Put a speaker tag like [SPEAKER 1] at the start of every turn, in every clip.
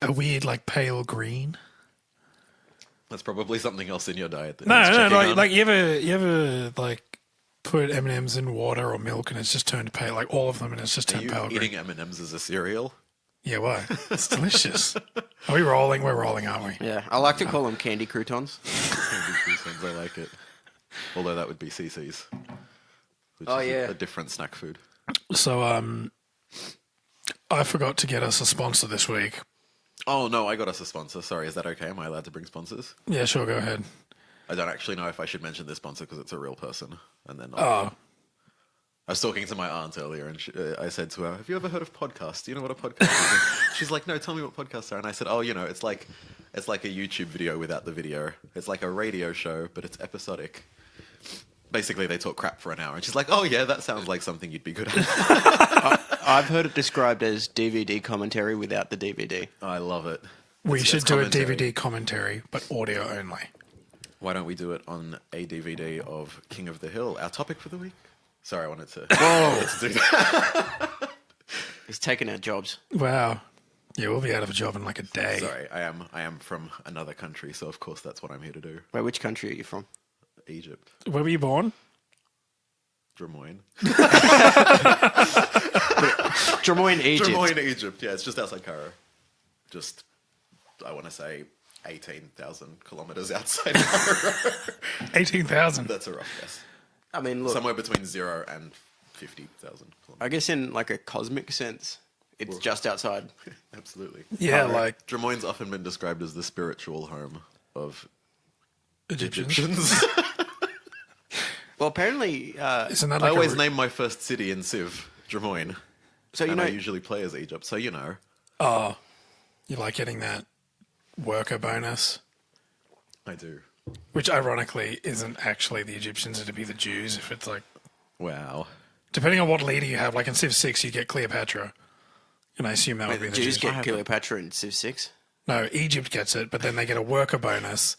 [SPEAKER 1] a weird, like, pale green.
[SPEAKER 2] That's probably something else in your diet. That
[SPEAKER 1] No, like you ever like put M&Ms in water or milk and it's just turned pale, like all of them, and it's just turned pale green.
[SPEAKER 2] Eating M&Ms as a cereal?
[SPEAKER 1] Yeah, why? It's delicious. Are we rolling? We're rolling, aren't we?
[SPEAKER 3] Yeah, I like to call them candy croutons.
[SPEAKER 2] Candy croutons, I like it. Although that would be CC's, which is a different snack food.
[SPEAKER 1] So, I forgot to get us a sponsor this week.
[SPEAKER 2] Oh, no, I got us a sponsor. Sorry, is that okay? Am I allowed to bring sponsors?
[SPEAKER 1] Yeah, sure, go ahead.
[SPEAKER 2] I don't actually know if I should mention this sponsor because it's a real person. And then
[SPEAKER 1] Oh.
[SPEAKER 2] I was talking to my aunt earlier and I said to her, have you ever heard of podcasts? Do you know what a podcast is? And she's like, no, tell me what podcasts are. And I said, oh, it's like a YouTube video without the video. It's like a radio show, but it's episodic. Basically, they talk crap for an hour. And she's like, oh, yeah, that sounds like something you'd be good at.
[SPEAKER 3] I've heard it described as DVD commentary without the DVD.
[SPEAKER 2] I love it.
[SPEAKER 1] We should do commentary. A DVD commentary, but audio only.
[SPEAKER 2] Why don't we do it on a DVD of King of the Hill, our topic for the week? Sorry, I wanted to...
[SPEAKER 3] Whoa! Do that. He's taking our jobs.
[SPEAKER 1] Wow. Yeah, we'll be out of a job in like a day.
[SPEAKER 2] Sorry, I am from another country, so of course that's what I'm here to do.
[SPEAKER 3] Wait, which country are you from?
[SPEAKER 2] Egypt.
[SPEAKER 1] Where were you born?
[SPEAKER 2] Des Moines.
[SPEAKER 3] Des Moines, Egypt.
[SPEAKER 2] Des Moines, Egypt. Yeah, it's just outside Cairo. Just, I want to say, 18,000 kilometers outside Cairo.
[SPEAKER 1] 18,000?
[SPEAKER 2] That's a rough guess.
[SPEAKER 3] I mean, look.
[SPEAKER 2] Somewhere between 0 and 50,000 kilometers.
[SPEAKER 3] I guess in like a cosmic sense, it's just outside.
[SPEAKER 2] Absolutely.
[SPEAKER 1] Yeah, like...
[SPEAKER 2] Des Moines' often been described as the spiritual home of
[SPEAKER 1] Egyptians.
[SPEAKER 3] Well, apparently...
[SPEAKER 1] Isn't that
[SPEAKER 2] I
[SPEAKER 1] like
[SPEAKER 2] always name my first city in Civ, Des Moines.
[SPEAKER 3] So
[SPEAKER 2] I usually play as Egypt, so you know.
[SPEAKER 1] Oh, you like getting that worker bonus?
[SPEAKER 2] I do.
[SPEAKER 1] Which ironically isn't actually the Egyptians, it'd be the Jews if it's like...
[SPEAKER 2] Wow.
[SPEAKER 1] Depending on what leader you have, like in Civ 6 you get Cleopatra. And I assume that would be the
[SPEAKER 3] Jews.
[SPEAKER 1] Jews.
[SPEAKER 3] Get Cleopatra in Civ 6?
[SPEAKER 1] No, Egypt gets it, but then they get a worker bonus.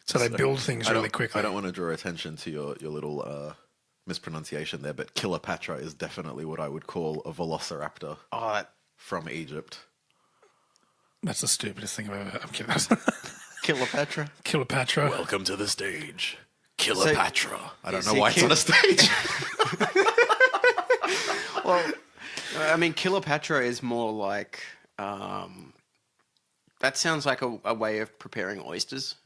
[SPEAKER 1] So they build things really quickly.
[SPEAKER 2] I don't want to draw attention to your little mispronunciation there, but Kilopatra is definitely what I would call a velociraptor from Egypt.
[SPEAKER 1] That's the stupidest thing I've ever heard. I'm kidding.
[SPEAKER 3] Kilopatra?
[SPEAKER 1] Kilopatra.
[SPEAKER 2] Welcome to the stage. Kilopatra. I don't know why it's on a stage.
[SPEAKER 3] Well, I mean, Kilopatra is more like... that sounds like a way of preparing oysters.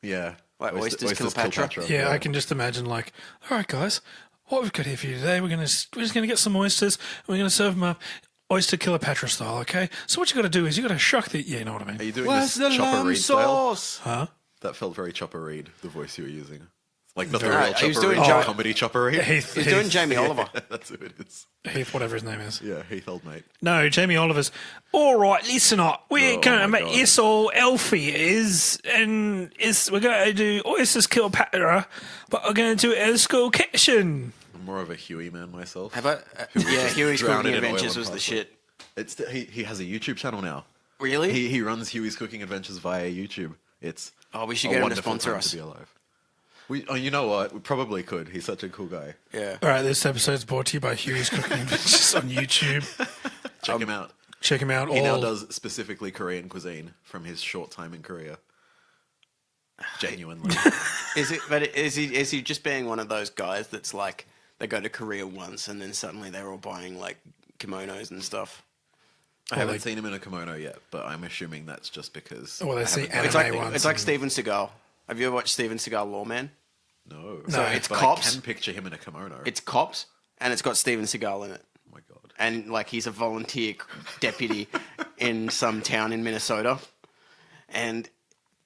[SPEAKER 2] Yeah.
[SPEAKER 3] Like oysters Kilopatra.
[SPEAKER 1] Yeah, I can just imagine like, all right, guys, what we've got here for you today, we're just going to get some oysters and we're going to serve them up oyster Kilopatra style, okay? So what you got to do is you got to shock the... Yeah, you know what I mean.
[SPEAKER 2] Are you doing this Chopper Reed
[SPEAKER 3] sauce?
[SPEAKER 2] style?
[SPEAKER 1] Huh?
[SPEAKER 2] That felt very Chopper Reed, the voice you were using. Like not the
[SPEAKER 1] Very-
[SPEAKER 2] real
[SPEAKER 3] he was
[SPEAKER 2] Chopper
[SPEAKER 3] doing
[SPEAKER 2] Reed,
[SPEAKER 3] Jo-
[SPEAKER 2] comedy Chopper Reed.
[SPEAKER 1] Heath,
[SPEAKER 3] He's doing Jamie Oliver.
[SPEAKER 2] That's who it is.
[SPEAKER 1] Heath, whatever his name is.
[SPEAKER 2] Yeah, Heath Oldmate.
[SPEAKER 1] No, Jamie Oliver's. All right, listen up. We're
[SPEAKER 2] Oh,
[SPEAKER 1] going to
[SPEAKER 2] my
[SPEAKER 1] make
[SPEAKER 2] God.
[SPEAKER 1] this all Elfie is, and we're going to do oysters Kilopatra, but we're going to do it at a school kitchen.
[SPEAKER 2] I'm more of a Huey man myself.
[SPEAKER 3] Have I?
[SPEAKER 2] just
[SPEAKER 3] Huey's
[SPEAKER 2] drowned
[SPEAKER 3] Cooking
[SPEAKER 2] in oil
[SPEAKER 3] Adventures
[SPEAKER 2] and
[SPEAKER 3] was the
[SPEAKER 2] pasta.
[SPEAKER 3] shit.
[SPEAKER 2] He has a YouTube channel now.
[SPEAKER 3] Really?
[SPEAKER 2] He runs Huey's Cooking Adventures via YouTube. It's
[SPEAKER 3] We should
[SPEAKER 2] a
[SPEAKER 3] get him to
[SPEAKER 2] wonderful
[SPEAKER 3] sponsor
[SPEAKER 2] time
[SPEAKER 3] us.
[SPEAKER 2] to be alive. You know what? We probably could. He's such a cool guy.
[SPEAKER 3] Yeah.
[SPEAKER 1] All right, this episode's brought to you by Huey's Cooking Adventures on YouTube.
[SPEAKER 2] Check him out.
[SPEAKER 1] Check him out.
[SPEAKER 2] He now does specifically Korean cuisine from his short time in Korea. Genuinely.
[SPEAKER 3] Is he just being one of those guys that's like they go to Korea once and then suddenly they're all buying like kimonos and stuff?
[SPEAKER 2] I haven't seen him in a kimono yet, but I'm assuming that's just because...
[SPEAKER 1] Well, they see
[SPEAKER 2] haven't
[SPEAKER 1] anime
[SPEAKER 2] seen
[SPEAKER 1] ones.
[SPEAKER 3] It's like Steven Seagal. Have you ever watched Steven Seagal Lawman?
[SPEAKER 2] No.
[SPEAKER 3] So it's
[SPEAKER 2] but
[SPEAKER 3] cops.
[SPEAKER 2] I can picture him in a kimono.
[SPEAKER 3] It's cops, and it's got Steven Seagal in it.
[SPEAKER 2] Oh my God.
[SPEAKER 3] And like he's a volunteer deputy in some town in Minnesota, and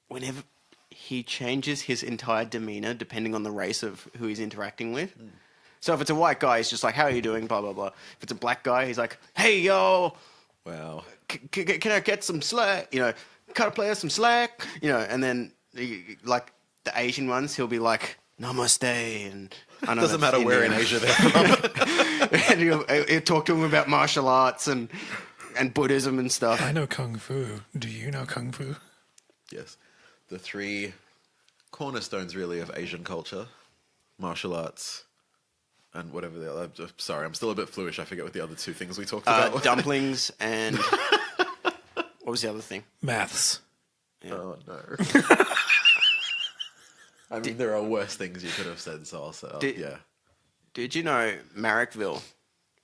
[SPEAKER 3] whenever he changes his entire demeanor depending on the race of who he's interacting with. So if it's a white guy, he's just like, "How are you doing?" Blah blah blah. If it's a black guy, he's like, "Hey yo,
[SPEAKER 2] Wow.
[SPEAKER 3] can I get some slack? You know, cut a player some slack. You know." And then like the Asian ones, he'll be like, "Namaste," and I know
[SPEAKER 2] Doesn't
[SPEAKER 3] that's
[SPEAKER 2] matter where in
[SPEAKER 3] Indian.
[SPEAKER 2] Asia they're from.
[SPEAKER 3] And he'll talk to him about martial arts and Buddhism and stuff.
[SPEAKER 1] I know Kung Fu. Do you know Kung Fu?
[SPEAKER 2] Yes. The three cornerstones, really, of Asian culture. Martial arts and whatever the other... Sorry, I'm still a bit fluish. I forget what the other two things we talked about were.
[SPEAKER 3] Dumplings and What was the other thing?
[SPEAKER 1] Maths.
[SPEAKER 2] Oh no. I mean, there are worse things you could have said, so I'll say, yeah.
[SPEAKER 3] Did you know Marrickville?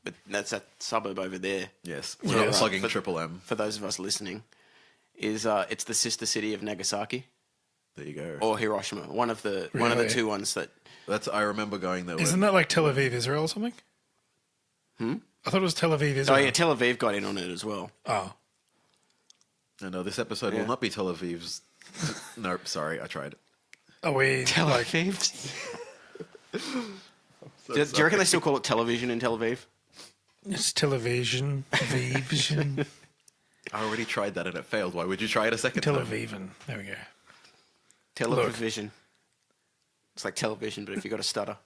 [SPEAKER 3] But that's that suburb over there.
[SPEAKER 2] Yes, we're not plugging Triple M.
[SPEAKER 3] For those of us listening, is it's the sister city of Nagasaki
[SPEAKER 2] There you go.
[SPEAKER 3] or Hiroshima. One of the two ones that.
[SPEAKER 2] I remember going there.
[SPEAKER 1] Isn't that like Tel Aviv, Israel or something? I thought it was Tel Aviv, Israel.
[SPEAKER 3] Oh yeah, Tel Aviv got in on it as well.
[SPEAKER 1] Oh.
[SPEAKER 2] No, this episode will not be Tel Aviv's. Nope, sorry, I tried.
[SPEAKER 1] Are we
[SPEAKER 3] Tel
[SPEAKER 1] like
[SPEAKER 3] Aviv. Do you reckon they still call it television in Tel Aviv?
[SPEAKER 1] it's television, Vision,
[SPEAKER 2] I already tried that and it failed. Why would you try it a second
[SPEAKER 1] Tel
[SPEAKER 2] time?
[SPEAKER 1] Avivin. There we go.
[SPEAKER 3] Television. It's like television, but if you got a stutter.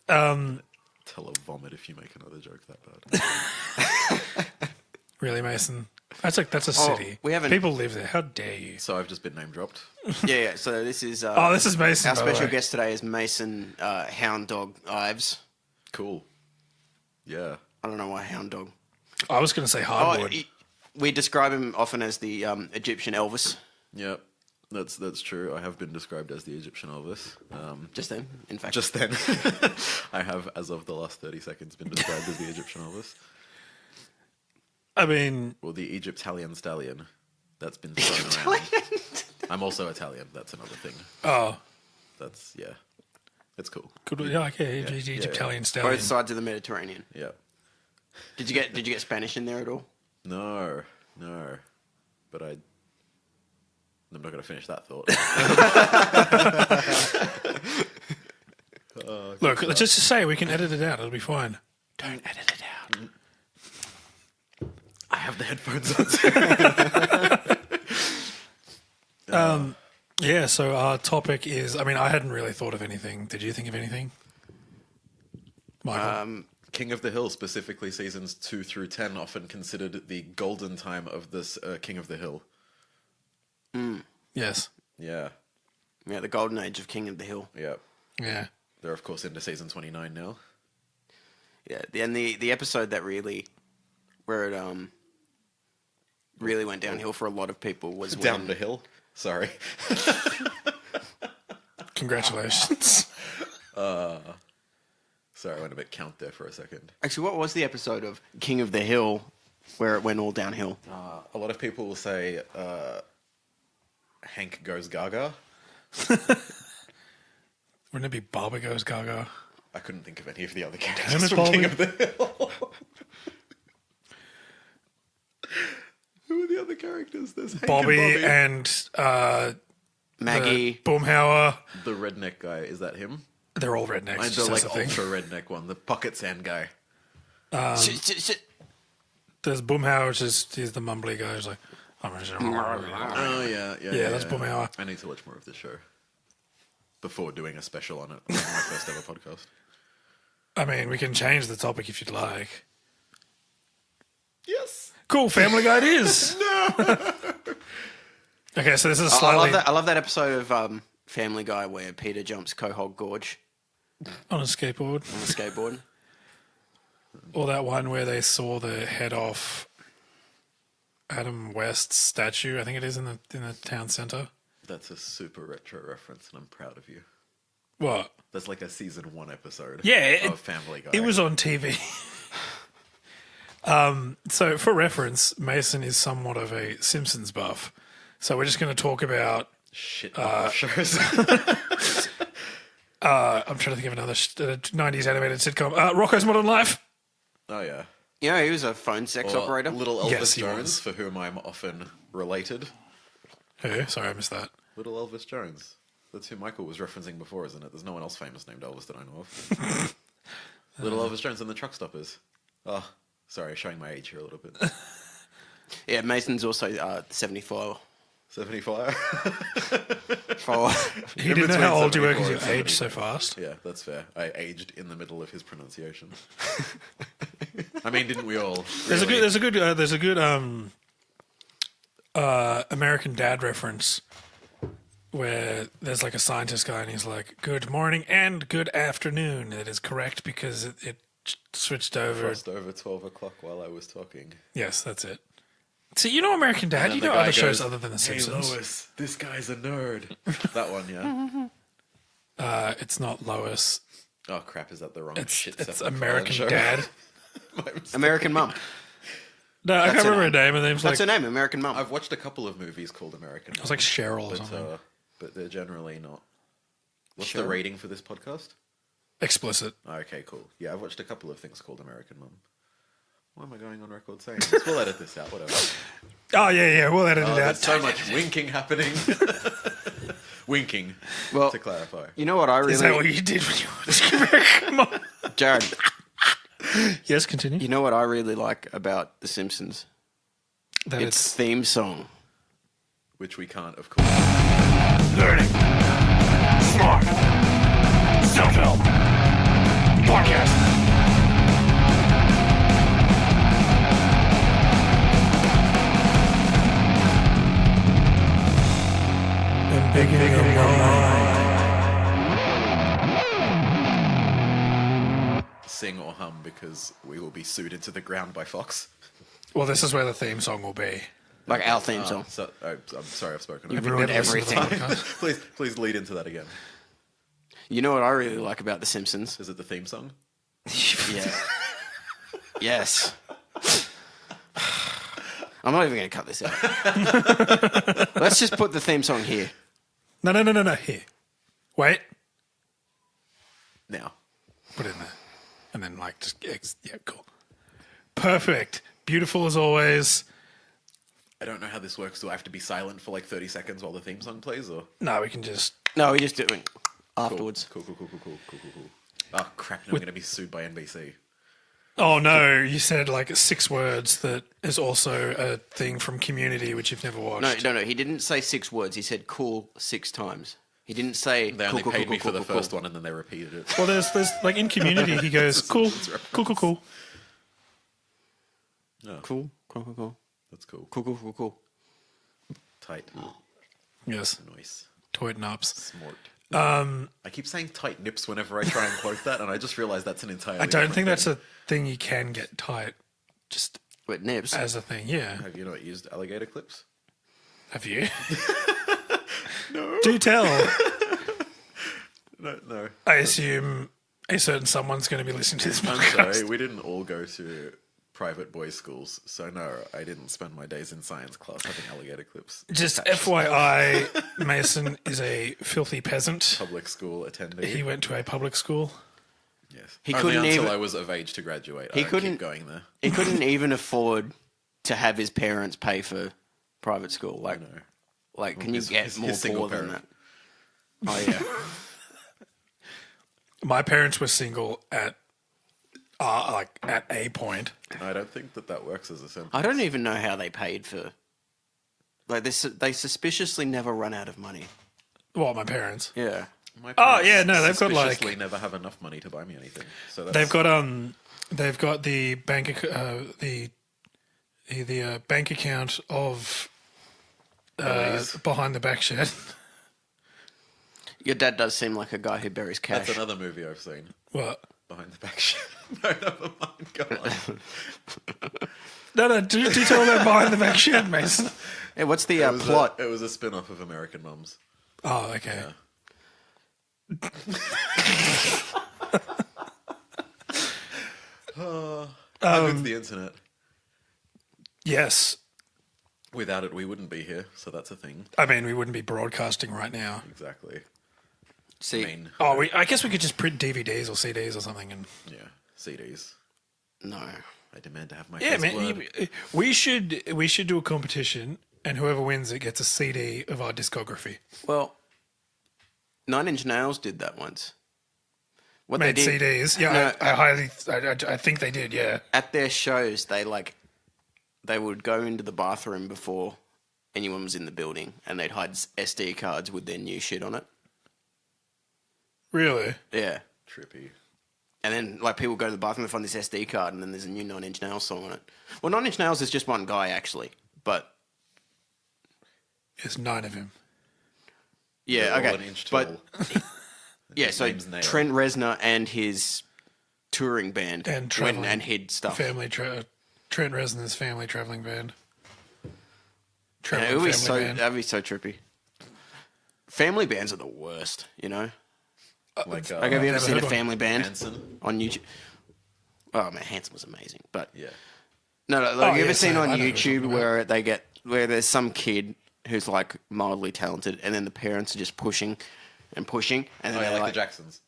[SPEAKER 2] Tell a vomit if you make another joke that bad.
[SPEAKER 1] Really, Mason? That's a city.
[SPEAKER 3] we haven't-
[SPEAKER 1] People live there. How dare you?
[SPEAKER 2] So I've just been name dropped.
[SPEAKER 3] Yeah. So this is.
[SPEAKER 1] This is Mason.
[SPEAKER 3] Our
[SPEAKER 1] by the
[SPEAKER 3] special
[SPEAKER 1] way.
[SPEAKER 3] guest today is Mason Hound Dog Ives.
[SPEAKER 2] Cool. Yeah.
[SPEAKER 3] I don't know why Hound Dog.
[SPEAKER 1] I was going to say hardwood.
[SPEAKER 3] We describe him often as the Egyptian Elvis.
[SPEAKER 2] Yep. That's true. I have been described as the Egyptian Elvis.
[SPEAKER 3] Just then, in fact.
[SPEAKER 2] Just then. I have, as of the last 30 seconds, been described as the Egyptian Elvis.
[SPEAKER 1] I mean,
[SPEAKER 2] Or the Egyptalian Stallion. That's been thrown around. I'm also Italian. That's another thing.
[SPEAKER 1] oh,
[SPEAKER 2] That's, yeah. It's cool.
[SPEAKER 1] good. Yeah, okay. Egyptalian Stallion.
[SPEAKER 3] Both sides of the Mediterranean.
[SPEAKER 2] Yeah.
[SPEAKER 3] Did you get Spanish in there at all?
[SPEAKER 2] No. But I'm not going to finish that thought.
[SPEAKER 1] Look, let's just say we can edit it out. It'll be fine.
[SPEAKER 3] Don't edit it out.
[SPEAKER 2] I have the headphones on.
[SPEAKER 1] Yeah, so our topic is, I mean, I hadn't really thought of anything. Did you think of anything? Michael?
[SPEAKER 2] King of the Hill, specifically seasons 2 through 10, often considered the golden time of this King of the Hill.
[SPEAKER 1] Yes.
[SPEAKER 2] Yeah.
[SPEAKER 3] Yeah, the golden age of King of the Hill.
[SPEAKER 2] Yeah.
[SPEAKER 1] Yeah.
[SPEAKER 2] They're, of course, into season 29 now.
[SPEAKER 3] Yeah, and the episode that really, where it really went downhill for a lot of people was
[SPEAKER 2] Down
[SPEAKER 3] when,
[SPEAKER 2] the hill. Sorry.
[SPEAKER 1] Congratulations.
[SPEAKER 2] Sorry, I went a bit count there for a second.
[SPEAKER 3] Actually, what was the episode of King of the Hill where it went all downhill?
[SPEAKER 2] A lot of people will say Hank Goes Gaga.
[SPEAKER 1] Wouldn't it be Barbara Goes Gaga?
[SPEAKER 2] I couldn't think of any of the other characters
[SPEAKER 1] Damn it,
[SPEAKER 2] from
[SPEAKER 1] Bobby.
[SPEAKER 2] King of the Hill. Who are the other characters? There's Hank
[SPEAKER 1] Bobby
[SPEAKER 2] and
[SPEAKER 1] and
[SPEAKER 3] Maggie.
[SPEAKER 1] Boomhauer.
[SPEAKER 2] the redneck guy. Is that him?
[SPEAKER 1] They're all rednecks.
[SPEAKER 2] And
[SPEAKER 1] just
[SPEAKER 2] the
[SPEAKER 1] as
[SPEAKER 2] like
[SPEAKER 1] a thing.
[SPEAKER 2] ultra redneck one, the pocket sand guy.
[SPEAKER 3] Shit.
[SPEAKER 1] There's Boomhauer, which is he's the mumbly guy who's like,
[SPEAKER 2] Oh yeah.
[SPEAKER 1] Yeah, that's Boomhauer.
[SPEAKER 2] I need to watch more of this show before doing a special on it on my first ever podcast.
[SPEAKER 1] I mean, we can change the topic if you'd like.
[SPEAKER 2] Yes.
[SPEAKER 1] Cool, Family Guy it is. Okay, so this is slightly
[SPEAKER 3] I love that episode of Family Guy where Peter jumps Quahog Gorge
[SPEAKER 1] on a skateboard.
[SPEAKER 3] on a skateboard.
[SPEAKER 1] Or that one where they saw the head off Adam West's statue, I think it is in the town centre.
[SPEAKER 2] That's a super retro reference, and I'm proud of you.
[SPEAKER 1] What?
[SPEAKER 2] That's like a season 1 episode.
[SPEAKER 1] Yeah,
[SPEAKER 2] of Family Guy.
[SPEAKER 1] It was on TV. So for reference, Mason is somewhat of a Simpsons buff. So we're just going to talk about.
[SPEAKER 2] shit shows.
[SPEAKER 1] I'm trying to think of another 90s animated sitcom. Rocko's Modern Life.
[SPEAKER 2] Oh yeah.
[SPEAKER 3] You know, he was a phone sex
[SPEAKER 2] Or
[SPEAKER 3] operator.
[SPEAKER 2] Little Elvis
[SPEAKER 1] Yes, he
[SPEAKER 2] Jones,
[SPEAKER 1] was.
[SPEAKER 2] for whom I'm often related.
[SPEAKER 1] Who? Sorry, I missed that.
[SPEAKER 2] Little Elvis Jones. That's who Michael was referencing before, isn't it? There's no one else famous named Elvis that I know of. Little Elvis Jones and the Truck Stoppers. Oh, sorry, showing my age here a little bit.
[SPEAKER 3] Yeah, Mason's also 74.
[SPEAKER 2] 75.
[SPEAKER 1] He didn't know how old you were because you aged so fast.
[SPEAKER 2] Yeah, that's fair. I aged in the middle of his pronunciation. I mean, didn't we all?
[SPEAKER 1] There's a
[SPEAKER 2] really?
[SPEAKER 1] good American Dad reference where there's like a scientist guy and he's like, "Good morning and good afternoon." It is correct because it switched over.
[SPEAKER 2] Crossed over 12 o'clock while I was talking.
[SPEAKER 1] Yes, that's it. See, you know American Dad.
[SPEAKER 2] And
[SPEAKER 1] You
[SPEAKER 2] the
[SPEAKER 1] know
[SPEAKER 2] guy
[SPEAKER 1] other shows
[SPEAKER 2] goes,
[SPEAKER 1] other than The
[SPEAKER 2] "Hey,
[SPEAKER 1] Simpsons.
[SPEAKER 2] Lois, this guy's a nerd." That one, yeah.
[SPEAKER 1] It's not Lois.
[SPEAKER 2] Oh crap! Is that the wrong
[SPEAKER 1] It's
[SPEAKER 2] shit?
[SPEAKER 1] it's
[SPEAKER 2] Seth
[SPEAKER 1] American
[SPEAKER 2] MacFarlane show?
[SPEAKER 1] Dad.
[SPEAKER 2] My mistake.
[SPEAKER 3] American Mum.
[SPEAKER 1] No, I
[SPEAKER 3] That's
[SPEAKER 1] can't
[SPEAKER 3] her
[SPEAKER 1] remember her name. Her name's
[SPEAKER 3] That's
[SPEAKER 1] like
[SPEAKER 3] her name, American Mum.
[SPEAKER 2] I've watched a couple of movies called American.
[SPEAKER 1] it was like Cheryl or something.
[SPEAKER 2] But they're generally not. What's
[SPEAKER 3] Sure.
[SPEAKER 2] the rating for this podcast?
[SPEAKER 1] Explicit.
[SPEAKER 2] Okay, cool. Yeah, I've watched a couple of things called American Mum. Why am I going on record saying this? We'll edit this out, whatever.
[SPEAKER 1] Oh yeah, we'll edit it out.
[SPEAKER 2] There's so much winking happening. Winking,
[SPEAKER 3] Well,
[SPEAKER 2] to clarify.
[SPEAKER 3] you know what I
[SPEAKER 1] Is that
[SPEAKER 3] really...
[SPEAKER 1] what you did when you watched American Mom?
[SPEAKER 3] Jared,
[SPEAKER 1] Yes, continue.
[SPEAKER 3] you know what I really like about The Simpsons?
[SPEAKER 1] That
[SPEAKER 3] Its theme song.
[SPEAKER 2] Which we can't, of course.
[SPEAKER 4] Learning. Smart. Self-help. Podcast.
[SPEAKER 1] big in your mind.
[SPEAKER 2] Sing or hum because we will be sued into the ground by Fox.
[SPEAKER 1] Well, this is where the theme song will be.
[SPEAKER 3] Like our theme song.
[SPEAKER 2] So, I'm sorry, I've spoken.
[SPEAKER 3] You've
[SPEAKER 2] over.
[SPEAKER 3] ruined
[SPEAKER 1] Never listened to the
[SPEAKER 3] everything.
[SPEAKER 1] podcast.
[SPEAKER 2] Please lead into that again.
[SPEAKER 3] You know what I really like about The Simpsons?
[SPEAKER 2] Is it the theme song?
[SPEAKER 3] Yeah. Yes. I'm not even going to cut this out. Let's just put the theme song here.
[SPEAKER 1] No. Here. Wait.
[SPEAKER 2] Now.
[SPEAKER 1] Put it in there. And then, like, just, yeah, cool. Perfect. Beautiful as always.
[SPEAKER 2] I don't know how this works. Do I have to be silent for like 30 seconds while the theme song plays, or?
[SPEAKER 1] No, we can just.
[SPEAKER 3] No, we just do it afterwards.
[SPEAKER 2] Cool. Oh crap! Now I'm going to be sued by NBC.
[SPEAKER 1] Oh no, you said like 6 words that is also a thing from Community, which you've never watched.
[SPEAKER 3] No. He didn't say 6 words. He said "cool" 6 times. He didn't say.
[SPEAKER 2] They only paid me for the first one, and then they repeated it.
[SPEAKER 1] Well, there's like in Community, he goes cool.
[SPEAKER 3] Cool.
[SPEAKER 2] Oh,
[SPEAKER 3] Cool.
[SPEAKER 2] that's cool.
[SPEAKER 3] Cool.
[SPEAKER 2] Tight.
[SPEAKER 1] Yes,
[SPEAKER 2] Nice.
[SPEAKER 1] toit nups.
[SPEAKER 2] Smart. I keep saying tight nips whenever I try and quote that, and I just realized that's an entirely.
[SPEAKER 1] I don't think
[SPEAKER 2] different
[SPEAKER 1] that's
[SPEAKER 2] thing.
[SPEAKER 1] a thing you can get tight. Just
[SPEAKER 3] With nibs.
[SPEAKER 1] as a thing, yeah.
[SPEAKER 2] Have you not used alligator clips?
[SPEAKER 1] Have you? No. Do tell.
[SPEAKER 2] No.
[SPEAKER 1] I assume a certain someone's going to be listening to this
[SPEAKER 2] I'm
[SPEAKER 1] podcast.
[SPEAKER 2] sorry. We didn't all go to private boys' schools, so no, I didn't spend my days in science class having alligator clips.
[SPEAKER 1] Just
[SPEAKER 2] attached.
[SPEAKER 1] FYI, Mason is a filthy peasant.
[SPEAKER 2] Public school attendee.
[SPEAKER 1] He went to a public school.
[SPEAKER 2] Yes.
[SPEAKER 3] He
[SPEAKER 2] Only
[SPEAKER 3] couldn't
[SPEAKER 2] until
[SPEAKER 3] even-
[SPEAKER 2] I was of age to graduate.
[SPEAKER 3] He
[SPEAKER 2] I don't
[SPEAKER 3] couldn't-
[SPEAKER 2] keep going there.
[SPEAKER 3] He couldn't even afford to have his parents pay for private school. Like,
[SPEAKER 2] No.
[SPEAKER 3] like, can you
[SPEAKER 2] his-
[SPEAKER 3] get
[SPEAKER 2] his
[SPEAKER 3] more
[SPEAKER 2] single
[SPEAKER 3] poor than
[SPEAKER 2] parent.
[SPEAKER 3] that? Oh yeah.
[SPEAKER 1] My parents were single at a point.
[SPEAKER 2] I don't think that works as a sentence.
[SPEAKER 3] I don't even know how they paid for. Like they suspiciously never run out of money.
[SPEAKER 1] Well, my parents.
[SPEAKER 3] Yeah.
[SPEAKER 2] My
[SPEAKER 1] Oh,
[SPEAKER 2] parents
[SPEAKER 1] yeah, no, they've got, like-
[SPEAKER 2] suspiciously never have enough money to buy me anything. So that's,
[SPEAKER 1] They've got the bank the bank account of
[SPEAKER 2] Belize.
[SPEAKER 1] behind the back shed.
[SPEAKER 3] Your dad does seem like a guy who buries cash.
[SPEAKER 2] That's another movie I've seen.
[SPEAKER 1] What?
[SPEAKER 2] Behind the back shit. No, never mind. Go on.
[SPEAKER 1] No. Do tell about behind the back shed, Mason.
[SPEAKER 3] Hey, what's the
[SPEAKER 2] It was
[SPEAKER 3] plot?
[SPEAKER 2] it was a spin-off of American Mums.
[SPEAKER 1] Oh, okay.
[SPEAKER 2] How good's the internet?
[SPEAKER 1] Yes.
[SPEAKER 2] Without it, we wouldn't be here. So that's a thing.
[SPEAKER 1] I mean, we wouldn't be broadcasting right now.
[SPEAKER 2] Exactly.
[SPEAKER 3] See,
[SPEAKER 2] I mean,
[SPEAKER 1] Oh, I guess we could just print DVDs or CDs or something. And
[SPEAKER 2] yeah, CDs.
[SPEAKER 3] no.
[SPEAKER 2] I demand to have my
[SPEAKER 1] yeah,
[SPEAKER 2] first
[SPEAKER 1] man,
[SPEAKER 2] word.
[SPEAKER 1] we should do a competition, and whoever wins it gets a CD of our discography.
[SPEAKER 3] Well, 9 Inch Nails did that once. What
[SPEAKER 1] Made
[SPEAKER 3] they did
[SPEAKER 1] CDs. Yeah,
[SPEAKER 3] No.
[SPEAKER 1] I think they did. Yeah.
[SPEAKER 3] at their shows, they would go into the bathroom before anyone was in the building, and they'd hide SD cards with their new shit on it.
[SPEAKER 1] Really?
[SPEAKER 3] Yeah.
[SPEAKER 2] Trippy.
[SPEAKER 3] And then, like, people go to the bathroom and find this SD card, and then there's a new 9 Inch Nails song on it. Well, 9 Inch Nails is just one guy, actually. But,
[SPEAKER 1] There's 9 of him.
[SPEAKER 3] yeah,
[SPEAKER 2] They're all
[SPEAKER 3] okay.
[SPEAKER 2] an inch
[SPEAKER 3] But,
[SPEAKER 2] tall.
[SPEAKER 3] yeah,
[SPEAKER 2] His
[SPEAKER 3] so
[SPEAKER 2] name's Nail.
[SPEAKER 3] Trent Reznor and his touring band
[SPEAKER 1] And traveling.
[SPEAKER 3] and hid stuff.
[SPEAKER 1] Trent Reznor's family traveling band.
[SPEAKER 3] Yeah,
[SPEAKER 1] Traveling
[SPEAKER 3] it would be
[SPEAKER 1] family band.
[SPEAKER 3] that'd be so trippy. Family bands are the worst, you know.
[SPEAKER 2] Like,
[SPEAKER 3] Like, have you ever
[SPEAKER 1] never
[SPEAKER 3] seen
[SPEAKER 1] heard
[SPEAKER 3] a
[SPEAKER 1] one.
[SPEAKER 3] family band
[SPEAKER 2] Hanson?
[SPEAKER 3] on YouTube? Oh man, Hanson was amazing. But
[SPEAKER 2] Yeah.
[SPEAKER 3] no, like,
[SPEAKER 1] Oh,
[SPEAKER 3] you ever
[SPEAKER 1] yeah,
[SPEAKER 3] seen
[SPEAKER 1] so
[SPEAKER 3] on
[SPEAKER 1] I know what you're
[SPEAKER 3] YouTube
[SPEAKER 1] talking about.
[SPEAKER 3] where there's some kid who's like mildly talented, and then the parents are just pushing and pushing, and then
[SPEAKER 2] Oh, yeah,
[SPEAKER 3] they're
[SPEAKER 2] like
[SPEAKER 3] like,
[SPEAKER 2] the Jacksons.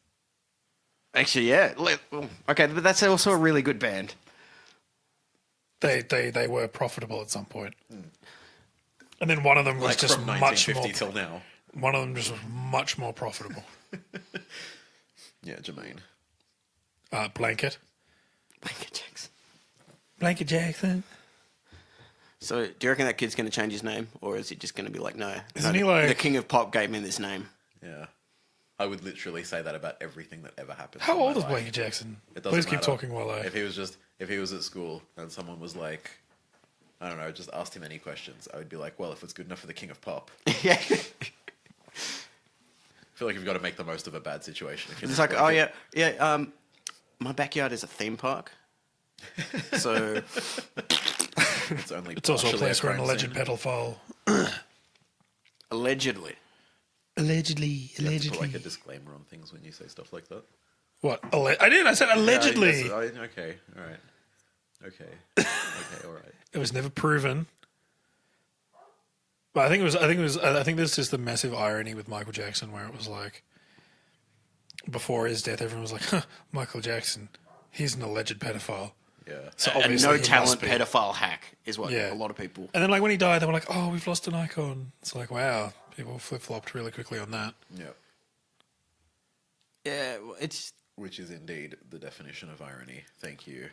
[SPEAKER 3] actually, yeah, okay, but that's also a really good band.
[SPEAKER 1] They were profitable at some point. And then one of them was
[SPEAKER 2] Like
[SPEAKER 1] just
[SPEAKER 2] from
[SPEAKER 1] much more.
[SPEAKER 2] 1950 till now.
[SPEAKER 1] One of them just was much more profitable.
[SPEAKER 2] Yeah, Jermaine.
[SPEAKER 1] Blanket.
[SPEAKER 3] Michael Jackson.
[SPEAKER 1] Blanket Jackson.
[SPEAKER 3] So, do you reckon that kid's going to change his name, or is it just going to be like, no,
[SPEAKER 1] Isn't
[SPEAKER 3] no,
[SPEAKER 1] he like-
[SPEAKER 3] the King of Pop gave me this name?
[SPEAKER 2] Yeah. I would literally say that about everything that ever happened.
[SPEAKER 1] How
[SPEAKER 2] in my
[SPEAKER 1] old is
[SPEAKER 2] life.
[SPEAKER 1] Blanket Jackson?
[SPEAKER 2] It doesn't
[SPEAKER 1] Please keep
[SPEAKER 2] matter.
[SPEAKER 1] talking while I.
[SPEAKER 2] If he was at school and someone was like, I don't know, just asked him any questions, I would be like, well, if it's good enough for the King of Pop, I
[SPEAKER 3] Yeah.
[SPEAKER 2] feel like you've got to make the most of a bad situation. If you're
[SPEAKER 3] It's
[SPEAKER 2] just
[SPEAKER 3] like, oh yeah, my backyard is a theme park. So
[SPEAKER 2] it's only
[SPEAKER 1] It's also a
[SPEAKER 2] partially
[SPEAKER 1] place where an
[SPEAKER 2] crime
[SPEAKER 1] alleged
[SPEAKER 2] scene.
[SPEAKER 1] pedophile.
[SPEAKER 3] allegedly,
[SPEAKER 1] Allegedly.
[SPEAKER 2] You have to put like a disclaimer on things when you say stuff like that.
[SPEAKER 1] What? I did. I said allegedly.
[SPEAKER 2] Yeah, okay, all right. Okay, all right.
[SPEAKER 1] It was never proven. But I think there's just the massive irony with Michael Jackson where it was like, before his death, everyone was like, huh, Michael Jackson, he's an alleged pedophile.
[SPEAKER 2] Yeah.
[SPEAKER 1] So
[SPEAKER 3] a
[SPEAKER 1] obviously
[SPEAKER 3] no
[SPEAKER 1] he must
[SPEAKER 3] talent
[SPEAKER 1] be.
[SPEAKER 3] pedophile hack is what
[SPEAKER 1] Yeah.
[SPEAKER 3] a lot of people.
[SPEAKER 1] And then like when he died, they were like, oh, we've lost an icon. It's like, wow, people flip-flopped really quickly on that.
[SPEAKER 2] Yeah.
[SPEAKER 3] Yeah, well, it's
[SPEAKER 2] Which is indeed the definition of irony. Thank you,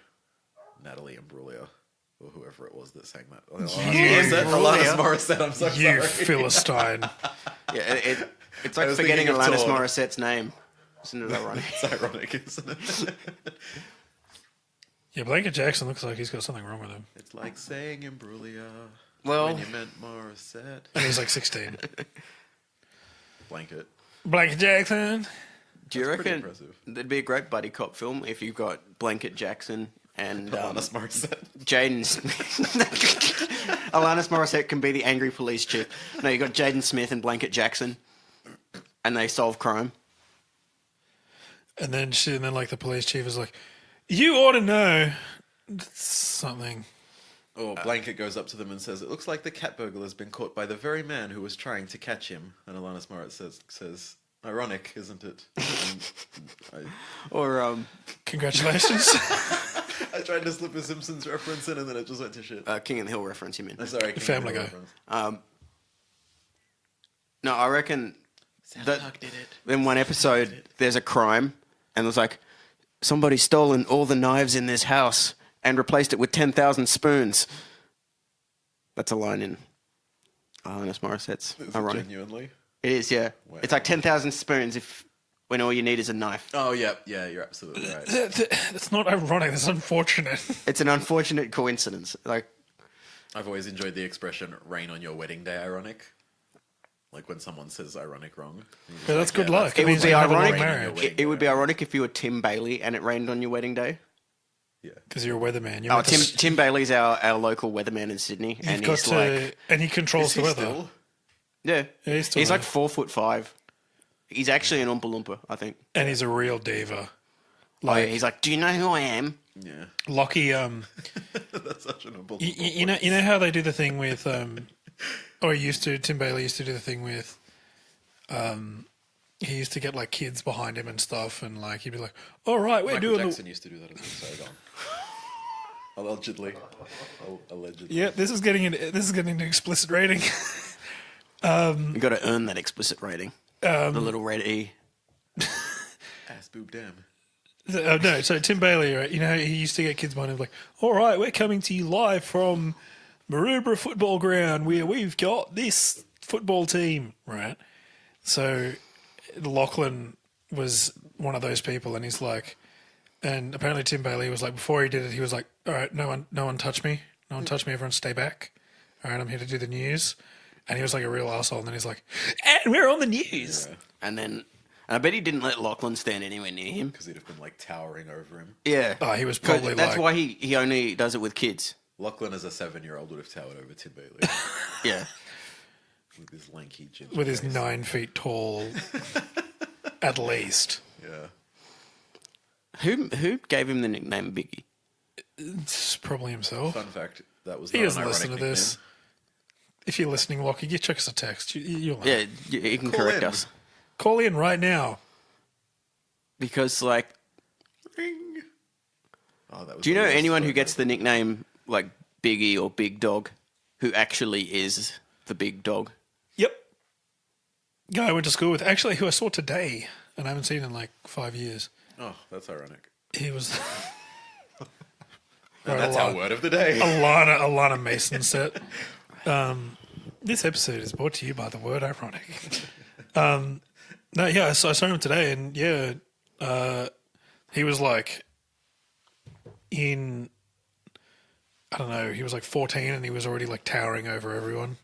[SPEAKER 2] Natalie Imbruglia, or whoever it was that sang that. Alanis Morissette, I'm so
[SPEAKER 1] You
[SPEAKER 2] sorry.
[SPEAKER 1] Philistine.
[SPEAKER 3] yeah, it's like
[SPEAKER 2] was
[SPEAKER 3] forgetting
[SPEAKER 2] thinking of
[SPEAKER 3] Alanis
[SPEAKER 2] Todd.
[SPEAKER 3] Morissette's name. Isn't it ironic?
[SPEAKER 2] It's ironic, isn't it?
[SPEAKER 1] Yeah, Blanket Jackson looks like he's got something wrong with him.
[SPEAKER 2] It's like saying Imbruglia
[SPEAKER 3] Well-
[SPEAKER 2] when you meant Morissette.
[SPEAKER 1] And he's like 16.
[SPEAKER 2] Blanket.
[SPEAKER 1] Blanket Jackson.
[SPEAKER 3] Do you
[SPEAKER 2] That's pretty
[SPEAKER 3] reckon
[SPEAKER 2] impressive.
[SPEAKER 3] there'd be a great buddy cop film if you've got Blanket Jackson and
[SPEAKER 2] Alanis Morissette.
[SPEAKER 3] Jaden Smith? Alanis Morissette can be the angry police chief. No, you got Jaden Smith and Blanket Jackson, and they solve crime.
[SPEAKER 1] And then like the police chief is like, you ought to know something.
[SPEAKER 2] Or Blanket goes up to them and says, "It looks like the cat burglar has been caught by the very man who was trying to catch him." And Alanis Morissette says, "Ironic, isn't it?" And
[SPEAKER 3] Or
[SPEAKER 1] Congratulations.
[SPEAKER 2] I tried to slip a Simpsons reference in, and then it just went to shit.
[SPEAKER 3] King of the Hill reference, you mean?
[SPEAKER 2] Sorry, King
[SPEAKER 1] Family
[SPEAKER 2] Hill
[SPEAKER 1] Guy.
[SPEAKER 2] reference.
[SPEAKER 3] No, I reckon that
[SPEAKER 2] Park did it.
[SPEAKER 3] in one episode there's a crime, and there's like, somebody's stolen all the knives in this house and replaced it with 10,000 spoons. That's a line in Alanis Morissette's.
[SPEAKER 2] Is it
[SPEAKER 3] Ironic.
[SPEAKER 2] genuinely?
[SPEAKER 3] It is, yeah.
[SPEAKER 2] Wow.
[SPEAKER 3] It's like 10,000 spoons when all you need is a knife.
[SPEAKER 2] Oh yeah, you're absolutely right.
[SPEAKER 1] That's not ironic. That's unfortunate.
[SPEAKER 3] It's an unfortunate coincidence. Like,
[SPEAKER 2] I've always enjoyed the expression "rain on your wedding day." Ironic, like when someone says ironic wrong. You're just
[SPEAKER 1] But that's good luck.
[SPEAKER 3] it
[SPEAKER 1] It
[SPEAKER 3] would
[SPEAKER 1] means
[SPEAKER 3] be
[SPEAKER 1] you have a long
[SPEAKER 3] ironic.
[SPEAKER 1] marriage.
[SPEAKER 3] It would be ironic if you were Tim Bailey and it rained on your wedding day.
[SPEAKER 2] Yeah.
[SPEAKER 1] Because you're a weatherman. You're
[SPEAKER 3] Oh,
[SPEAKER 1] meant to
[SPEAKER 3] Tim Bailey's our local weatherman in Sydney,
[SPEAKER 1] You've
[SPEAKER 3] and
[SPEAKER 1] got
[SPEAKER 3] he's
[SPEAKER 1] to,
[SPEAKER 3] like,
[SPEAKER 1] and he controls
[SPEAKER 2] Is he
[SPEAKER 1] the weather.
[SPEAKER 2] still?
[SPEAKER 3] yeah,
[SPEAKER 1] Yeah, he's still
[SPEAKER 3] he's like
[SPEAKER 1] there.
[SPEAKER 3] 4'5". He's actually an Oompa Loompa, I think.
[SPEAKER 1] And he's a real diva.
[SPEAKER 3] Like, he's like, do you know who I am?
[SPEAKER 2] Yeah,
[SPEAKER 1] Lockie,
[SPEAKER 2] that's such an unbelievable.
[SPEAKER 1] you know how they do the thing with, or Tim Bailey used to do the thing with, he used to get like kids behind him and stuff, and like he'd be like, "All right, we're
[SPEAKER 2] Michael
[SPEAKER 1] doing
[SPEAKER 2] Jackson used to do that as well. Sorry, go on. Allegedly. Allegedly.
[SPEAKER 1] yeah, this is getting an explicit rating."
[SPEAKER 3] You got to earn that explicit rating. The little red E.
[SPEAKER 2] Ass boob damn.
[SPEAKER 1] No, so Tim Bailey, right? You know, he used to get kids behind him like, "All right, we're coming to you live from Maroubra Football Ground where we've got this football team," right? So Lachlan was one of those people, and he's like, and apparently Tim Bailey was like, before he did it, he was like, "All right, no one touch me, everyone stay back. All right, I'm here to do the news." And he was like a real asshole, and then he's like, "And we're on the news."
[SPEAKER 3] And then And I bet he didn't let Lachlan stand anywhere near him.
[SPEAKER 2] Because he'd have been like towering over him.
[SPEAKER 3] Yeah.
[SPEAKER 1] Oh, he was probably
[SPEAKER 3] That's
[SPEAKER 1] like...
[SPEAKER 3] why he only does it with kids.
[SPEAKER 2] Lachlan as a 7-year-old would have towered over Tim Bailey.
[SPEAKER 3] Yeah.
[SPEAKER 2] With his lanky ginger
[SPEAKER 1] with his
[SPEAKER 2] face.
[SPEAKER 1] 9 feet tall, at least.
[SPEAKER 2] Yeah.
[SPEAKER 3] Who gave him the nickname Biggie?
[SPEAKER 1] It's probably himself.
[SPEAKER 2] Fun fact, that was
[SPEAKER 1] He
[SPEAKER 2] not
[SPEAKER 1] doesn't
[SPEAKER 2] an
[SPEAKER 1] listen to
[SPEAKER 2] ironic
[SPEAKER 1] this. If you're listening, Lockie, you check us a text. You'll know.
[SPEAKER 3] Yeah, he can
[SPEAKER 2] Call
[SPEAKER 3] correct
[SPEAKER 2] in.
[SPEAKER 3] us.
[SPEAKER 1] Call in right now.
[SPEAKER 3] Because, like,
[SPEAKER 2] nickname. Oh, that was
[SPEAKER 3] do you
[SPEAKER 2] the
[SPEAKER 3] know
[SPEAKER 2] worst
[SPEAKER 3] anyone who
[SPEAKER 2] photo.
[SPEAKER 3] gets the nickname, like, Biggie or Big Dog, who actually is the big dog?
[SPEAKER 1] Yep. Guy I went to school with, actually, who I saw today, and I haven't seen in like 5 years.
[SPEAKER 2] Oh, that's ironic.
[SPEAKER 1] He was...
[SPEAKER 2] And that's our word of the day.
[SPEAKER 1] Alana Mason set. This episode is brought to you by the word ironic. No, yeah, I saw him today, and yeah, he was like in, I don't know, he was like 14, and he was already like towering over everyone,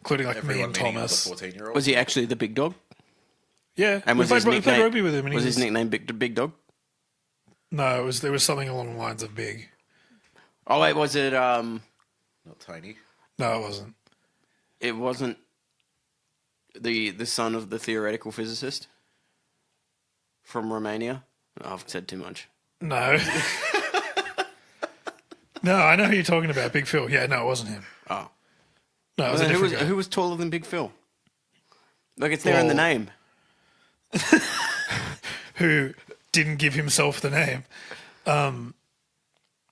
[SPEAKER 1] including like me and Thomas.
[SPEAKER 2] 14-year-old.
[SPEAKER 3] Was he actually the big dog?
[SPEAKER 1] Yeah,
[SPEAKER 3] And
[SPEAKER 1] we
[SPEAKER 3] was his
[SPEAKER 1] played
[SPEAKER 3] nickname
[SPEAKER 1] rugby with him. And
[SPEAKER 3] was
[SPEAKER 1] he
[SPEAKER 3] his nickname Big Dog?
[SPEAKER 1] No, there was something along the lines of big.
[SPEAKER 3] Oh wait, was it?
[SPEAKER 2] Not tiny.
[SPEAKER 1] No, it wasn't.
[SPEAKER 3] It wasn't the son of the theoretical physicist from Romania. Oh, I've said too much.
[SPEAKER 1] No. No, I know who you're talking about. Big Phil. Yeah, no, it wasn't him.
[SPEAKER 3] Oh,
[SPEAKER 1] No, it was a different guy.
[SPEAKER 3] who was taller than Big Phil? Like it's there in the
[SPEAKER 1] Well-
[SPEAKER 3] name.
[SPEAKER 1] Who didn't give himself the name.
[SPEAKER 3] No,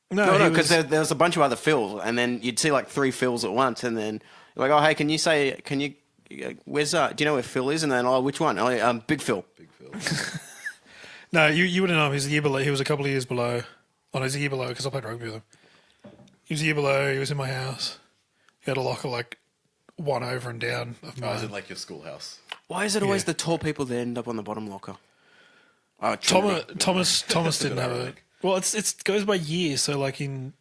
[SPEAKER 1] he
[SPEAKER 3] because
[SPEAKER 1] was-
[SPEAKER 3] there was a bunch of other Phils, and then you'd see like 3 Phils at once, and then you're like, oh, hey, where's do you know where Phil is? And then, oh, which one? Oh, Big Phil.
[SPEAKER 2] Big Phil.
[SPEAKER 1] No, you wouldn't know him. He was a year below. He was a couple of years below. Oh, no, he was a year below because I played rugby with him. He was a year below. He was in my house. He had a locker like one over and down of
[SPEAKER 2] I was
[SPEAKER 1] mine.
[SPEAKER 2] in like your schoolhouse.
[SPEAKER 3] Why is it always
[SPEAKER 1] Yeah.
[SPEAKER 3] the tall people that end up on the bottom locker? Oh,
[SPEAKER 1] Thomas didn't have a.
[SPEAKER 2] ironic.
[SPEAKER 1] Well, it goes by year. So like in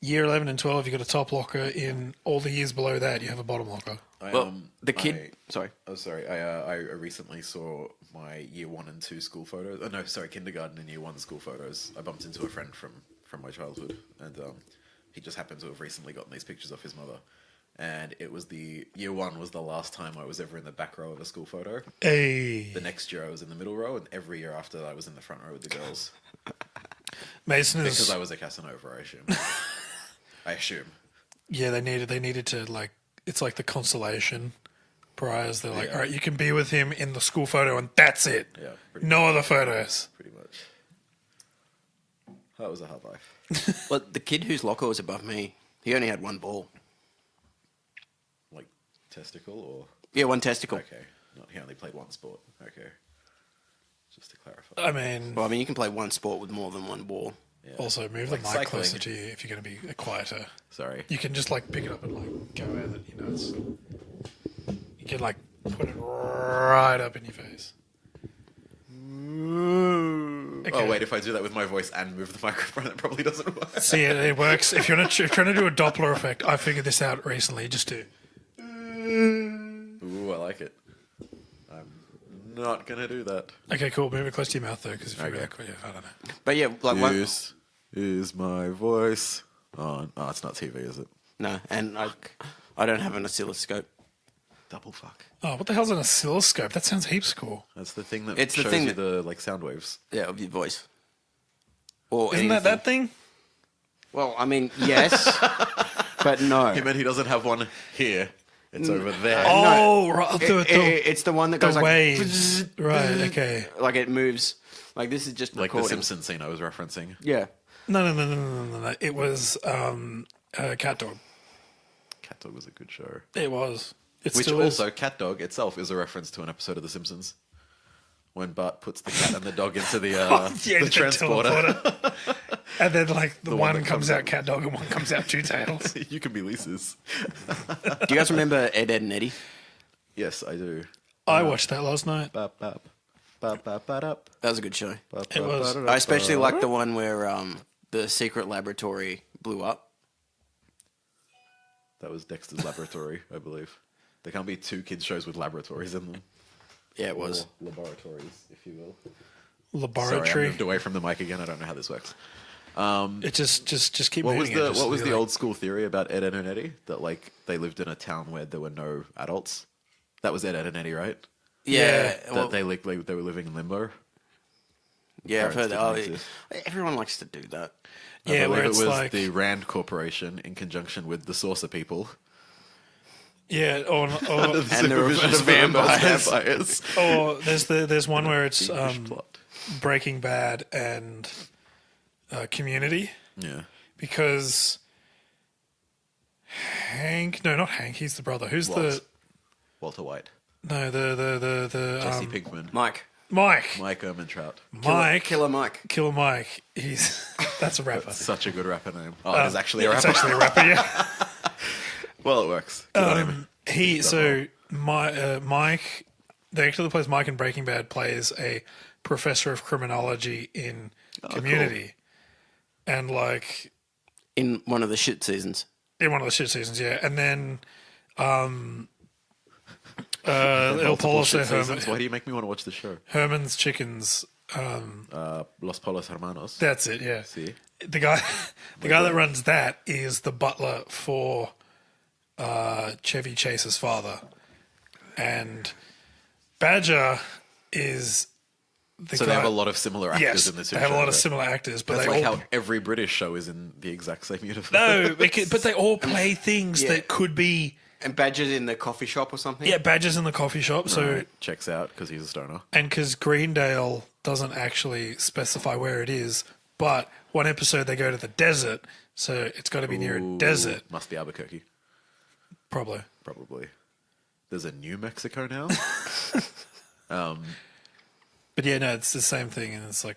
[SPEAKER 1] year 11 and 12, you got a top locker. In all the years below that, you have a bottom locker.
[SPEAKER 3] Well, the kid. Sorry.
[SPEAKER 2] Oh, sorry. I recently saw my year 1 and 2 school photos. Oh, no, sorry, kindergarten and year 1 school photos. I bumped into a friend from my childhood, and he just happened to have recently gotten these pictures of his mother. And it was year 1 was the last time I was ever in the back row of a school photo.
[SPEAKER 1] Hey,
[SPEAKER 2] The next year I was in the middle row, and every year after that I was in the front row with the girls.
[SPEAKER 1] Mason is.
[SPEAKER 2] Because I was a Casanova, I assume. I assume.
[SPEAKER 1] Yeah, they needed to like. It's like the consolation prize. They're like,
[SPEAKER 2] Yeah.
[SPEAKER 1] all right, you can be with him in the school photo, and that's it.
[SPEAKER 2] Yeah, pretty
[SPEAKER 1] No other photos.
[SPEAKER 2] Pretty much. That was a hard life.
[SPEAKER 3] Well, the kid whose locker was above me, he only had one ball.
[SPEAKER 2] Like, testicle or...
[SPEAKER 3] Yeah, one testicle.
[SPEAKER 2] Okay. He only played one sport. Okay. Just to clarify.
[SPEAKER 1] I mean,
[SPEAKER 3] Well, I mean, you can play one sport with more than one ball.
[SPEAKER 2] Yeah.
[SPEAKER 1] also move
[SPEAKER 2] Like
[SPEAKER 1] the mic
[SPEAKER 2] cycling.
[SPEAKER 1] closer to you if you're going to be quieter.
[SPEAKER 2] Sorry.
[SPEAKER 1] You can just like pick it up and like go at it. You know, you can like put it right up in your face. Okay.
[SPEAKER 2] Oh, wait, if I do that with my voice and move the microphone, that probably doesn't work.
[SPEAKER 1] See, it works. If you're trying to do a Doppler effect, I figured this out recently. Just do.
[SPEAKER 2] Ooh, I like it. I'm not going to do that.
[SPEAKER 1] Okay, cool. Move it close to your mouth though, because if you
[SPEAKER 2] Okay.
[SPEAKER 1] really quick, I don't know.
[SPEAKER 3] But yeah, like one.
[SPEAKER 2] This is my voice on... Oh, it's not TV, is it?
[SPEAKER 3] No, and I don't have an oscilloscope.
[SPEAKER 2] Double fuck.
[SPEAKER 1] Oh, what the hell's an oscilloscope? That sounds heaps cool.
[SPEAKER 2] That's the thing that
[SPEAKER 3] It's the
[SPEAKER 2] shows
[SPEAKER 3] thing
[SPEAKER 2] you
[SPEAKER 3] that-
[SPEAKER 2] the like sound waves.
[SPEAKER 3] Yeah, of your voice. Or
[SPEAKER 1] Isn't that that thing?
[SPEAKER 3] Well, I mean, yes, but no.
[SPEAKER 2] He meant he doesn't have one here. It's over there.
[SPEAKER 1] Oh, right.
[SPEAKER 3] It's the one that goes
[SPEAKER 1] the
[SPEAKER 3] like
[SPEAKER 1] waves. Right, okay.
[SPEAKER 3] like it moves. Like this is just
[SPEAKER 2] Like the
[SPEAKER 3] recording.
[SPEAKER 2] Simpsons scene I was referencing.
[SPEAKER 3] Yeah.
[SPEAKER 1] No. It was Cat Dog.
[SPEAKER 2] Cat Dog was a good show.
[SPEAKER 1] It was. It
[SPEAKER 2] Which
[SPEAKER 1] still
[SPEAKER 2] also,
[SPEAKER 1] is.
[SPEAKER 2] Cat Dog itself is a reference to an episode of The Simpsons. When Bart puts the cat and the dog into the,
[SPEAKER 1] Yeah,
[SPEAKER 2] the transporter.
[SPEAKER 1] teleporter. And then, like, the
[SPEAKER 2] one
[SPEAKER 1] one
[SPEAKER 2] that
[SPEAKER 1] comes
[SPEAKER 2] comes
[SPEAKER 1] out
[SPEAKER 2] out.
[SPEAKER 1] Cat Dog and one comes out Two Tails.
[SPEAKER 2] You can be Lisa's.
[SPEAKER 3] Do you guys remember Ed, Ed and Eddie?
[SPEAKER 2] Yes, I do.
[SPEAKER 1] I watched that last night.
[SPEAKER 2] Bop, bop. Bop, bop, bop, up.
[SPEAKER 3] That was a good show.
[SPEAKER 2] Bop,
[SPEAKER 1] It
[SPEAKER 2] bop,
[SPEAKER 1] was.
[SPEAKER 2] bop,
[SPEAKER 3] I especially
[SPEAKER 2] bop.
[SPEAKER 3] liked the one where the secret laboratory blew up.
[SPEAKER 2] That was Dexter's Laboratory, I believe. There can't be 2 kids shows with laboratories in them.
[SPEAKER 3] Yeah, it was.
[SPEAKER 2] Or laboratories, if you will.
[SPEAKER 1] Laboratory.
[SPEAKER 2] Sorry, I moved away from the mic again. I don't know how this works.
[SPEAKER 1] It just keep
[SPEAKER 2] What was
[SPEAKER 1] moving.
[SPEAKER 2] the old school theory about Ed, Ed, and Eddie? That like they lived in a town where there were no adults. That was Ed, Ed, and Eddie, right?
[SPEAKER 3] Yeah.
[SPEAKER 2] That they were living in limbo.
[SPEAKER 3] Yeah, I've heard
[SPEAKER 2] Parents
[SPEAKER 3] that.
[SPEAKER 2] didn't exist.
[SPEAKER 3] Everyone likes to do that.
[SPEAKER 1] Yeah,
[SPEAKER 2] I
[SPEAKER 1] where
[SPEAKER 2] believe
[SPEAKER 1] it's
[SPEAKER 2] it was
[SPEAKER 1] like
[SPEAKER 2] the Rand Corporation in conjunction with the Saucer People.
[SPEAKER 1] yeah, or
[SPEAKER 3] And the
[SPEAKER 2] Supervision
[SPEAKER 3] reverse
[SPEAKER 2] of the reverse
[SPEAKER 3] vampires.
[SPEAKER 2] vampires.
[SPEAKER 1] there's one where it's
[SPEAKER 2] English plot.
[SPEAKER 1] Breaking Bad and Community,
[SPEAKER 2] Yeah.
[SPEAKER 1] because not Hank, he's the brother. Who's
[SPEAKER 2] Walter White.
[SPEAKER 1] the
[SPEAKER 2] Jesse Pinkman.
[SPEAKER 3] Mike.
[SPEAKER 1] Mike
[SPEAKER 2] Mike Ehrmantraut.
[SPEAKER 3] Killer Mike.
[SPEAKER 1] Killer Mike. That's a rapper.
[SPEAKER 2] Such a good rapper name. Oh, it is actually a
[SPEAKER 1] It's
[SPEAKER 2] rapper.
[SPEAKER 1] actually a rapper, yeah.
[SPEAKER 2] Well, it works. Good on him.
[SPEAKER 1] Mike, the actor that plays Mike in Breaking Bad plays a professor of criminology in Community, and like
[SPEAKER 3] In one of the shit seasons.
[SPEAKER 1] in one of the shit seasons, yeah. And then El
[SPEAKER 2] Multiple
[SPEAKER 1] Polo
[SPEAKER 2] shit seasons. Why do you make me want to watch the show?
[SPEAKER 1] Herman's Chickens.
[SPEAKER 2] Los Polos Hermanos.
[SPEAKER 1] That's it, yeah.
[SPEAKER 2] See?
[SPEAKER 1] The guy that runs that is the butler for Chevy Chase's father, and Badger is the
[SPEAKER 2] So
[SPEAKER 1] guy.
[SPEAKER 2] they have a lot of similar actors
[SPEAKER 1] yes,
[SPEAKER 2] in this
[SPEAKER 1] they have a lot of
[SPEAKER 2] right?
[SPEAKER 1] similar actors, but
[SPEAKER 2] That's
[SPEAKER 1] they
[SPEAKER 2] like
[SPEAKER 1] all
[SPEAKER 2] how every British show is in the exact same universe.
[SPEAKER 1] no, but they all play things
[SPEAKER 3] Yeah.
[SPEAKER 1] that could be
[SPEAKER 3] And Badger's in the coffee shop or something?
[SPEAKER 1] yeah. Badger's in the coffee shop, so
[SPEAKER 2] Checks out because he's a stoner.
[SPEAKER 1] and because Greendale doesn't actually specify where it is, but one episode they go to the desert, so it's got to be near a desert,
[SPEAKER 2] Must be Albuquerque.
[SPEAKER 1] probably.
[SPEAKER 2] Probably. There's a New Mexico now.
[SPEAKER 1] But yeah, no, it's the same thing, and it's like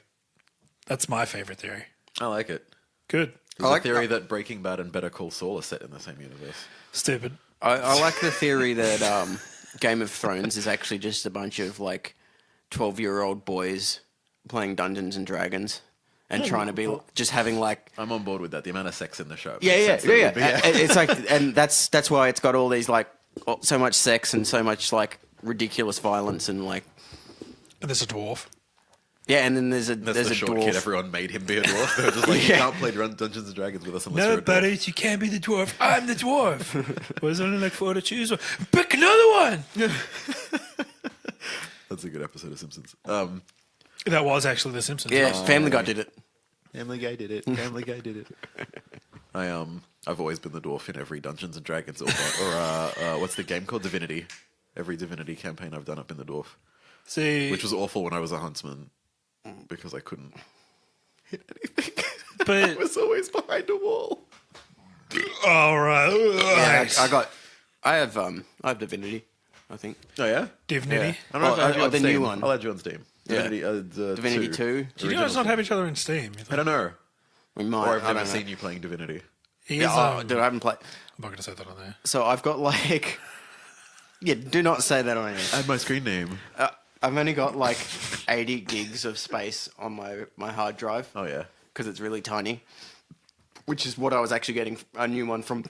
[SPEAKER 1] that's my favorite theory.
[SPEAKER 2] I like it.
[SPEAKER 1] Good,
[SPEAKER 2] There's
[SPEAKER 3] like
[SPEAKER 2] a theory that Breaking Bad and Better Call Saul are set in the same universe.
[SPEAKER 1] stupid.
[SPEAKER 3] I like the theory that Game of Thrones is actually just a bunch of like 12-year-old boys playing Dungeons and Dragons and trying to be just having like
[SPEAKER 2] I'm on board with that. The amount of sex in the show.
[SPEAKER 3] yeah.
[SPEAKER 2] makes sense that it would be-
[SPEAKER 3] And it's like, and that's why it's got all these like so much sex and so much like ridiculous violence and like
[SPEAKER 1] And there's a dwarf.
[SPEAKER 3] yeah. And then there's
[SPEAKER 2] That's
[SPEAKER 3] a
[SPEAKER 2] the short
[SPEAKER 3] dwarf.
[SPEAKER 2] kid. Everyone made him be a dwarf. They were just like, you
[SPEAKER 3] Yeah.
[SPEAKER 2] can't play Dungeons and Dragons with us unless
[SPEAKER 1] No,
[SPEAKER 2] you're a dwarf.
[SPEAKER 1] buddies, you can't be the dwarf. I'm the dwarf. Well, there's only like 4 to choose. Pick another one.
[SPEAKER 2] That's a good episode of Simpsons.
[SPEAKER 1] That was actually The Simpsons.
[SPEAKER 3] Yeah, Family Guy did it.
[SPEAKER 2] Family Guy did it. Family Guy did it. I've always been the dwarf in every Dungeons and Dragons or what's the game called? Divinity. Every Divinity campaign I've done, I've been the dwarf,
[SPEAKER 1] See,
[SPEAKER 2] which was awful when I was a huntsman because I couldn't hit anything. I
[SPEAKER 1] but
[SPEAKER 2] was always behind a wall.
[SPEAKER 1] all right.
[SPEAKER 3] Yeah, I have Divinity, I think.
[SPEAKER 2] Oh yeah,
[SPEAKER 1] Divinity.
[SPEAKER 2] I don't know if I have you on
[SPEAKER 3] the
[SPEAKER 2] Steam.
[SPEAKER 3] new one.
[SPEAKER 2] I'll add you on Steam.
[SPEAKER 3] Yeah.
[SPEAKER 2] Divinity
[SPEAKER 3] 2.
[SPEAKER 1] Do you guys not have each other in Steam?
[SPEAKER 2] I don't know.
[SPEAKER 3] We might.
[SPEAKER 2] Or I've
[SPEAKER 3] I
[SPEAKER 2] never
[SPEAKER 3] don't know.
[SPEAKER 2] seen you playing Divinity.
[SPEAKER 1] He is,
[SPEAKER 3] Yeah, dude, I haven't played.
[SPEAKER 1] I'm not going to say that on there.
[SPEAKER 3] So I've got like, yeah, do not say that on here.
[SPEAKER 2] Add my screen name.
[SPEAKER 3] I've only got like 80 gigs of space on my hard drive
[SPEAKER 2] Oh yeah.
[SPEAKER 3] because it's really tiny, which is what I was actually getting a new one from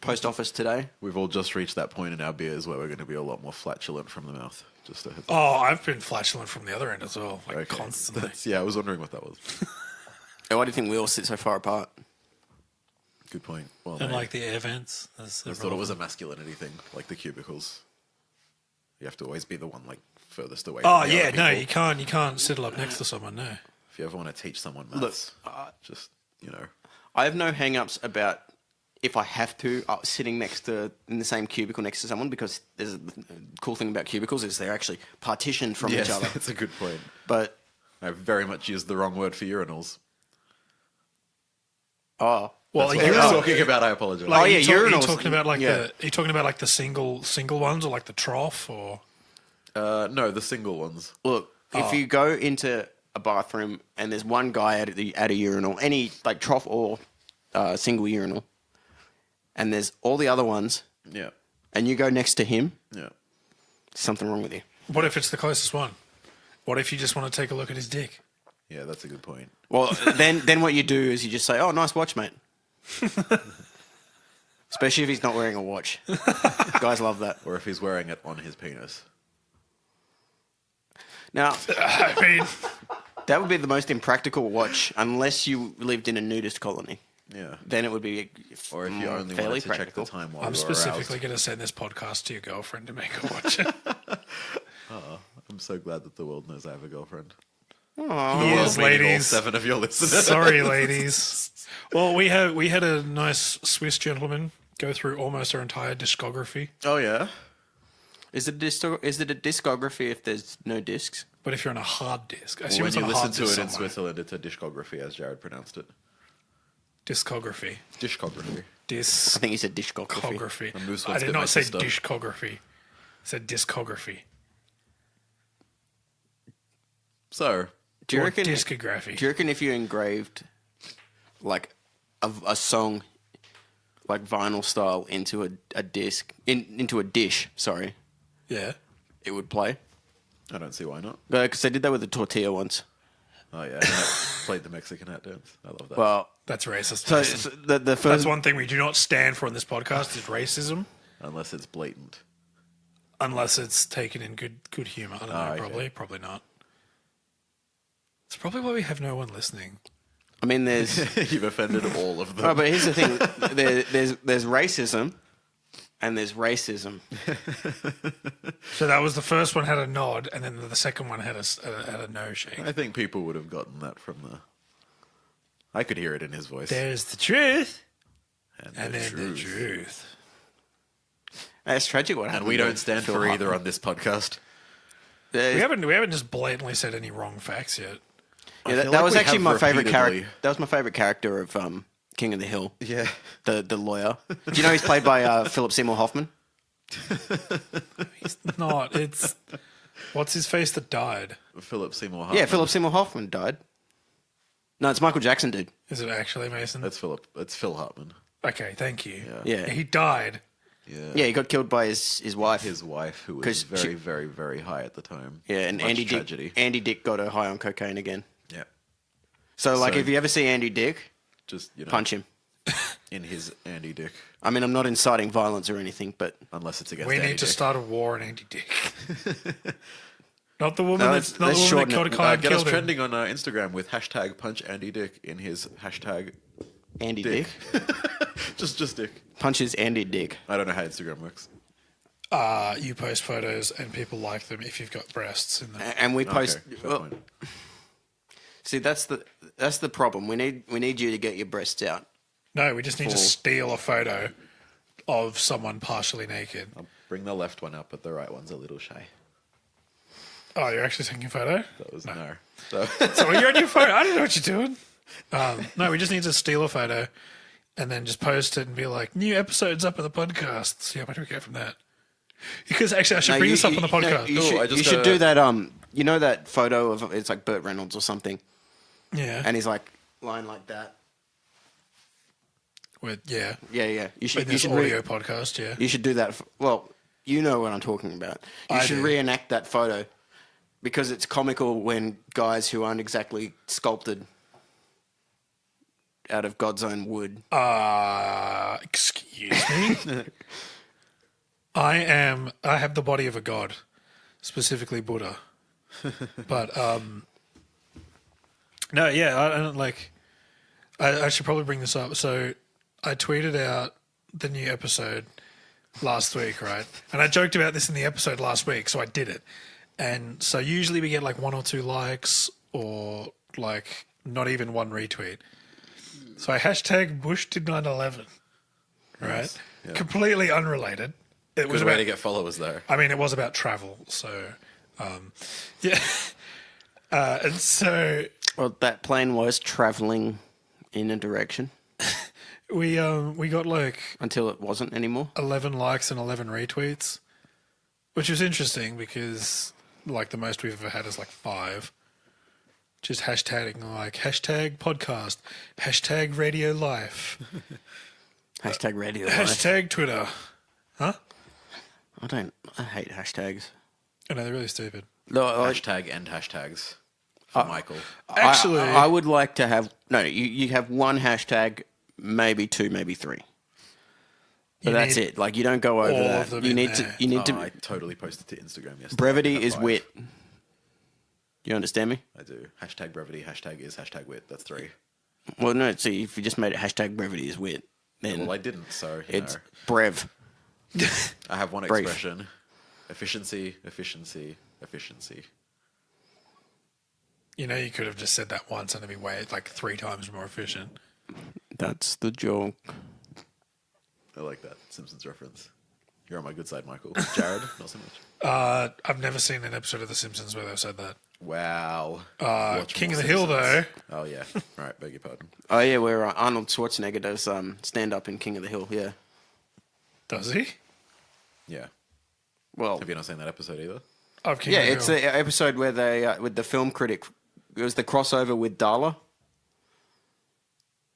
[SPEAKER 3] post office today.
[SPEAKER 2] We've all just reached that point in our beers where we're going to be a lot more flatulent from the mouth. Just a heads up.
[SPEAKER 1] Oh, I've been flatulent from the other end as well, like
[SPEAKER 2] Okay.
[SPEAKER 1] constantly.
[SPEAKER 2] Yeah, I was wondering what that was.
[SPEAKER 3] And why do you think we all sit so far apart?
[SPEAKER 2] Good point. Well,
[SPEAKER 1] And
[SPEAKER 2] made.
[SPEAKER 1] like the air vents.
[SPEAKER 2] I thought it was a masculinity thing, like the cubicles. You have to always be the one like furthest away.
[SPEAKER 1] Oh
[SPEAKER 2] from the
[SPEAKER 1] yeah,
[SPEAKER 2] other
[SPEAKER 1] no,
[SPEAKER 2] people.
[SPEAKER 1] you can't sidle up next to someone. No.
[SPEAKER 2] If you ever want to teach someone maths, just
[SPEAKER 3] I have no hang-ups about if I have to sitting in the same cubicle next to someone, because there's a cool thing about cubicles is they're actually partitioned from
[SPEAKER 2] yes,
[SPEAKER 3] each other.
[SPEAKER 2] that's a good point.
[SPEAKER 3] But
[SPEAKER 2] I very much used the wrong word for urinals.
[SPEAKER 3] well,
[SPEAKER 2] That's what I was talking about. I apologize.
[SPEAKER 3] Oh, yeah,
[SPEAKER 1] Are you
[SPEAKER 3] urinals.
[SPEAKER 1] talking about like
[SPEAKER 3] Yeah.
[SPEAKER 1] are you talking about like the single ones or like the trough or?
[SPEAKER 2] No, the single ones.
[SPEAKER 3] look, if you go into a bathroom and there's one guy at a urinal, any like trough or single urinal, and there's all the other ones,
[SPEAKER 2] Yeah,
[SPEAKER 3] and you go next to him,
[SPEAKER 2] yeah.
[SPEAKER 3] something wrong with you.
[SPEAKER 1] What if it's the closest one? What if you just want to take a look at his dick?
[SPEAKER 2] Yeah, that's a good point.
[SPEAKER 3] Well, then what you do is you just say, "Oh, nice watch, mate." Especially if he's not wearing a watch. Guys love that.
[SPEAKER 2] Or if he's wearing it on his penis.
[SPEAKER 3] Now,
[SPEAKER 1] I mean,
[SPEAKER 3] that would be the most impractical watch unless you lived in a nudist colony.
[SPEAKER 2] Yeah.
[SPEAKER 3] Then it would be
[SPEAKER 2] Or if you only
[SPEAKER 3] fairly
[SPEAKER 2] wanted to
[SPEAKER 3] practical.
[SPEAKER 2] check the time while
[SPEAKER 1] I'm
[SPEAKER 2] you were
[SPEAKER 1] specifically
[SPEAKER 2] aroused.
[SPEAKER 1] going to send this podcast to your girlfriend to make her watch it.
[SPEAKER 2] I'm so glad that the world knows I have a girlfriend.
[SPEAKER 3] Aw.
[SPEAKER 1] Yes,
[SPEAKER 2] Meaning all
[SPEAKER 1] ladies.
[SPEAKER 2] 7 of your listeners.
[SPEAKER 1] Sorry, ladies. Well, we had a nice Swiss gentleman go through almost our entire discography.
[SPEAKER 2] Oh, yeah?
[SPEAKER 3] Is it a discography if there's no discs?
[SPEAKER 1] But if you're on a hard disk, I assume
[SPEAKER 2] When
[SPEAKER 1] it's
[SPEAKER 2] you
[SPEAKER 1] on a
[SPEAKER 2] listen
[SPEAKER 1] hard
[SPEAKER 2] to
[SPEAKER 1] disk
[SPEAKER 2] it in
[SPEAKER 1] somewhere.
[SPEAKER 2] Switzerland, it's a discography, as Jared pronounced it.
[SPEAKER 1] Discography.
[SPEAKER 2] Discography.
[SPEAKER 3] I think you said discography.
[SPEAKER 1] Discography.
[SPEAKER 2] And Moose
[SPEAKER 1] I
[SPEAKER 2] wants
[SPEAKER 1] did
[SPEAKER 2] to get my
[SPEAKER 1] not say
[SPEAKER 2] sister.
[SPEAKER 1] discography. I said discography.
[SPEAKER 2] So,
[SPEAKER 3] Do you
[SPEAKER 1] Or
[SPEAKER 3] reckon?
[SPEAKER 1] discography.
[SPEAKER 3] Do you reckon if you engraved like a song, like vinyl style, into a disc into a dish? Sorry,
[SPEAKER 1] Yeah.
[SPEAKER 3] it would play.
[SPEAKER 2] I don't see why not.
[SPEAKER 3] Because they did that with a tortilla once.
[SPEAKER 2] Oh, yeah. And I played the Mexican hat dance. I love that.
[SPEAKER 3] Well,
[SPEAKER 1] That's racist.
[SPEAKER 3] so,
[SPEAKER 1] Mason.
[SPEAKER 3] so the
[SPEAKER 1] That's
[SPEAKER 3] first
[SPEAKER 1] one thing we do not stand for in this podcast is racism,
[SPEAKER 2] Unless it's blatant.
[SPEAKER 1] unless it's taken in good humor. I don't know.
[SPEAKER 2] okay.
[SPEAKER 1] Probably not. It's probably why we have no one listening.
[SPEAKER 3] I mean, there's.
[SPEAKER 2] You've offended all of them.
[SPEAKER 3] Oh, but here's the thing: there's racism, and there's racism.
[SPEAKER 1] So that was the first one had a nod, and then the second one had a no shake.
[SPEAKER 2] I think people would have gotten that from the... I could hear it in his voice.
[SPEAKER 1] There's the truth, and
[SPEAKER 2] the
[SPEAKER 1] then the truth.
[SPEAKER 3] It's tragic what happened.
[SPEAKER 2] And we
[SPEAKER 3] to
[SPEAKER 2] don't stand
[SPEAKER 3] Phil
[SPEAKER 2] for either
[SPEAKER 3] Hartman.
[SPEAKER 2] on this podcast.
[SPEAKER 1] We haven't just blatantly said any wrong facts yet.
[SPEAKER 3] Yeah,
[SPEAKER 2] feel
[SPEAKER 3] that
[SPEAKER 2] like
[SPEAKER 3] was
[SPEAKER 2] we
[SPEAKER 3] actually
[SPEAKER 2] have
[SPEAKER 3] my favorite
[SPEAKER 2] repeatedly.
[SPEAKER 3] character. That was my favorite character of King of the Hill.
[SPEAKER 2] Yeah.
[SPEAKER 3] The lawyer. Do you know he's played by Philip Seymour Hoffman?
[SPEAKER 1] It's not. It's what's his face that died.
[SPEAKER 2] Philip Seymour Hoffman.
[SPEAKER 3] Yeah, Philip Seymour Hoffman died. No, it's Michael Jackson, dude.
[SPEAKER 1] Is it actually Mason?
[SPEAKER 2] That's Philip. It's Phil Hartman.
[SPEAKER 1] Okay, thank you.
[SPEAKER 3] Yeah.
[SPEAKER 1] He died.
[SPEAKER 2] Yeah.
[SPEAKER 3] He got killed by his wife.
[SPEAKER 2] His wife, who
[SPEAKER 3] 'Cause
[SPEAKER 2] was
[SPEAKER 3] she-
[SPEAKER 2] very, very, very high at the time.
[SPEAKER 3] Yeah, and
[SPEAKER 2] Much tragedy.
[SPEAKER 3] Andy Dick got her high on cocaine again.
[SPEAKER 2] Yeah.
[SPEAKER 3] So, like,
[SPEAKER 2] So-
[SPEAKER 3] if you ever see Andy Dick,
[SPEAKER 2] Just,
[SPEAKER 3] punch him.
[SPEAKER 2] in his Andy Dick.
[SPEAKER 3] I mean, I'm not inciting violence or anything, but
[SPEAKER 2] Unless it's against
[SPEAKER 1] We
[SPEAKER 2] Andy
[SPEAKER 1] need to
[SPEAKER 2] Dick.
[SPEAKER 1] start a war on Andy Dick. Not the woman
[SPEAKER 3] No,
[SPEAKER 1] that's not
[SPEAKER 3] let's
[SPEAKER 1] the woman that
[SPEAKER 3] shorten it.
[SPEAKER 1] Cod
[SPEAKER 2] Get us
[SPEAKER 1] killed him.
[SPEAKER 2] trending on Instagram with hashtag punch Andy Dick in his hashtag
[SPEAKER 3] Andy
[SPEAKER 2] Dick.
[SPEAKER 3] Dick
[SPEAKER 2] just Dick.
[SPEAKER 3] punches Andy Dick.
[SPEAKER 2] I don't know how Instagram works.
[SPEAKER 1] You post photos and people like them if you've got breasts in them.
[SPEAKER 3] And we post.
[SPEAKER 2] Okay, fair
[SPEAKER 3] well,
[SPEAKER 2] point.
[SPEAKER 3] see, that's the problem. We need you to get your breasts out.
[SPEAKER 1] No, we just need to
[SPEAKER 3] Full.
[SPEAKER 1] steal a photo of someone partially naked.
[SPEAKER 2] I'll bring the left one up, but the right one's a little shy.
[SPEAKER 1] Oh, you're actually taking a photo?
[SPEAKER 2] That was no. So
[SPEAKER 1] So you're on your phone. I don't know what you're doing. No, we just need to steal a photo and then just post it and be like, new episodes up on the podcast. See how much we get from that. Because actually, I should bring this up on the podcast.
[SPEAKER 3] You
[SPEAKER 2] Cool,
[SPEAKER 3] should,
[SPEAKER 2] I just
[SPEAKER 3] you should
[SPEAKER 2] gotta-
[SPEAKER 3] do that. You know that photo of it's like Burt Reynolds or something,
[SPEAKER 1] Yeah.
[SPEAKER 3] and he's like lying like that.
[SPEAKER 1] Yeah.
[SPEAKER 3] Yeah. You
[SPEAKER 1] In
[SPEAKER 3] should. You
[SPEAKER 1] this
[SPEAKER 3] should.
[SPEAKER 1] audio podcast, yeah.
[SPEAKER 3] You should do that. Well, you know what I'm talking about. You
[SPEAKER 1] I
[SPEAKER 3] should
[SPEAKER 1] do.
[SPEAKER 3] reenact that photo because it's comical when guys who aren't exactly sculpted out of God's own wood.
[SPEAKER 1] Excuse me. I have the body of a god, specifically Buddha. But no, yeah, I don't like. I should probably bring this up. So I tweeted out the new episode last week, right? And I joked about this in the episode last week, so I did it. And so usually we get like 1 or 2 likes or like not even 1 retweet. So I hashtag Bush did 9/11, right?
[SPEAKER 2] Nice. Yeah.
[SPEAKER 1] Completely unrelated. It was
[SPEAKER 2] good way
[SPEAKER 1] about
[SPEAKER 2] to get followers there.
[SPEAKER 1] I mean, it was about travel, so yeah. And so
[SPEAKER 3] Well, that plane was traveling in a direction
[SPEAKER 1] we got like
[SPEAKER 3] until it wasn't anymore.
[SPEAKER 1] 11 likes and 11 retweets, which was interesting because like the most we've ever had is like 5. Just hashtagging like hashtag podcast, hashtag radio life,
[SPEAKER 3] Hashtag radio. life.
[SPEAKER 1] hashtag Twitter. Huh?
[SPEAKER 3] I hate hashtags.
[SPEAKER 1] I know they're really stupid.
[SPEAKER 3] No, like,
[SPEAKER 2] Hashtag and hashtags for Michael.
[SPEAKER 1] Actually,
[SPEAKER 3] I would like to have you have 1 hashtag, maybe 2, maybe 3. But
[SPEAKER 1] You
[SPEAKER 3] that's
[SPEAKER 1] need
[SPEAKER 3] it. Like you don't go over
[SPEAKER 1] all
[SPEAKER 3] that.
[SPEAKER 1] of them
[SPEAKER 3] You
[SPEAKER 1] in
[SPEAKER 3] need
[SPEAKER 1] there.
[SPEAKER 3] to. You need
[SPEAKER 2] I
[SPEAKER 3] to.
[SPEAKER 2] totally posted to Instagram yesterday.
[SPEAKER 3] Brevity
[SPEAKER 2] I had
[SPEAKER 3] is
[SPEAKER 2] 5.
[SPEAKER 3] wit. You understand me?
[SPEAKER 2] I do. Hashtag brevity, hashtag is, hashtag wit. That's 3.
[SPEAKER 3] Well, no, see, if you just made it hashtag brevity is wit, then
[SPEAKER 2] Well, I didn't, so,
[SPEAKER 3] it's brev.
[SPEAKER 2] I have one
[SPEAKER 3] brief.
[SPEAKER 2] expression. Efficiency, efficiency, efficiency.
[SPEAKER 1] You know, you could have just said that once and it'd be way like 3 times more efficient.
[SPEAKER 3] That's the joke.
[SPEAKER 2] I like that Simpsons reference. You're on my good side, Michael. Jared, not so much.
[SPEAKER 1] I've never seen an episode of The Simpsons where they've said that.
[SPEAKER 2] Wow. Watch
[SPEAKER 1] King
[SPEAKER 2] more
[SPEAKER 1] of the Hill,
[SPEAKER 2] Simpsons. Oh, yeah. All right, beg your pardon.
[SPEAKER 3] Oh, yeah, where Arnold Schwarzenegger does stand-up in King of the Hill, yeah.
[SPEAKER 1] Does he?
[SPEAKER 2] Yeah.
[SPEAKER 3] Well,
[SPEAKER 2] Have you not seen that episode either?
[SPEAKER 1] Of King
[SPEAKER 3] yeah,
[SPEAKER 1] of the
[SPEAKER 3] it's
[SPEAKER 1] Hill.
[SPEAKER 3] the episode where they, with the film critic, it was the crossover with Darla.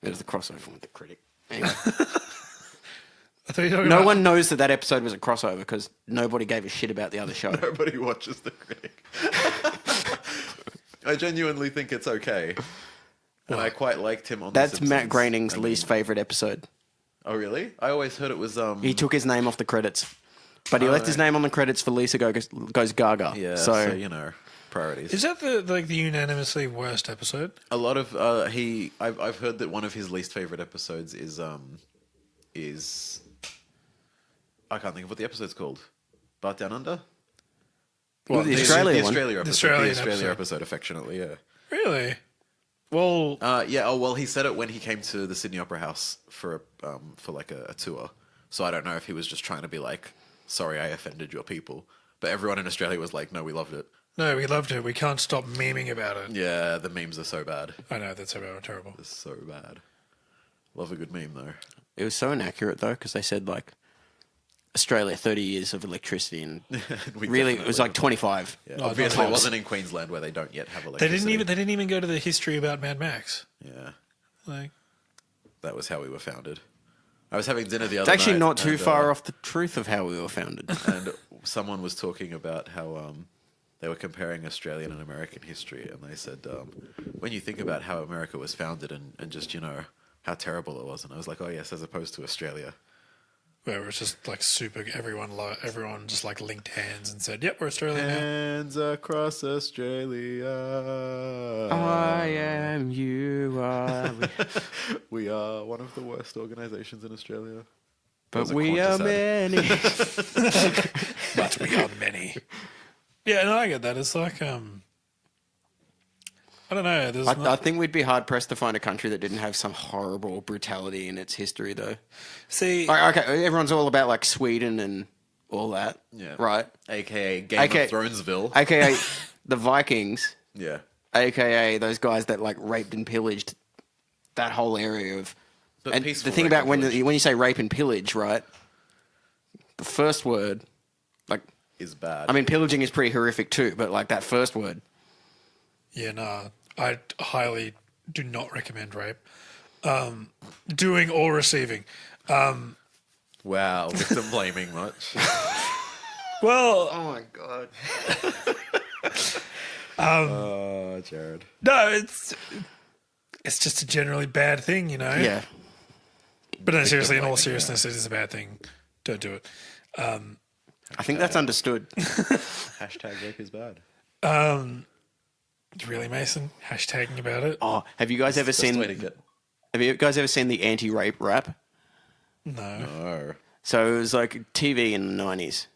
[SPEAKER 3] It was the crossover with the critic. Anyway.
[SPEAKER 1] I thought you were talking
[SPEAKER 3] No
[SPEAKER 1] about-
[SPEAKER 3] one knows that episode was a crossover because nobody gave a shit about the other show.
[SPEAKER 2] Nobody watches The Critic. I genuinely think it's okay. And I quite liked him on The
[SPEAKER 3] That's
[SPEAKER 2] Simpsons.
[SPEAKER 3] Matt Groening's
[SPEAKER 2] I mean-
[SPEAKER 3] least favourite episode.
[SPEAKER 2] Oh, really? I always heard it was...
[SPEAKER 3] He took his name off the credits. But he left his name on the credits for Lisa Goes Gaga.
[SPEAKER 2] Yeah,
[SPEAKER 3] so,
[SPEAKER 2] so, you know, priorities.
[SPEAKER 1] Is that the unanimously worst episode?
[SPEAKER 2] A lot of I've heard that one of his least favorite episodes is I can't think of what the episode's called. Bart Down Under?
[SPEAKER 3] Well, the Australia one.
[SPEAKER 2] Australia episode.
[SPEAKER 1] Australian
[SPEAKER 2] the Australia
[SPEAKER 1] episode.
[SPEAKER 2] episode, affectionately, yeah.
[SPEAKER 1] Really? Well,
[SPEAKER 2] Yeah. Oh well, he said it when he came to the Sydney Opera House for like a tour. So I don't know if he was just trying to be like, sorry, I offended your people. But everyone in Australia was like, no, we loved it.
[SPEAKER 1] no, we loved it. We can't stop memeing about it.
[SPEAKER 2] Yeah, the memes are so bad.
[SPEAKER 1] I know, that's terrible.
[SPEAKER 2] It's so bad. Love a good meme though.
[SPEAKER 3] It was so inaccurate, though, because they said, like, Australia, 30 years of electricity, and
[SPEAKER 2] We
[SPEAKER 3] really, it was
[SPEAKER 2] definitely-
[SPEAKER 3] like 25.
[SPEAKER 2] Yeah,
[SPEAKER 1] No,
[SPEAKER 2] obviously,
[SPEAKER 1] not
[SPEAKER 2] it wasn't in Queensland where they don't yet have
[SPEAKER 1] They
[SPEAKER 2] electricity.
[SPEAKER 1] didn't even go to the history about Mad Max.
[SPEAKER 2] Yeah,
[SPEAKER 1] Like,
[SPEAKER 2] that was how we were founded. I was having dinner the
[SPEAKER 3] It's
[SPEAKER 2] other
[SPEAKER 3] actually
[SPEAKER 2] night
[SPEAKER 3] not too
[SPEAKER 2] and,
[SPEAKER 3] far off the truth of how we were founded.
[SPEAKER 2] And someone was talking about how they were comparing Australian and American history, and they said, when you think about how America was founded and just, you know, how terrible it was, and I was like, oh yes, as opposed to Australia.
[SPEAKER 1] where it was just like super, everyone just like linked hands and said, yep, we're Australian now.
[SPEAKER 2] Hands across Australia.
[SPEAKER 3] I am, you are,
[SPEAKER 2] We are one of the worst organisations in Australia.
[SPEAKER 3] but
[SPEAKER 2] was a
[SPEAKER 3] we are
[SPEAKER 2] Qantas
[SPEAKER 3] many.
[SPEAKER 1] But we are many. Yeah, no, I get that. It's like, I don't know. There's
[SPEAKER 3] I think we'd be hard pressed to find a country that didn't have some horrible brutality in its history, though.
[SPEAKER 1] see,
[SPEAKER 3] Like, okay, everyone's all about like Sweden and all that,
[SPEAKER 2] Yeah.
[SPEAKER 3] right?
[SPEAKER 2] AKA Game
[SPEAKER 3] AKA
[SPEAKER 2] of Thronesville.
[SPEAKER 3] AKA the Vikings,
[SPEAKER 2] Yeah.
[SPEAKER 3] AKA those guys that like raped and pillaged that whole area of.
[SPEAKER 2] But
[SPEAKER 3] And
[SPEAKER 2] peaceful
[SPEAKER 3] the thing
[SPEAKER 2] rape
[SPEAKER 3] about
[SPEAKER 2] and
[SPEAKER 3] when
[SPEAKER 2] pillage.
[SPEAKER 3] when you say rape and pillage, right? The first word, like,
[SPEAKER 2] Is bad.
[SPEAKER 3] I mean, pillaging is pretty horrific too, but like that first word.
[SPEAKER 1] yeah, no, I highly do not recommend rape. Doing or receiving.
[SPEAKER 2] Wow, victim blaming much.
[SPEAKER 1] Well,
[SPEAKER 3] Oh my god.
[SPEAKER 2] Oh, Jared.
[SPEAKER 1] no, it's just a generally bad thing, you know?
[SPEAKER 3] Yeah.
[SPEAKER 1] But no, seriously, in all seriousness, it is a bad thing. Don't do it.
[SPEAKER 3] I think that's understood.
[SPEAKER 2] Hashtag rape is bad.
[SPEAKER 1] Really, Mason? Hashtagging about it?
[SPEAKER 3] Oh, have you guys ever
[SPEAKER 2] Best way to
[SPEAKER 3] seen?
[SPEAKER 2] get...
[SPEAKER 3] Have you guys ever seen the anti-rape rap?
[SPEAKER 1] No.
[SPEAKER 2] Oh.
[SPEAKER 3] So it was like TV in the 90s,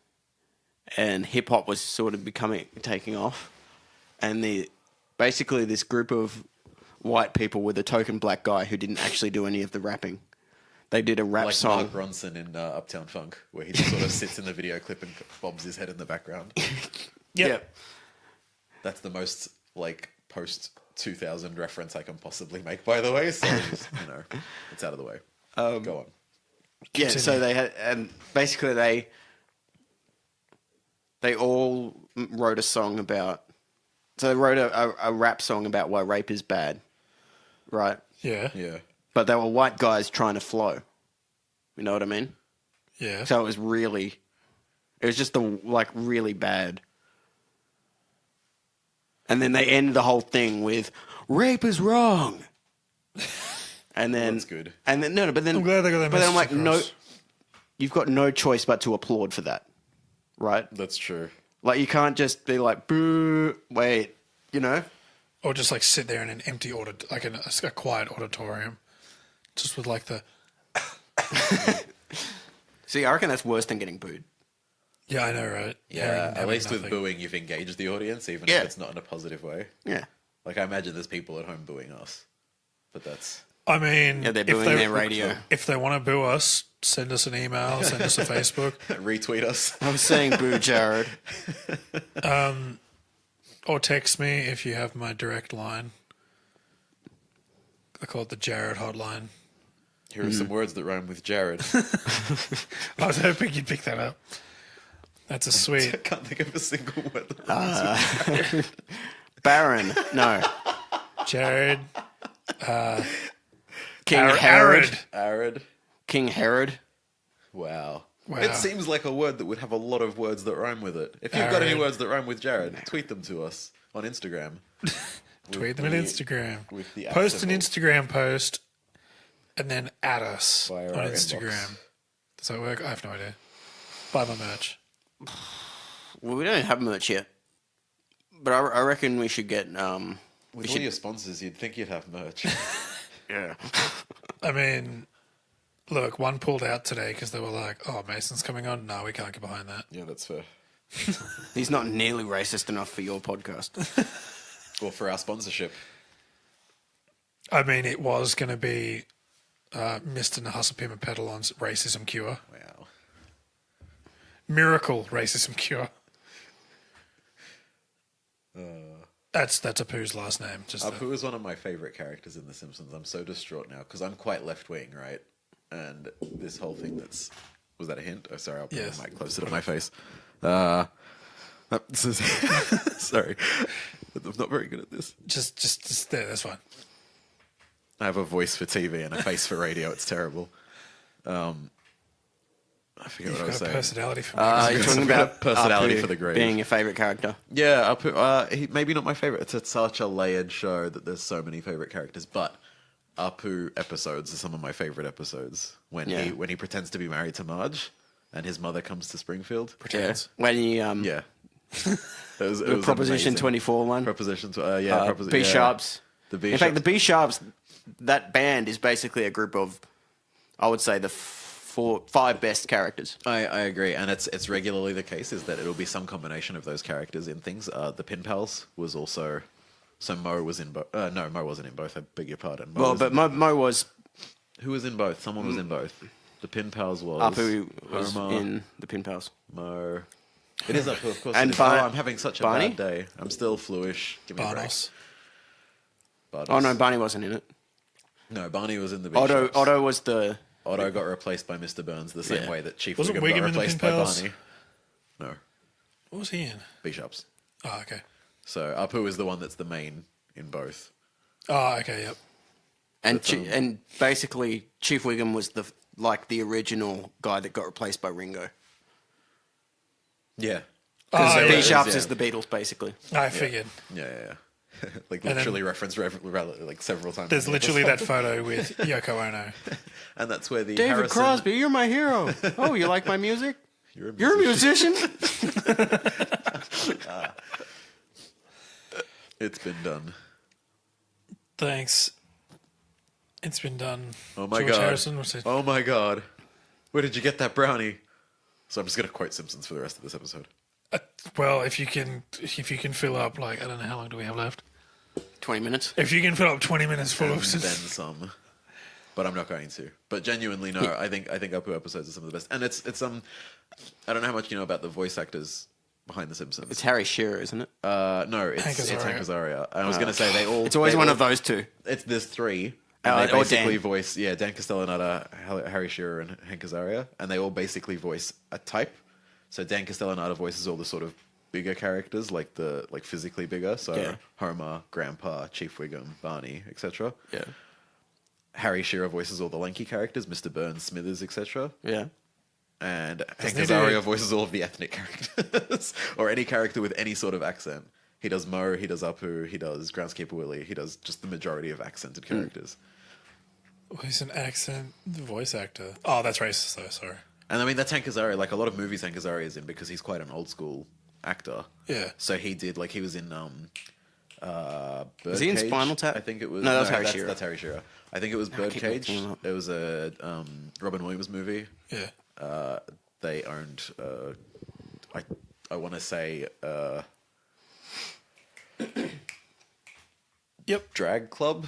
[SPEAKER 3] and hip hop was sort of taking off, and basically this group of white people with a token black guy who didn't actually do any of the rapping. They did a rap
[SPEAKER 2] Like
[SPEAKER 3] song.
[SPEAKER 2] Mark Ronson in Uptown Funk, where he just sort of sits in the video clip and bobs his head in the background.
[SPEAKER 1] Yep.
[SPEAKER 2] That's the most, like, post-2000 reference I can possibly make, by the way. So, just, you know, it's out of the way. Go on.
[SPEAKER 3] Yeah, so they had, and basically they all wrote a song about. So they wrote a rap song about why rape is bad, right?
[SPEAKER 1] Yeah.
[SPEAKER 2] Yeah.
[SPEAKER 3] But they were white guys trying to flow. You know what I mean?
[SPEAKER 1] Yeah.
[SPEAKER 3] So it was just really bad. And then they end the whole thing with rape is wrong. And then
[SPEAKER 2] That's good.
[SPEAKER 3] And then but then
[SPEAKER 1] I'm glad they got that
[SPEAKER 3] But then I'm
[SPEAKER 1] message
[SPEAKER 3] like, no,
[SPEAKER 1] across.
[SPEAKER 3] you've got no choice but to applaud for that, right?
[SPEAKER 2] That's true.
[SPEAKER 3] Like you can't just be like, boo. Wait, You know?
[SPEAKER 1] Or just like sit there in an empty a quiet auditorium, just with like the.
[SPEAKER 3] See, I reckon that's worse than getting booed.
[SPEAKER 1] Yeah, I know, right?
[SPEAKER 2] Yeah, at least with
[SPEAKER 1] nothing.
[SPEAKER 2] booing, you've engaged the audience, even
[SPEAKER 3] Yeah.
[SPEAKER 2] if it's not in a positive way.
[SPEAKER 3] Yeah.
[SPEAKER 2] Like, I imagine there's people at home booing us, but that's...
[SPEAKER 1] I mean,
[SPEAKER 3] Yeah, they're
[SPEAKER 1] if
[SPEAKER 3] booing
[SPEAKER 1] they-
[SPEAKER 3] their radio.
[SPEAKER 1] If they want to boo us, send us an email, send us a Facebook,
[SPEAKER 2] Retweet us.
[SPEAKER 3] I was saying boo Jared.
[SPEAKER 1] or text me if you have my direct line. I call it the Jared hotline.
[SPEAKER 2] Here are some words that rhyme with Jared.
[SPEAKER 1] I was hoping you'd pick that up. That's a
[SPEAKER 2] I
[SPEAKER 1] sweet.
[SPEAKER 2] can't think of a single word that rhymes with
[SPEAKER 3] Baron. No.
[SPEAKER 1] Jared.
[SPEAKER 3] King
[SPEAKER 1] Arid.
[SPEAKER 3] Herod.
[SPEAKER 2] Arid.
[SPEAKER 3] King Herod.
[SPEAKER 2] Wow.
[SPEAKER 1] Wow.
[SPEAKER 2] It seems like a word that would have a lot of words that rhyme with it. If you've got any
[SPEAKER 1] Arid.
[SPEAKER 2] words that rhyme with Jared, tweet them to us on Instagram.
[SPEAKER 1] Tweet them on Instagram.
[SPEAKER 2] with the
[SPEAKER 1] Post an
[SPEAKER 2] symbol.
[SPEAKER 1] Instagram post and then add us
[SPEAKER 2] Via
[SPEAKER 1] on
[SPEAKER 2] our
[SPEAKER 1] Instagram.
[SPEAKER 2] inbox.
[SPEAKER 1] Does that work? I have no idea. Buy my merch.
[SPEAKER 3] Well, we don't have merch yet. But I reckon we should get...
[SPEAKER 2] With all your sponsors, you'd think you'd have merch.
[SPEAKER 3] Yeah.
[SPEAKER 1] I mean, look, one pulled out today because they were like, oh, Mason's coming on. No, we can't get behind that.
[SPEAKER 2] Yeah, that's fair.
[SPEAKER 3] He's not nearly racist enough for your podcast.
[SPEAKER 2] Or for our sponsorship.
[SPEAKER 1] I mean, it was going to be Mr. Nahasapima Pedalon's racism cure.
[SPEAKER 2] Wow.
[SPEAKER 1] Miracle racism cure. That's Apu's last name. Just
[SPEAKER 2] Apu is one of my favorite characters in The Simpsons. I'm so distraught now because I'm quite left wing, right? And this whole thing was that a hint? Oh, sorry, I'll put
[SPEAKER 1] Yes.
[SPEAKER 2] the mic closer to my face. Sorry, I'm not very good at this.
[SPEAKER 1] just there. That's fine.
[SPEAKER 2] I have a voice for TV and a face for radio. It's terrible. I forget
[SPEAKER 1] You've
[SPEAKER 2] what I was
[SPEAKER 1] got a
[SPEAKER 2] saying.
[SPEAKER 1] personality for me.
[SPEAKER 3] You're talking about
[SPEAKER 2] Personality
[SPEAKER 3] Apu
[SPEAKER 2] for the grave.
[SPEAKER 3] being your favourite character.
[SPEAKER 2] Yeah, Apu, maybe not my favorite. It's such a layered show that there's so many favorite characters. But Apu episodes are some of my favorite episodes. When
[SPEAKER 3] Yeah.
[SPEAKER 2] he pretends to be married to Marge, and his mother comes to Springfield.
[SPEAKER 1] Pretends.
[SPEAKER 3] Yeah. When he
[SPEAKER 2] Yeah, it was
[SPEAKER 3] the Proposition
[SPEAKER 2] amazing.
[SPEAKER 3] 24 one.
[SPEAKER 2] Proposition. B
[SPEAKER 3] B Sharps.
[SPEAKER 2] The B
[SPEAKER 3] In fact, the B Sharps, that band is basically a group of, I would say, the 5 best characters.
[SPEAKER 2] I agree, and it's regularly the case is that it'll be some combination of those characters in things. The Pin Pals was also, so Mo was in both. No, Mo wasn't in both. I beg your pardon.
[SPEAKER 3] Well,
[SPEAKER 2] was
[SPEAKER 3] but
[SPEAKER 2] in-
[SPEAKER 3] Mo was
[SPEAKER 2] who was in both? Someone was in both. The Pin Pals was
[SPEAKER 3] Apu was
[SPEAKER 2] Homer,
[SPEAKER 3] in the Pin Pals.
[SPEAKER 2] Mo. It is Apu, of course.
[SPEAKER 3] And
[SPEAKER 2] it is.
[SPEAKER 3] Bar-
[SPEAKER 2] I'm having such a
[SPEAKER 3] Barney?
[SPEAKER 2] bad day. I'm still fluish. Give me
[SPEAKER 1] Barnos.
[SPEAKER 2] a break.
[SPEAKER 3] Oh no, Barney wasn't in it.
[SPEAKER 2] No, Barney was in the B
[SPEAKER 3] Otto
[SPEAKER 2] Shops.
[SPEAKER 3] Otto was the
[SPEAKER 2] Otto got replaced by Mr. Burns the same
[SPEAKER 3] Yeah.
[SPEAKER 2] way that Chief
[SPEAKER 1] Wasn't
[SPEAKER 2] Wiggum
[SPEAKER 1] Wiggum
[SPEAKER 2] got
[SPEAKER 1] in the
[SPEAKER 2] replaced
[SPEAKER 1] Pin
[SPEAKER 2] by
[SPEAKER 1] Pals?
[SPEAKER 2] Barney. No,
[SPEAKER 1] What was he in?
[SPEAKER 2] B Shops.
[SPEAKER 1] Oh, okay.
[SPEAKER 2] So Apu is the one that's the main in both.
[SPEAKER 1] Oh, okay, yep.
[SPEAKER 3] and and basically Chief Wiggum was the original guy that got replaced by Ringo.
[SPEAKER 2] Yeah.
[SPEAKER 1] Oh,
[SPEAKER 3] So
[SPEAKER 1] yeah.
[SPEAKER 3] B Sharps
[SPEAKER 2] yeah.
[SPEAKER 3] is the Beatles basically.
[SPEAKER 1] I figured.
[SPEAKER 2] Yeah. Like
[SPEAKER 1] then-
[SPEAKER 2] literally referenced like several times.
[SPEAKER 1] There's
[SPEAKER 2] in the
[SPEAKER 1] literally that
[SPEAKER 2] episode.
[SPEAKER 1] photo with Yoko Ono.
[SPEAKER 2] And that's where the
[SPEAKER 3] David
[SPEAKER 2] Harrison,
[SPEAKER 3] Crosby, you're my hero. Oh, you like my music?
[SPEAKER 2] You're
[SPEAKER 3] You're a musician?
[SPEAKER 2] It's been done.
[SPEAKER 1] Thanks. It's been done.
[SPEAKER 2] Oh my
[SPEAKER 1] George
[SPEAKER 2] god.
[SPEAKER 1] Harrison, what's it?
[SPEAKER 2] Oh my god. Where did you get that brownie? So I'm just gonna quote Simpsons for the rest of this episode.
[SPEAKER 1] Well, if you can fill up, like, I don't know, how long do we have left?
[SPEAKER 3] 20 minutes.
[SPEAKER 1] If you can fill up 20 minutes full
[SPEAKER 2] And
[SPEAKER 1] of...
[SPEAKER 2] then some. But I'm not going to. But genuinely, no. I think Apu episodes are some of the best. And it's I don't know how much you know about the voice actors behind The Simpsons.
[SPEAKER 3] It's Harry Shearer, isn't it?
[SPEAKER 2] No, it's
[SPEAKER 1] Hank
[SPEAKER 2] Hank
[SPEAKER 1] Azaria.
[SPEAKER 2] Azaria. I was going to say they all.
[SPEAKER 3] It's always
[SPEAKER 2] they
[SPEAKER 3] one
[SPEAKER 2] all-
[SPEAKER 3] of those two.
[SPEAKER 2] There's 3.
[SPEAKER 3] Oh,
[SPEAKER 2] And they
[SPEAKER 3] or
[SPEAKER 2] basically
[SPEAKER 3] Dan.
[SPEAKER 2] voice Dan Castellaneta, Harry Shearer, and Hank Azaria, and they all basically voice a type. So Dan Castellaneta voices all the sort of bigger characters, like physically bigger. So
[SPEAKER 3] Yeah.
[SPEAKER 2] Homer, Grandpa, Chief Wiggum, Barney, etc.
[SPEAKER 3] Yeah.
[SPEAKER 2] Harry Shearer voices all the lanky characters, Mr. Burns, Smithers, etc.
[SPEAKER 3] Yeah.
[SPEAKER 2] And Hank
[SPEAKER 1] he do-
[SPEAKER 2] Azaria voices all of the ethnic characters, or any character with any sort of accent. He does Mo, he does Apu, he does Groundskeeper Willie, he does just the majority of accented characters.
[SPEAKER 1] He's an accent voice actor. Oh, that's racist, though, sorry.
[SPEAKER 2] And I mean, that's Hank Azaria. Like, a lot of movies Hank Azaria is in because he's quite an old school actor.
[SPEAKER 1] Yeah.
[SPEAKER 2] So he did, like, he was in
[SPEAKER 3] Was he in
[SPEAKER 2] Birdcage,
[SPEAKER 3] Spinal Tap?
[SPEAKER 2] I think it was.
[SPEAKER 3] No, that was Harry Shearer.
[SPEAKER 2] That's Harry Shearer. I think it was
[SPEAKER 3] I keep
[SPEAKER 2] Birdcage.
[SPEAKER 3] mixing them up.
[SPEAKER 2] It was a Robin Williams movie.
[SPEAKER 1] Yeah.
[SPEAKER 2] They owned. I want to say.
[SPEAKER 1] Yep.
[SPEAKER 2] Drag club.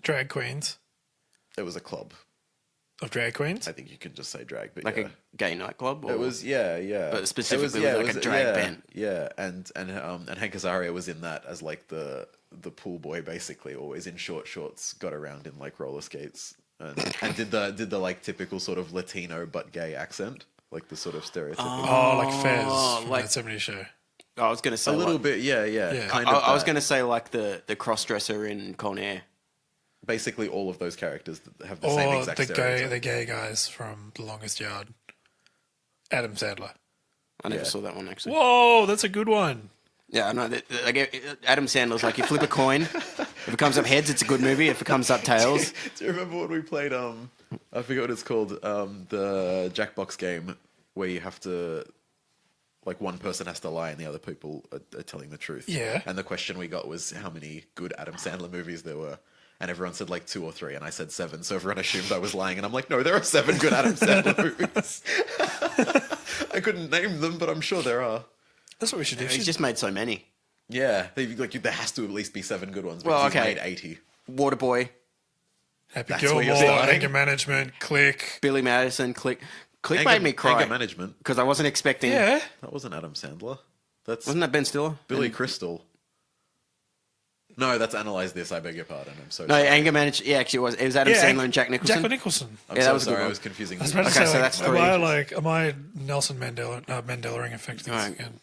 [SPEAKER 1] Drag queens
[SPEAKER 2] It was a club.
[SPEAKER 1] of drag queens.
[SPEAKER 2] I think you could just say drag, but
[SPEAKER 3] Like
[SPEAKER 2] yeah.
[SPEAKER 3] a gay nightclub? Or?
[SPEAKER 2] It was yeah.
[SPEAKER 3] But specifically
[SPEAKER 2] it
[SPEAKER 3] with like a drag
[SPEAKER 2] yeah,
[SPEAKER 3] band.
[SPEAKER 2] Yeah, and Hank Azaria was in that as like the pool boy, basically, always in short shorts, got around in like roller skates, and did the like typical sort of Latino but gay accent, like the sort of stereotypical.
[SPEAKER 1] Oh, like Fez from
[SPEAKER 3] like-
[SPEAKER 1] that 70s show.
[SPEAKER 3] I was going to say
[SPEAKER 2] a little
[SPEAKER 3] like,
[SPEAKER 2] bit, yeah.
[SPEAKER 1] Yeah.
[SPEAKER 2] Kind
[SPEAKER 3] I,
[SPEAKER 2] of.
[SPEAKER 3] I was
[SPEAKER 2] that.
[SPEAKER 3] going to say like the cross-dresser in Con Air.
[SPEAKER 2] Basically all of those characters that have the same
[SPEAKER 1] Or
[SPEAKER 2] exact
[SPEAKER 1] the
[SPEAKER 2] stereotype.
[SPEAKER 1] gay guys from The Longest Yard. Adam Sandler.
[SPEAKER 3] I never
[SPEAKER 2] Yeah.
[SPEAKER 3] saw that one actually.
[SPEAKER 1] Whoa, that's a good one.
[SPEAKER 3] Yeah, I know. Adam Sandler's like you flip a coin. If it comes up heads, it's a good movie. If it comes up tails,
[SPEAKER 2] Do you remember when we played? I forget what it's called. The Jackbox game where you have to, like, one person has to lie and the other people are telling the truth.
[SPEAKER 1] Yeah.
[SPEAKER 2] And the question we got was how many good Adam Sandler movies there were, and everyone said like 2 or 3, and I said 7. So everyone assumed I was lying, and I'm like, no, there are 7 good Adam Sandler movies. I couldn't name them, but I'm sure there are.
[SPEAKER 1] That's what we should do.
[SPEAKER 3] he's just made so many.
[SPEAKER 2] Yeah, there has to at least be 7 good ones.
[SPEAKER 3] Well,
[SPEAKER 2] Because
[SPEAKER 3] okay.
[SPEAKER 2] he's made 80.
[SPEAKER 3] Waterboy,
[SPEAKER 1] Happy
[SPEAKER 2] That's where you're
[SPEAKER 1] Gilmore,
[SPEAKER 2] starting.
[SPEAKER 1] Anger Management, Click.
[SPEAKER 3] Billy Madison, Click made me cry
[SPEAKER 2] Anger Management.
[SPEAKER 3] because I wasn't expecting.
[SPEAKER 1] Yeah.
[SPEAKER 2] That wasn't Adam Sandler. That's
[SPEAKER 3] Wasn't that Ben Stiller?
[SPEAKER 2] Billy Crystal. No, that's Analyze This. I beg your pardon. I'm so
[SPEAKER 3] No,
[SPEAKER 2] sorry.
[SPEAKER 3] Anger Management. Yeah, actually, it was. It was Adam Sandler and Jack Nicholson.
[SPEAKER 1] Jack Nicholson.
[SPEAKER 2] I'm
[SPEAKER 3] yeah,
[SPEAKER 2] so
[SPEAKER 3] that was a good
[SPEAKER 2] sorry. I
[SPEAKER 3] one.
[SPEAKER 2] was confusing.
[SPEAKER 1] I was
[SPEAKER 2] them.
[SPEAKER 1] about to
[SPEAKER 3] Okay,
[SPEAKER 1] say,
[SPEAKER 3] so
[SPEAKER 1] like,
[SPEAKER 3] that's 3.
[SPEAKER 1] am I Nelson Mandela, Mandela-ing effect things
[SPEAKER 3] Alright.
[SPEAKER 1] again?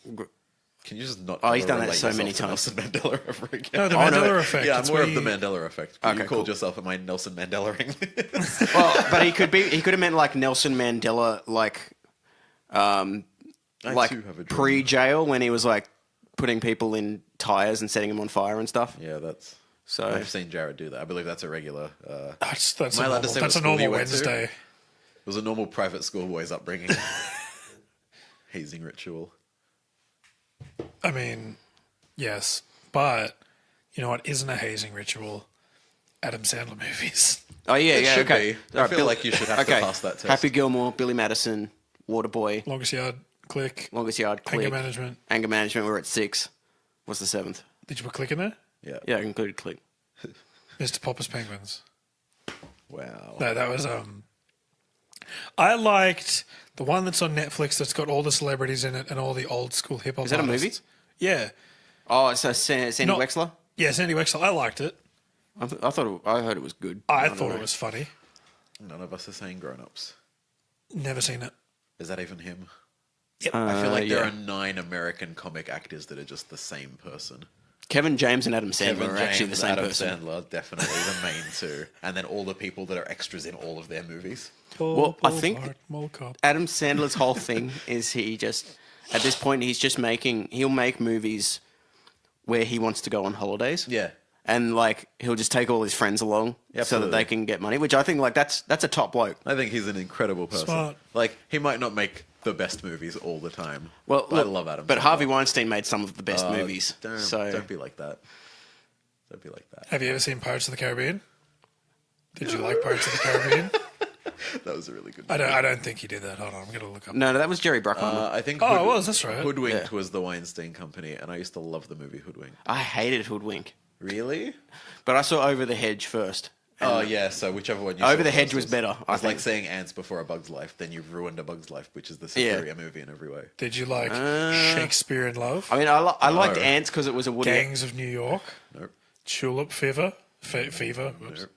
[SPEAKER 2] Can you just not?
[SPEAKER 3] Oh, he's
[SPEAKER 2] ever
[SPEAKER 3] done that
[SPEAKER 2] relate
[SPEAKER 3] so many
[SPEAKER 2] yourself to
[SPEAKER 3] times.
[SPEAKER 2] Nelson Mandela ever again.
[SPEAKER 1] No, the
[SPEAKER 3] Oh, no,
[SPEAKER 1] Mandela effect.
[SPEAKER 2] Yeah, I'm
[SPEAKER 1] it's
[SPEAKER 2] aware
[SPEAKER 1] where
[SPEAKER 2] of the
[SPEAKER 1] you-
[SPEAKER 2] Mandela effect. But
[SPEAKER 3] Okay,
[SPEAKER 2] you called
[SPEAKER 3] cool.
[SPEAKER 2] yourself, am I Nelson Mandela-ing?
[SPEAKER 3] Well, but he could have meant like Nelson Mandela, like
[SPEAKER 2] I too have a dream.
[SPEAKER 3] pre-jail when he was like putting people in tires and setting them on fire and stuff.
[SPEAKER 2] Yeah, that's.
[SPEAKER 3] So
[SPEAKER 2] I've seen Jared do that. I believe that's a regular.
[SPEAKER 1] That's
[SPEAKER 2] Am I allowed to say what
[SPEAKER 1] a
[SPEAKER 2] school
[SPEAKER 1] normal
[SPEAKER 2] you went to?
[SPEAKER 1] Wednesday.
[SPEAKER 2] It was a normal private schoolboy's upbringing. Hazing ritual.
[SPEAKER 1] I mean, yes, but you know what isn't a hazing ritual? Adam Sandler movies.
[SPEAKER 3] oh yeah,
[SPEAKER 2] It
[SPEAKER 3] yeah,
[SPEAKER 2] should
[SPEAKER 3] okay.
[SPEAKER 2] be. I feel like you should have to pass that test.
[SPEAKER 3] Happy Gilmore, Billy Madison, Waterboy,
[SPEAKER 1] Longest Yard, Click,
[SPEAKER 3] Longest Yard, Click,
[SPEAKER 1] Anger Management.
[SPEAKER 3] Anger Management. We're at 6. What's the 7th?
[SPEAKER 1] Did you put Click in there?
[SPEAKER 2] Yeah.
[SPEAKER 3] Yeah, I included Click.
[SPEAKER 1] Mr. Popper's Penguins.
[SPEAKER 2] Wow.
[SPEAKER 1] No, that was I liked the one that's on Netflix that's got all the celebrities in it and all the old school hip hop.
[SPEAKER 3] Is that a movie?
[SPEAKER 1] artists. Yeah,
[SPEAKER 3] Oh, so Sandy
[SPEAKER 1] Not-
[SPEAKER 3] Wexler.
[SPEAKER 1] yeah. Sandy Wexler. I liked it.
[SPEAKER 3] I heard it was good.
[SPEAKER 1] I
[SPEAKER 3] don't
[SPEAKER 1] thought
[SPEAKER 3] know.
[SPEAKER 1] it was funny.
[SPEAKER 2] None of us are saying grown-ups.
[SPEAKER 1] Never seen it.
[SPEAKER 2] Is that even him?
[SPEAKER 1] Yep.
[SPEAKER 2] I feel like there
[SPEAKER 3] yeah.
[SPEAKER 2] are 9 American comic actors that are just the same person.
[SPEAKER 3] Kevin James and Adam Sandler
[SPEAKER 2] Kevin
[SPEAKER 3] are actually the
[SPEAKER 2] James,
[SPEAKER 3] same
[SPEAKER 2] Adam
[SPEAKER 3] person.
[SPEAKER 2] Sandler, definitely the main 2. And then all the people that are extras in all of their movies.
[SPEAKER 3] Well, I think-
[SPEAKER 1] Mall Cop.
[SPEAKER 3] Adam Sandler's whole thing is he just at this point he'll make movies where he wants to go on holidays.
[SPEAKER 2] Yeah.
[SPEAKER 3] And like he'll just take all his friends along so that
[SPEAKER 2] Absolutely.
[SPEAKER 3] they can get money, which I think like that's a top bloke.
[SPEAKER 2] I think he's an incredible person.
[SPEAKER 1] Smart.
[SPEAKER 2] Like, he might not make the best movies all the time.
[SPEAKER 3] Well,
[SPEAKER 2] but
[SPEAKER 3] look,
[SPEAKER 2] I love Adam
[SPEAKER 3] but
[SPEAKER 2] Sandler.
[SPEAKER 3] Harvey Weinstein made some of the best movies.
[SPEAKER 2] Don't be like that. Don't be like that.
[SPEAKER 1] Have you ever seen Pirates of the Caribbean? Did you like Pirates of the Caribbean?
[SPEAKER 2] That was a really good
[SPEAKER 1] I
[SPEAKER 2] movie.
[SPEAKER 1] don't think he did that. Hold on, I'm gonna look up.
[SPEAKER 3] No, that was Jerry Bruckheimer.
[SPEAKER 2] I think
[SPEAKER 1] Oh, it was, that's right.
[SPEAKER 2] Hoodwinked
[SPEAKER 3] Yeah.
[SPEAKER 2] was the Weinstein Company, and I used to love the movie Hoodwinked.
[SPEAKER 3] I hated Hoodwink,
[SPEAKER 2] Really?
[SPEAKER 3] but I saw Over the Hedge first.
[SPEAKER 2] Oh, yeah, so whichever one you
[SPEAKER 3] Over
[SPEAKER 2] saw
[SPEAKER 3] the Hedge
[SPEAKER 2] first
[SPEAKER 3] was better, I
[SPEAKER 2] It's like
[SPEAKER 3] think.
[SPEAKER 2] seeing Ants before A Bug's Life, then you've ruined A Bug's Life, which is the
[SPEAKER 3] Yeah.
[SPEAKER 2] superior movie in every way.
[SPEAKER 1] Did you like Shakespeare in Love?
[SPEAKER 3] I mean, I liked
[SPEAKER 2] No.
[SPEAKER 3] Ants because it was a Woody.
[SPEAKER 1] Gangs of New York?
[SPEAKER 2] Nope.
[SPEAKER 1] Tulip Fever? Fever? Whoops.
[SPEAKER 2] Nope.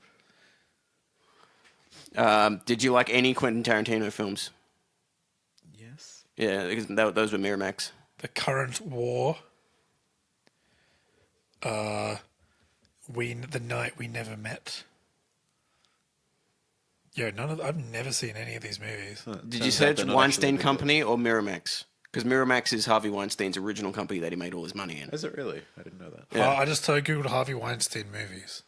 [SPEAKER 3] Did you like any Quentin Tarantino films?
[SPEAKER 2] Yes.
[SPEAKER 3] Yeah, because those were Miramax.
[SPEAKER 1] The Current War. The Night We Never Met. Yeah, I've never seen any of these movies.
[SPEAKER 3] Did you
[SPEAKER 2] Turns out
[SPEAKER 3] search
[SPEAKER 2] they're not
[SPEAKER 3] Weinstein
[SPEAKER 2] actually
[SPEAKER 3] Company or Miramax? Because Miramax is Harvey Weinstein's original company that he made all his money in.
[SPEAKER 2] Is it really? I didn't know that.
[SPEAKER 3] Yeah.
[SPEAKER 1] I just Googled Harvey Weinstein movies.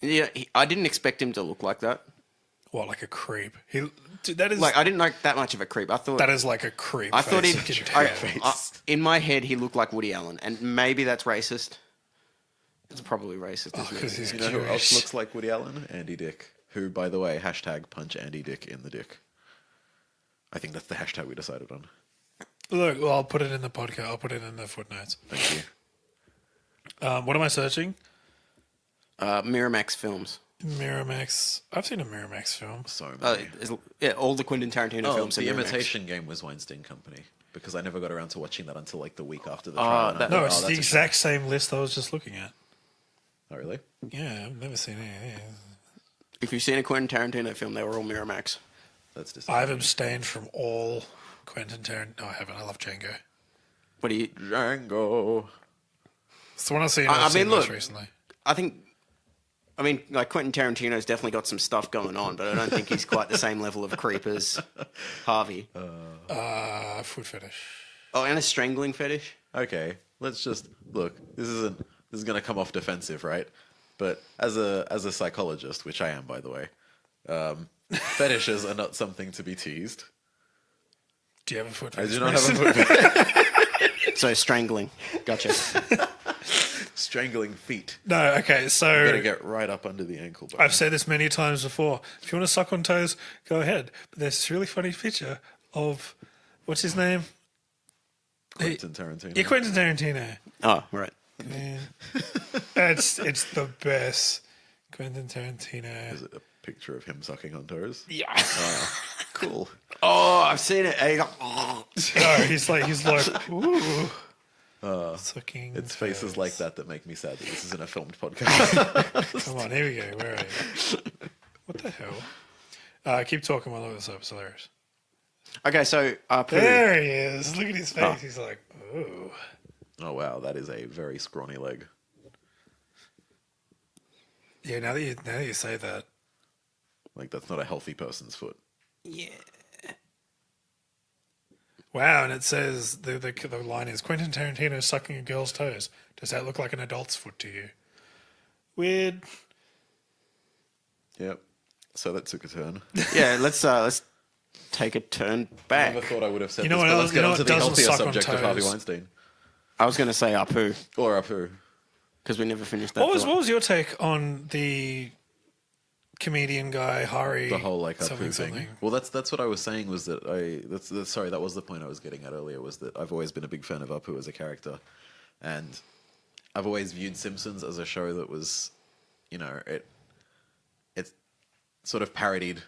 [SPEAKER 3] Yeah, I didn't expect him to look like that.
[SPEAKER 1] What, like a creep? Dude, that is
[SPEAKER 3] Like, I didn't like that much of a creep. I thought
[SPEAKER 1] that is like a creep.
[SPEAKER 3] I thought
[SPEAKER 1] face.
[SPEAKER 3] in my head he looked like Woody Allen, and maybe that's racist. It's probably racist, isn't
[SPEAKER 1] because
[SPEAKER 3] it?
[SPEAKER 1] he's
[SPEAKER 2] You know who else
[SPEAKER 1] Jewish.
[SPEAKER 2] looks like Woody Allen? Andy Dick. Who, by the way, hashtag punch Andy Dick in the dick. I think that's the hashtag we decided on.
[SPEAKER 1] Look, well, I'll put it in the podcast. I'll put it in the footnotes.
[SPEAKER 2] Thank you.
[SPEAKER 1] What am I searching?
[SPEAKER 3] Miramax films.
[SPEAKER 1] Miramax. I've seen a Miramax film.
[SPEAKER 2] So many.
[SPEAKER 3] Yeah, all the Quentin Tarantino films.
[SPEAKER 2] The
[SPEAKER 3] are Miramax.
[SPEAKER 2] Imitation Game was Weinstein Company. Because I never got around to watching that until like the week after the trial. and I
[SPEAKER 1] No,
[SPEAKER 2] thought,
[SPEAKER 1] it's the
[SPEAKER 2] that's a
[SPEAKER 1] exact same list I was just looking at.
[SPEAKER 2] shame. Oh, really?
[SPEAKER 1] Yeah, I've never seen any.
[SPEAKER 3] If you've seen a Quentin Tarantino film, they were all Miramax.
[SPEAKER 2] That's disappointing.
[SPEAKER 1] I've abstained from all Quentin Tarantino. No, I haven't. I love Django.
[SPEAKER 3] What do you?
[SPEAKER 2] Django.
[SPEAKER 1] It's the one I've seen.
[SPEAKER 3] I
[SPEAKER 1] I've seen
[SPEAKER 3] mean,
[SPEAKER 1] most
[SPEAKER 3] look.
[SPEAKER 1] recently.
[SPEAKER 3] I mean, like Quentin Tarantino's definitely got some stuff going on, but I don't think he's quite the same level of creep as Harvey.
[SPEAKER 1] Food fetish.
[SPEAKER 3] Oh, and a strangling fetish.
[SPEAKER 2] Okay, let's just look. This is going to come off defensive, right? But as a psychologist, which I am, by the way, fetishes are not something to be teased.
[SPEAKER 1] Do you have a foot
[SPEAKER 2] I
[SPEAKER 1] fetish?
[SPEAKER 2] do not have a
[SPEAKER 1] Mason?
[SPEAKER 2] foot fetish.
[SPEAKER 3] So strangling. Gotcha.
[SPEAKER 2] Strangling feet.
[SPEAKER 1] No, okay,
[SPEAKER 2] You
[SPEAKER 1] so
[SPEAKER 2] gotta get right up under the ankle bone.
[SPEAKER 1] I've said this many times before. If you want to suck on toes, go ahead. But there's this really funny picture of, what's his name?
[SPEAKER 2] Quentin Tarantino.
[SPEAKER 1] Yeah, Quentin Tarantino.
[SPEAKER 3] Oh, right.
[SPEAKER 1] Man. it's the best. Quentin Tarantino.
[SPEAKER 2] Is it a picture of him sucking on toes?
[SPEAKER 1] Yeah.
[SPEAKER 2] Cool.
[SPEAKER 3] Oh, I've seen it. Hey, oh.
[SPEAKER 1] No, he's like, ooh. Sucking.
[SPEAKER 2] It's faces
[SPEAKER 1] toes.
[SPEAKER 2] like that make me sad that this isn't a filmed podcast.
[SPEAKER 1] Come on, here we go. Where are you? What the hell? Keep talking while I look this up. It's hilarious.
[SPEAKER 3] Okay, so Apu.
[SPEAKER 1] There he is. Look at his face.
[SPEAKER 3] Oh.
[SPEAKER 1] He's like, ooh.
[SPEAKER 2] Oh wow, that is a very scrawny leg.
[SPEAKER 1] Yeah, now that you say that.
[SPEAKER 2] Like that's not a healthy person's foot.
[SPEAKER 3] Yeah.
[SPEAKER 1] Wow, and it says the line is Quentin Tarantino sucking a girl's toes. Does that look like an adult's foot to you? Weird.
[SPEAKER 2] Yep. So that took a turn.
[SPEAKER 3] Yeah, let's take a turn
[SPEAKER 2] I
[SPEAKER 3] back.
[SPEAKER 2] never thought I would have said
[SPEAKER 1] You know
[SPEAKER 2] this,
[SPEAKER 1] what
[SPEAKER 2] but
[SPEAKER 1] else-
[SPEAKER 2] let's
[SPEAKER 1] you
[SPEAKER 2] get
[SPEAKER 1] know
[SPEAKER 2] onto
[SPEAKER 1] what
[SPEAKER 2] the
[SPEAKER 1] doesn't
[SPEAKER 2] healthier
[SPEAKER 1] suck on
[SPEAKER 2] subject of Harvey
[SPEAKER 1] toes?
[SPEAKER 2] Weinstein.
[SPEAKER 3] I was going to say Apu
[SPEAKER 2] Or Apu.
[SPEAKER 3] because we never finished that.
[SPEAKER 1] What was
[SPEAKER 3] thought.
[SPEAKER 1] your take on the comedian guy Hari?
[SPEAKER 2] The whole like
[SPEAKER 1] something
[SPEAKER 2] Apu thing.
[SPEAKER 1] something?
[SPEAKER 2] Well, that's what I was saying was that sorry, that was the point I was getting at earlier, was that I've always been a big fan of Apu as a character, and I've always viewed Simpsons as a show that was, you know, it sort of parodied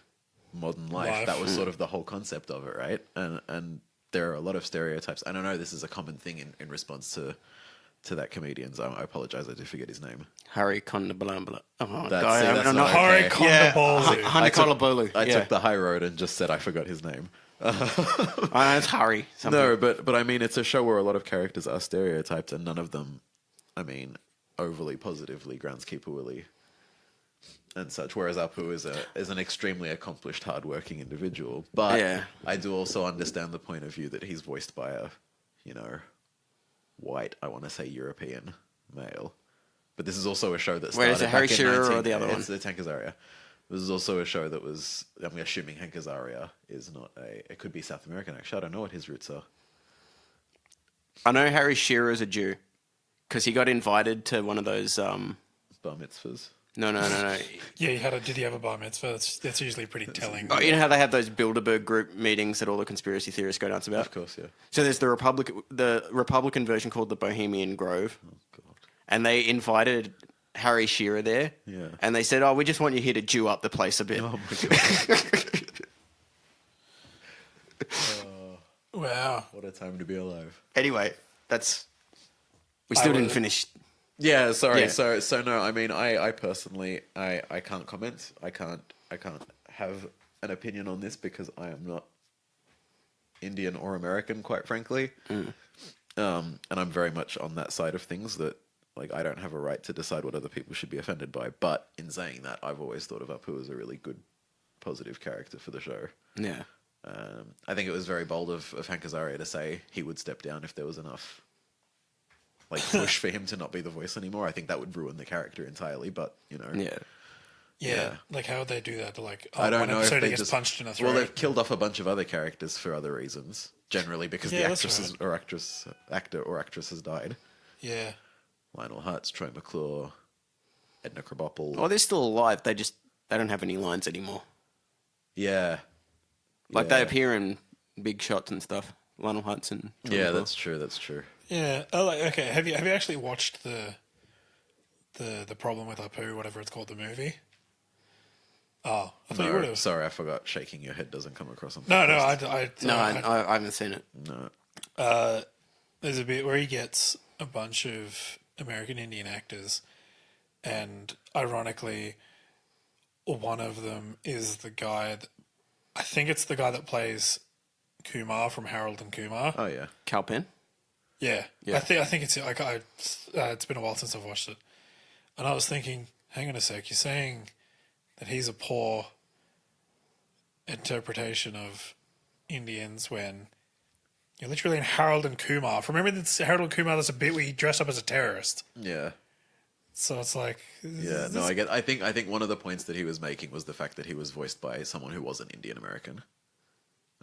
[SPEAKER 2] modern life. That was sort of the whole concept of it, right? And there are a lot of stereotypes. I don't know, this is a common thing in response to that comedian's. I apologize, I did forget his name.
[SPEAKER 3] Harry Kondabalambala. Oh,
[SPEAKER 2] That's-
[SPEAKER 3] guy,
[SPEAKER 2] see,
[SPEAKER 3] I'm
[SPEAKER 2] that's
[SPEAKER 3] not
[SPEAKER 2] not
[SPEAKER 1] Hari
[SPEAKER 2] okay.
[SPEAKER 1] Kondabolu.
[SPEAKER 3] Honey Kolabolu.
[SPEAKER 2] I
[SPEAKER 3] Yeah.
[SPEAKER 2] took the high road and just said I forgot his name.
[SPEAKER 3] It's Harry. Something.
[SPEAKER 2] No, but I mean, it's a show where a lot of characters are stereotyped, and none of them, I mean, overly positively groundskeeper Willie and such. Whereas Apu is an extremely accomplished, hardworking individual. But
[SPEAKER 3] Yeah.
[SPEAKER 2] I do also understand the point of view that he's voiced by a, white, I want to say European male. But this is also a show that started
[SPEAKER 3] Wait, is it Harry
[SPEAKER 2] back in
[SPEAKER 3] Shearer or the other one?
[SPEAKER 2] It's Hank Azaria. This is also a show that was, I'm assuming Hank Azaria is not it could be South American actually. I don't know what his roots are.
[SPEAKER 3] I know Harry Shearer is a Jew because he got invited to one of those.
[SPEAKER 2] Bar mitzvahs.
[SPEAKER 3] No.
[SPEAKER 1] Yeah, did he have a bar mitzvah? That's usually pretty telling.
[SPEAKER 3] Oh, you know how they have those Bilderberg group meetings that all the conspiracy theorists go nuts about?
[SPEAKER 2] Of course, yeah.
[SPEAKER 3] So there's the Republican version called the Bohemian Grove,
[SPEAKER 2] Oh, God.
[SPEAKER 3] and they invited Harry Shearer there.
[SPEAKER 2] Yeah.
[SPEAKER 3] And they said, "Oh, we just want you here to Jew up the place a bit."
[SPEAKER 2] Oh, my God.
[SPEAKER 1] Wow.
[SPEAKER 2] What a time to be alive.
[SPEAKER 3] Anyway, we still didn't finish.
[SPEAKER 2] Yeah, sorry.
[SPEAKER 3] Yeah.
[SPEAKER 2] So no, I mean, I personally, I can't comment. I can't have an opinion on this because I am not Indian or American, quite frankly. And I'm very much on that side of things that, like, I don't have a right to decide what other people should be offended by. But in saying that, I've always thought of Apu as a really good, positive character for the show.
[SPEAKER 3] Yeah.
[SPEAKER 2] I think it was very bold of Hank Azaria to say he would step down if there was enough push for him to not be the voice anymore. I think that would ruin the character entirely, but
[SPEAKER 3] Yeah.
[SPEAKER 1] Yeah. Like, how would they do that? Like,
[SPEAKER 2] I don't
[SPEAKER 1] one
[SPEAKER 2] know if
[SPEAKER 1] episode
[SPEAKER 2] they
[SPEAKER 1] he gets
[SPEAKER 2] just
[SPEAKER 1] punched in the throat.
[SPEAKER 2] Well, they've killed off a bunch of other characters for other reasons. Generally, because the
[SPEAKER 1] that's
[SPEAKER 2] actor or actress has died.
[SPEAKER 1] Yeah.
[SPEAKER 2] Lionel Hutz, Troy McClure, Edna Krabappel.
[SPEAKER 3] Oh, they're still alive. They don't have any lines anymore.
[SPEAKER 2] Yeah.
[SPEAKER 3] Like they appear in big shots and stuff. Lionel Hutz and Troy
[SPEAKER 2] Yeah,
[SPEAKER 3] McClure.
[SPEAKER 2] that's true. That's true.
[SPEAKER 1] Yeah. Oh, like, okay. Have you actually watched the Problem with Apu, whatever it's called, the movie? Oh, I thought you would
[SPEAKER 2] No,
[SPEAKER 1] have.
[SPEAKER 2] sorry, I forgot. Shaking your head doesn't come across on.
[SPEAKER 1] No,
[SPEAKER 2] podcasts.
[SPEAKER 3] I haven't seen it.
[SPEAKER 2] No.
[SPEAKER 1] There's a bit where he gets a bunch of American Indian actors, and ironically, one of them is the guy I think it's the guy that plays Kumar from Harold and Kumar.
[SPEAKER 2] Oh yeah.
[SPEAKER 3] Cal Penn?
[SPEAKER 1] Yeah.
[SPEAKER 3] Yeah.
[SPEAKER 1] I think it's like it's been a while since I've watched it, and I was thinking, hang on a sec, you're saying that he's a poor interpretation of Indians when you're literally in Harold and Kumar. Remember that Harold and Kumar? There's a bit where he dressed up as a terrorist.
[SPEAKER 2] Yeah.
[SPEAKER 1] So it's like,
[SPEAKER 2] Yeah. No, I get. I think one of the points that he was making was the fact that he was voiced by someone who wasn't Indian American.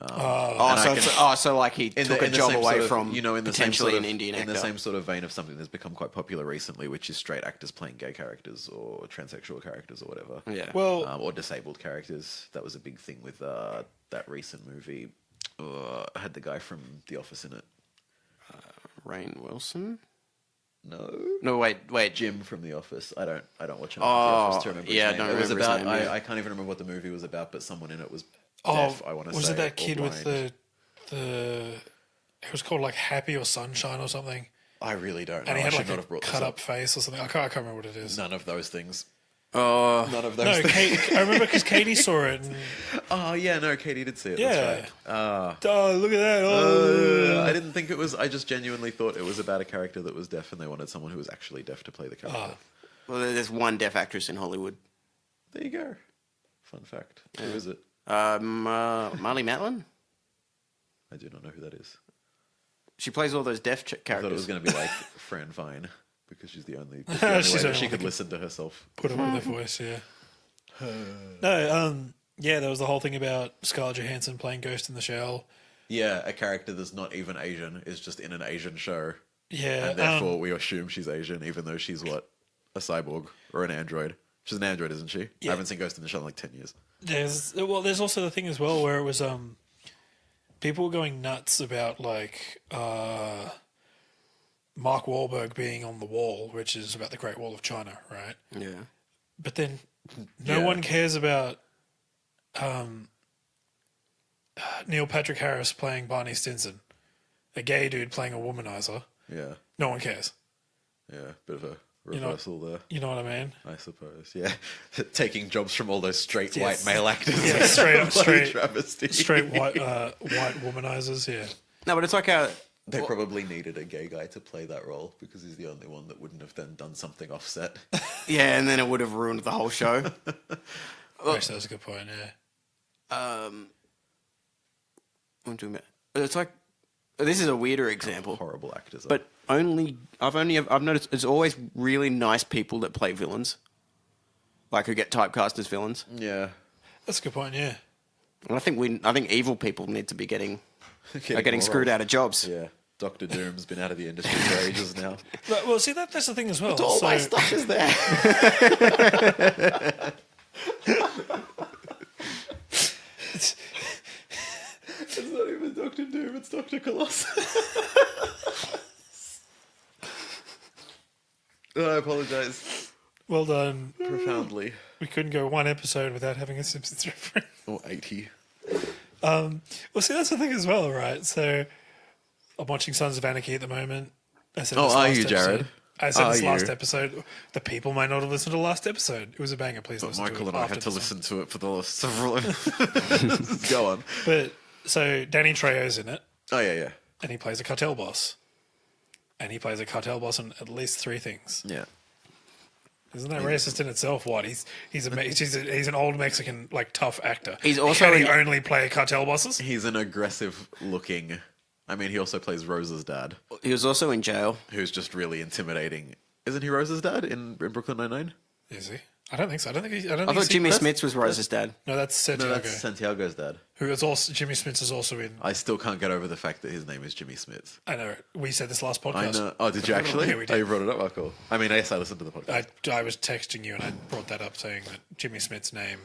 [SPEAKER 3] So like he took a job away from potentially an Indian actor.
[SPEAKER 2] In the same sort of vein of something that's become quite popular recently, which is straight actors playing gay characters or transsexual characters or whatever.
[SPEAKER 3] Yeah.
[SPEAKER 1] Well,
[SPEAKER 2] Or disabled characters. That was a big thing with that recent movie. Had the guy from The Office in it.
[SPEAKER 3] Rainn Wilson?
[SPEAKER 2] No,
[SPEAKER 3] wait.
[SPEAKER 2] Jim from The Office. I don't watch enough of The
[SPEAKER 3] Oh,
[SPEAKER 2] Office to remember
[SPEAKER 3] yeah,
[SPEAKER 2] his
[SPEAKER 3] I
[SPEAKER 2] name.
[SPEAKER 3] don't
[SPEAKER 2] It was
[SPEAKER 3] remember his
[SPEAKER 2] about.
[SPEAKER 3] name,
[SPEAKER 2] I can't even remember what the movie was about, but someone in it was
[SPEAKER 1] oh,
[SPEAKER 2] deaf. I want to say.
[SPEAKER 1] was it that
[SPEAKER 2] or
[SPEAKER 1] kid with
[SPEAKER 2] blind.
[SPEAKER 1] it was called like Happy or Sunshine or something,
[SPEAKER 2] I really don't know.
[SPEAKER 1] and he
[SPEAKER 2] I
[SPEAKER 1] had
[SPEAKER 2] should
[SPEAKER 1] like
[SPEAKER 2] not
[SPEAKER 1] a
[SPEAKER 2] have brought this
[SPEAKER 1] cut
[SPEAKER 2] up.
[SPEAKER 1] up face or something. I can't remember what it is.
[SPEAKER 2] None of those things.
[SPEAKER 3] Oh,
[SPEAKER 2] None of those
[SPEAKER 1] No,
[SPEAKER 2] things.
[SPEAKER 1] I remember because Katie saw it. And,
[SPEAKER 2] Oh yeah, no, Katie did see it.
[SPEAKER 1] Yeah.
[SPEAKER 2] That's right.
[SPEAKER 1] oh, look at that!
[SPEAKER 2] I didn't think it was. I just genuinely thought it was about a character that was deaf, and they wanted someone who was actually deaf to play the character.
[SPEAKER 3] well, there's one deaf actress in Hollywood.
[SPEAKER 2] There you go. Fun fact. Who is it?
[SPEAKER 3] Marlee Matlin.
[SPEAKER 2] I do not know who that is.
[SPEAKER 3] She plays all those deaf
[SPEAKER 2] I thought
[SPEAKER 3] characters.
[SPEAKER 2] it was going to be like Fran Vine because she's the only,
[SPEAKER 1] She's
[SPEAKER 2] way
[SPEAKER 1] the
[SPEAKER 2] that
[SPEAKER 1] only
[SPEAKER 2] she
[SPEAKER 1] one
[SPEAKER 2] could
[SPEAKER 1] who
[SPEAKER 2] listen to herself.
[SPEAKER 1] Put it with her voice, yeah. No, yeah, there was the whole thing about Scarlett Johansson playing Ghost in the Shell.
[SPEAKER 2] Yeah, a character that's not even Asian is just in an Asian show,
[SPEAKER 1] Yeah,
[SPEAKER 2] and therefore we assume she's Asian, even though she's what, a cyborg or an android. She's an android, isn't she?
[SPEAKER 1] Yeah.
[SPEAKER 2] I haven't seen Ghost in the Shell in like 10 years.
[SPEAKER 1] there's also the thing as well where it was people were going nuts about like Mark Wahlberg being on the wall, which is about the Great Wall of China, right?
[SPEAKER 3] Yeah.
[SPEAKER 1] But then no
[SPEAKER 2] Yeah.
[SPEAKER 1] one cares about Neil Patrick Harris playing Barney Stinson, a gay dude playing a womanizer.
[SPEAKER 2] Yeah,
[SPEAKER 1] No one cares.
[SPEAKER 2] yeah, bit of a
[SPEAKER 1] You know-
[SPEAKER 2] reversal there.
[SPEAKER 1] You know what I mean?
[SPEAKER 2] I suppose, yeah. Taking jobs from all those straight
[SPEAKER 1] Yes.
[SPEAKER 2] white male actors.
[SPEAKER 1] Yeah, straight
[SPEAKER 2] Bloody travesty.
[SPEAKER 1] straight white womanizers. Yeah.
[SPEAKER 3] No, but it's like a.
[SPEAKER 2] They probably needed a gay guy to play that role because he's the only one that wouldn't have then done something offset.
[SPEAKER 3] Yeah, and then it would have ruined the whole show.
[SPEAKER 1] Actually, that's a good point. Yeah.
[SPEAKER 3] What am I talking about? It's like this is a weirder example,
[SPEAKER 2] Horrible actors.
[SPEAKER 3] but I've noticed it's always really nice people that play villains, like who get typecast as villains.
[SPEAKER 2] yeah.
[SPEAKER 1] That's a good point. Yeah.
[SPEAKER 3] And I think evil people need to be getting
[SPEAKER 2] more
[SPEAKER 3] screwed
[SPEAKER 2] roles.
[SPEAKER 3] out of jobs.
[SPEAKER 2] Yeah. Doctor Doom's been out of the industry for ages now.
[SPEAKER 1] But, well, see that's the thing as well.
[SPEAKER 3] All my
[SPEAKER 1] So-
[SPEAKER 3] stuff is there.
[SPEAKER 2] It's not even Doctor Doom, it's Dr. Colossus. I apologise
[SPEAKER 1] Well done.
[SPEAKER 2] profoundly.
[SPEAKER 1] We couldn't go one episode without having a Simpsons reference.
[SPEAKER 2] Or 80.
[SPEAKER 1] Well, see, that's the thing as well, right? So I'm watching Sons of Anarchy at the moment. I said
[SPEAKER 2] Oh,
[SPEAKER 1] this
[SPEAKER 2] are
[SPEAKER 1] last
[SPEAKER 2] you, Jared?
[SPEAKER 1] episode. I said this
[SPEAKER 2] Are
[SPEAKER 1] last
[SPEAKER 2] you?
[SPEAKER 1] episode. The people might not have listened to the last episode. It was a banger. Please listen
[SPEAKER 2] Michael
[SPEAKER 1] to it.
[SPEAKER 2] and I
[SPEAKER 1] after
[SPEAKER 2] had to
[SPEAKER 1] this one.
[SPEAKER 2] listen to it for the last several. Go on.
[SPEAKER 1] But so Danny Trejo's in it,
[SPEAKER 2] Oh, yeah.
[SPEAKER 1] and he plays a cartel boss. And he plays a cartel boss in at least 3 things.
[SPEAKER 2] Yeah.
[SPEAKER 1] Isn't that racist in itself? What he's an old Mexican like tough actor.
[SPEAKER 3] He's also
[SPEAKER 1] Can he
[SPEAKER 3] in-
[SPEAKER 1] only play cartel bosses?
[SPEAKER 2] He's an aggressive looking. I mean, he also plays Rose's dad,
[SPEAKER 3] He was also in jail.
[SPEAKER 2] who's just really intimidating. Isn't he Rose's dad in Brooklyn Nine-Nine?
[SPEAKER 1] Is he? I don't think so. I don't think
[SPEAKER 3] I thought Jimmy Smits was Rose's dad.
[SPEAKER 1] No, that's Santiago.
[SPEAKER 2] No, that's Santiago's dad.
[SPEAKER 1] Who is also Jimmy Smits is also in.
[SPEAKER 2] I still can't get over the fact that his name is Jimmy Smits.
[SPEAKER 1] I know. We said this last podcast.
[SPEAKER 2] I know. Oh, did you actually?
[SPEAKER 1] Yeah, we did.
[SPEAKER 2] Oh, you brought it up? Oh, cool. I mean, yes, I listened to the podcast.
[SPEAKER 1] I was texting you and I brought that up saying that Jimmy Smits' name.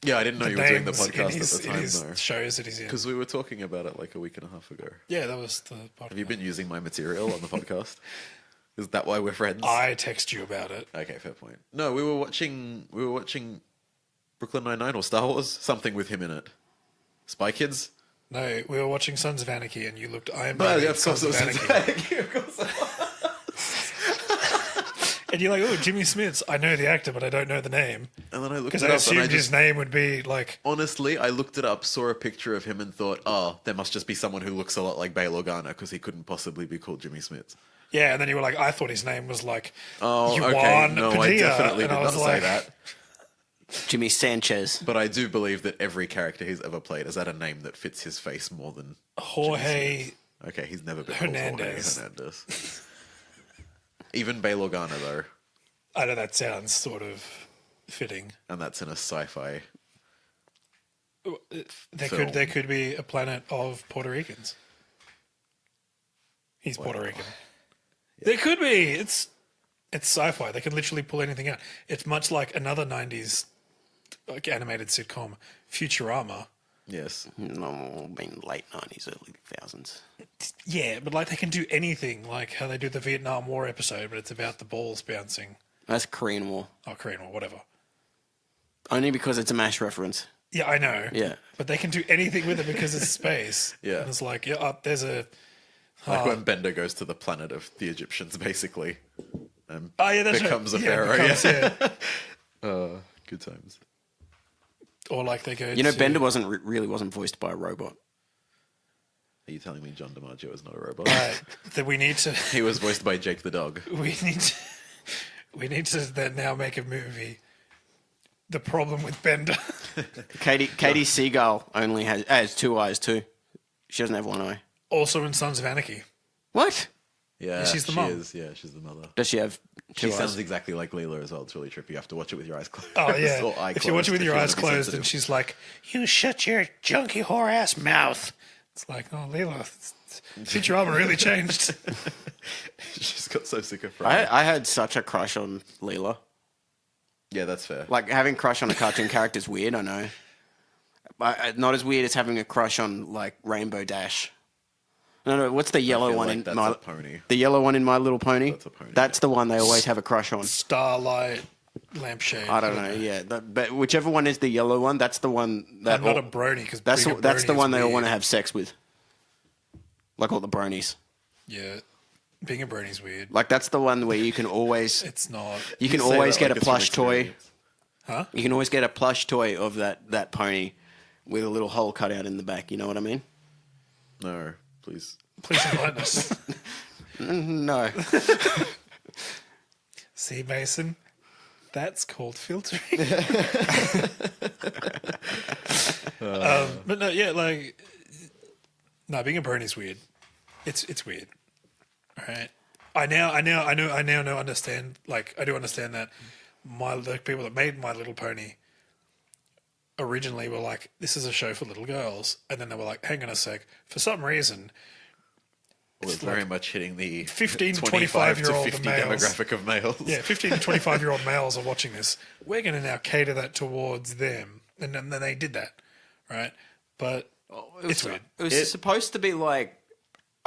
[SPEAKER 2] Yeah, I didn't know you were doing the podcast
[SPEAKER 1] in
[SPEAKER 2] at the time,
[SPEAKER 1] his
[SPEAKER 2] though.
[SPEAKER 1] shows that he's in.
[SPEAKER 2] Because we were talking about it like a week and a half ago.
[SPEAKER 1] Yeah, that was the podcast.
[SPEAKER 2] Have you been using my material on the podcast? Is that why we're friends?
[SPEAKER 1] I text you about it.
[SPEAKER 2] Okay, fair point. No, we were watching Brooklyn Nine-Nine or Star Wars, something with him in it. Spy Kids.
[SPEAKER 1] No, we were watching Sons of Anarchy, and you looked Iron
[SPEAKER 2] No,
[SPEAKER 1] Man.
[SPEAKER 2] yeah, of course it was Sons of Anarchy. Of course it was.
[SPEAKER 1] And you're like, oh, Jimmy Smits. I know the actor, but I don't know the name.
[SPEAKER 2] And then I looked it
[SPEAKER 1] Because
[SPEAKER 2] up,
[SPEAKER 1] I
[SPEAKER 2] and
[SPEAKER 1] assumed his name would be like.
[SPEAKER 2] Honestly, I looked it up, saw a picture of him, and thought, oh, there must just be someone who looks a lot like Bail Organa because he couldn't possibly be called Jimmy Smits.
[SPEAKER 1] Yeah, and then you were like, I thought his name was like.
[SPEAKER 2] Oh,
[SPEAKER 1] Yuan
[SPEAKER 2] okay. No,
[SPEAKER 1] Padilla.
[SPEAKER 2] I definitely
[SPEAKER 1] And
[SPEAKER 2] did
[SPEAKER 1] I
[SPEAKER 2] not
[SPEAKER 1] was
[SPEAKER 2] say
[SPEAKER 1] like,
[SPEAKER 2] that.
[SPEAKER 3] Jimmy Sanchez.
[SPEAKER 2] But I do believe that every character he's ever played has had a name that fits his face more than
[SPEAKER 1] Jorge.
[SPEAKER 2] Okay, he's never been called Jorge
[SPEAKER 1] Hernandez.
[SPEAKER 2] Hernandez. Even Bail Organa, though,
[SPEAKER 1] I know that sounds sort of fitting.
[SPEAKER 2] and that's in a sci-fi.
[SPEAKER 1] There could be a planet of Puerto Ricans. He's Puerto Rican. There could be. It's sci-fi. They can literally pull anything out. It's much like another 90s like animated sitcom, Futurama.
[SPEAKER 2] Yes.
[SPEAKER 3] No, I mean late 90s, early 2000s.
[SPEAKER 1] Yeah, but like they can do anything, like how they do the Vietnam War episode, but it's about the balls bouncing.
[SPEAKER 3] That's Korean War.
[SPEAKER 1] Oh, Korean War, whatever.
[SPEAKER 3] Only because it's a MASH reference.
[SPEAKER 1] Yeah, I know.
[SPEAKER 3] Yeah.
[SPEAKER 1] But they can do anything with it because it's space.
[SPEAKER 2] Yeah.
[SPEAKER 1] And it's like, yeah, there's a...
[SPEAKER 2] Like when Bender goes to the planet of the Egyptians, basically. And
[SPEAKER 1] Oh, yeah, that's
[SPEAKER 2] becomes
[SPEAKER 1] right.
[SPEAKER 2] a pharaoh.
[SPEAKER 1] Becomes,
[SPEAKER 2] Yeah. Good times.
[SPEAKER 1] Or like they go
[SPEAKER 3] You know,
[SPEAKER 1] to...
[SPEAKER 3] Bender really wasn't voiced by a robot.
[SPEAKER 2] Are you telling me John DiMaggio is not a robot?
[SPEAKER 1] that we need to...
[SPEAKER 2] He was voiced by Jake the dog.
[SPEAKER 1] We need to then now make a movie. The problem with Bender.
[SPEAKER 3] Katie Seagal only has two eyes too. She doesn't have one eye.
[SPEAKER 1] Also in Sons of Anarchy.
[SPEAKER 3] What?
[SPEAKER 2] Yeah,
[SPEAKER 1] she's the
[SPEAKER 2] she
[SPEAKER 1] mum.
[SPEAKER 2] is. Yeah, she's the mother.
[SPEAKER 3] Does she have two
[SPEAKER 2] She
[SPEAKER 3] eyes?
[SPEAKER 2] sounds exactly like Leela as well. It's really trippy. You have to watch it with your eyes closed.
[SPEAKER 1] Oh, yeah.
[SPEAKER 2] Or eye
[SPEAKER 1] If you watch it with
[SPEAKER 2] closed,
[SPEAKER 1] your
[SPEAKER 2] if
[SPEAKER 1] eyes
[SPEAKER 2] you wanna be
[SPEAKER 1] closed and
[SPEAKER 2] sensitive.
[SPEAKER 1] she's like, you shut your junky whore ass mouth. It's like, oh, Leela, Futurama really changed.
[SPEAKER 2] She's got so sick of
[SPEAKER 3] I had such a crush on Leela.
[SPEAKER 2] Yeah, that's fair.
[SPEAKER 3] Like, having a crush on a cartoon character is weird, I know. But not as weird as having a crush on, like, Rainbow Dash. No, what's the yellow
[SPEAKER 2] feel
[SPEAKER 3] one
[SPEAKER 2] like
[SPEAKER 3] in
[SPEAKER 2] that's
[SPEAKER 3] My...
[SPEAKER 2] a pony.
[SPEAKER 3] The yellow one in My Little Pony?
[SPEAKER 2] That's a pony,
[SPEAKER 3] That's
[SPEAKER 2] yeah.
[SPEAKER 3] the one they always have a crush on.
[SPEAKER 1] Starlight, Lampshade.
[SPEAKER 3] I don't know, yeah. But whichever one is the yellow one, that's the one that...
[SPEAKER 1] I'm not a brony because
[SPEAKER 3] That's the one they all want to have sex with. Like all the bronies.
[SPEAKER 1] Yeah, being a brony's weird.
[SPEAKER 3] Like, that's the one where you can always...
[SPEAKER 1] It's not.
[SPEAKER 3] You can
[SPEAKER 2] say
[SPEAKER 3] always
[SPEAKER 2] that
[SPEAKER 3] get
[SPEAKER 2] like
[SPEAKER 3] a
[SPEAKER 2] it's your
[SPEAKER 3] plush toy.
[SPEAKER 2] experience.
[SPEAKER 1] Huh?
[SPEAKER 3] You can always get a plush toy of that pony with a little hole cut out in the back. You know what I mean?
[SPEAKER 2] No, please.
[SPEAKER 1] Please enlighten us.
[SPEAKER 3] No.
[SPEAKER 1] See, Mason, that's called filtering. But no, yeah, like, no, being a brony's weird. It's weird. All right. I now understand. Like, I do understand that the people that made My Little Pony originally were like, this is a show for little girls, and then they were like, hang on a sec, for some reason.
[SPEAKER 2] Well, it's very much hitting the
[SPEAKER 1] 15 to
[SPEAKER 2] 25 to
[SPEAKER 1] 25-year-old
[SPEAKER 2] 50
[SPEAKER 1] males.
[SPEAKER 2] demographic of males.
[SPEAKER 1] Yeah, 15 to 25-year-old males are watching this. We're going to now cater that towards them. And then they did that, right? But it's weird.
[SPEAKER 3] It was supposed to be like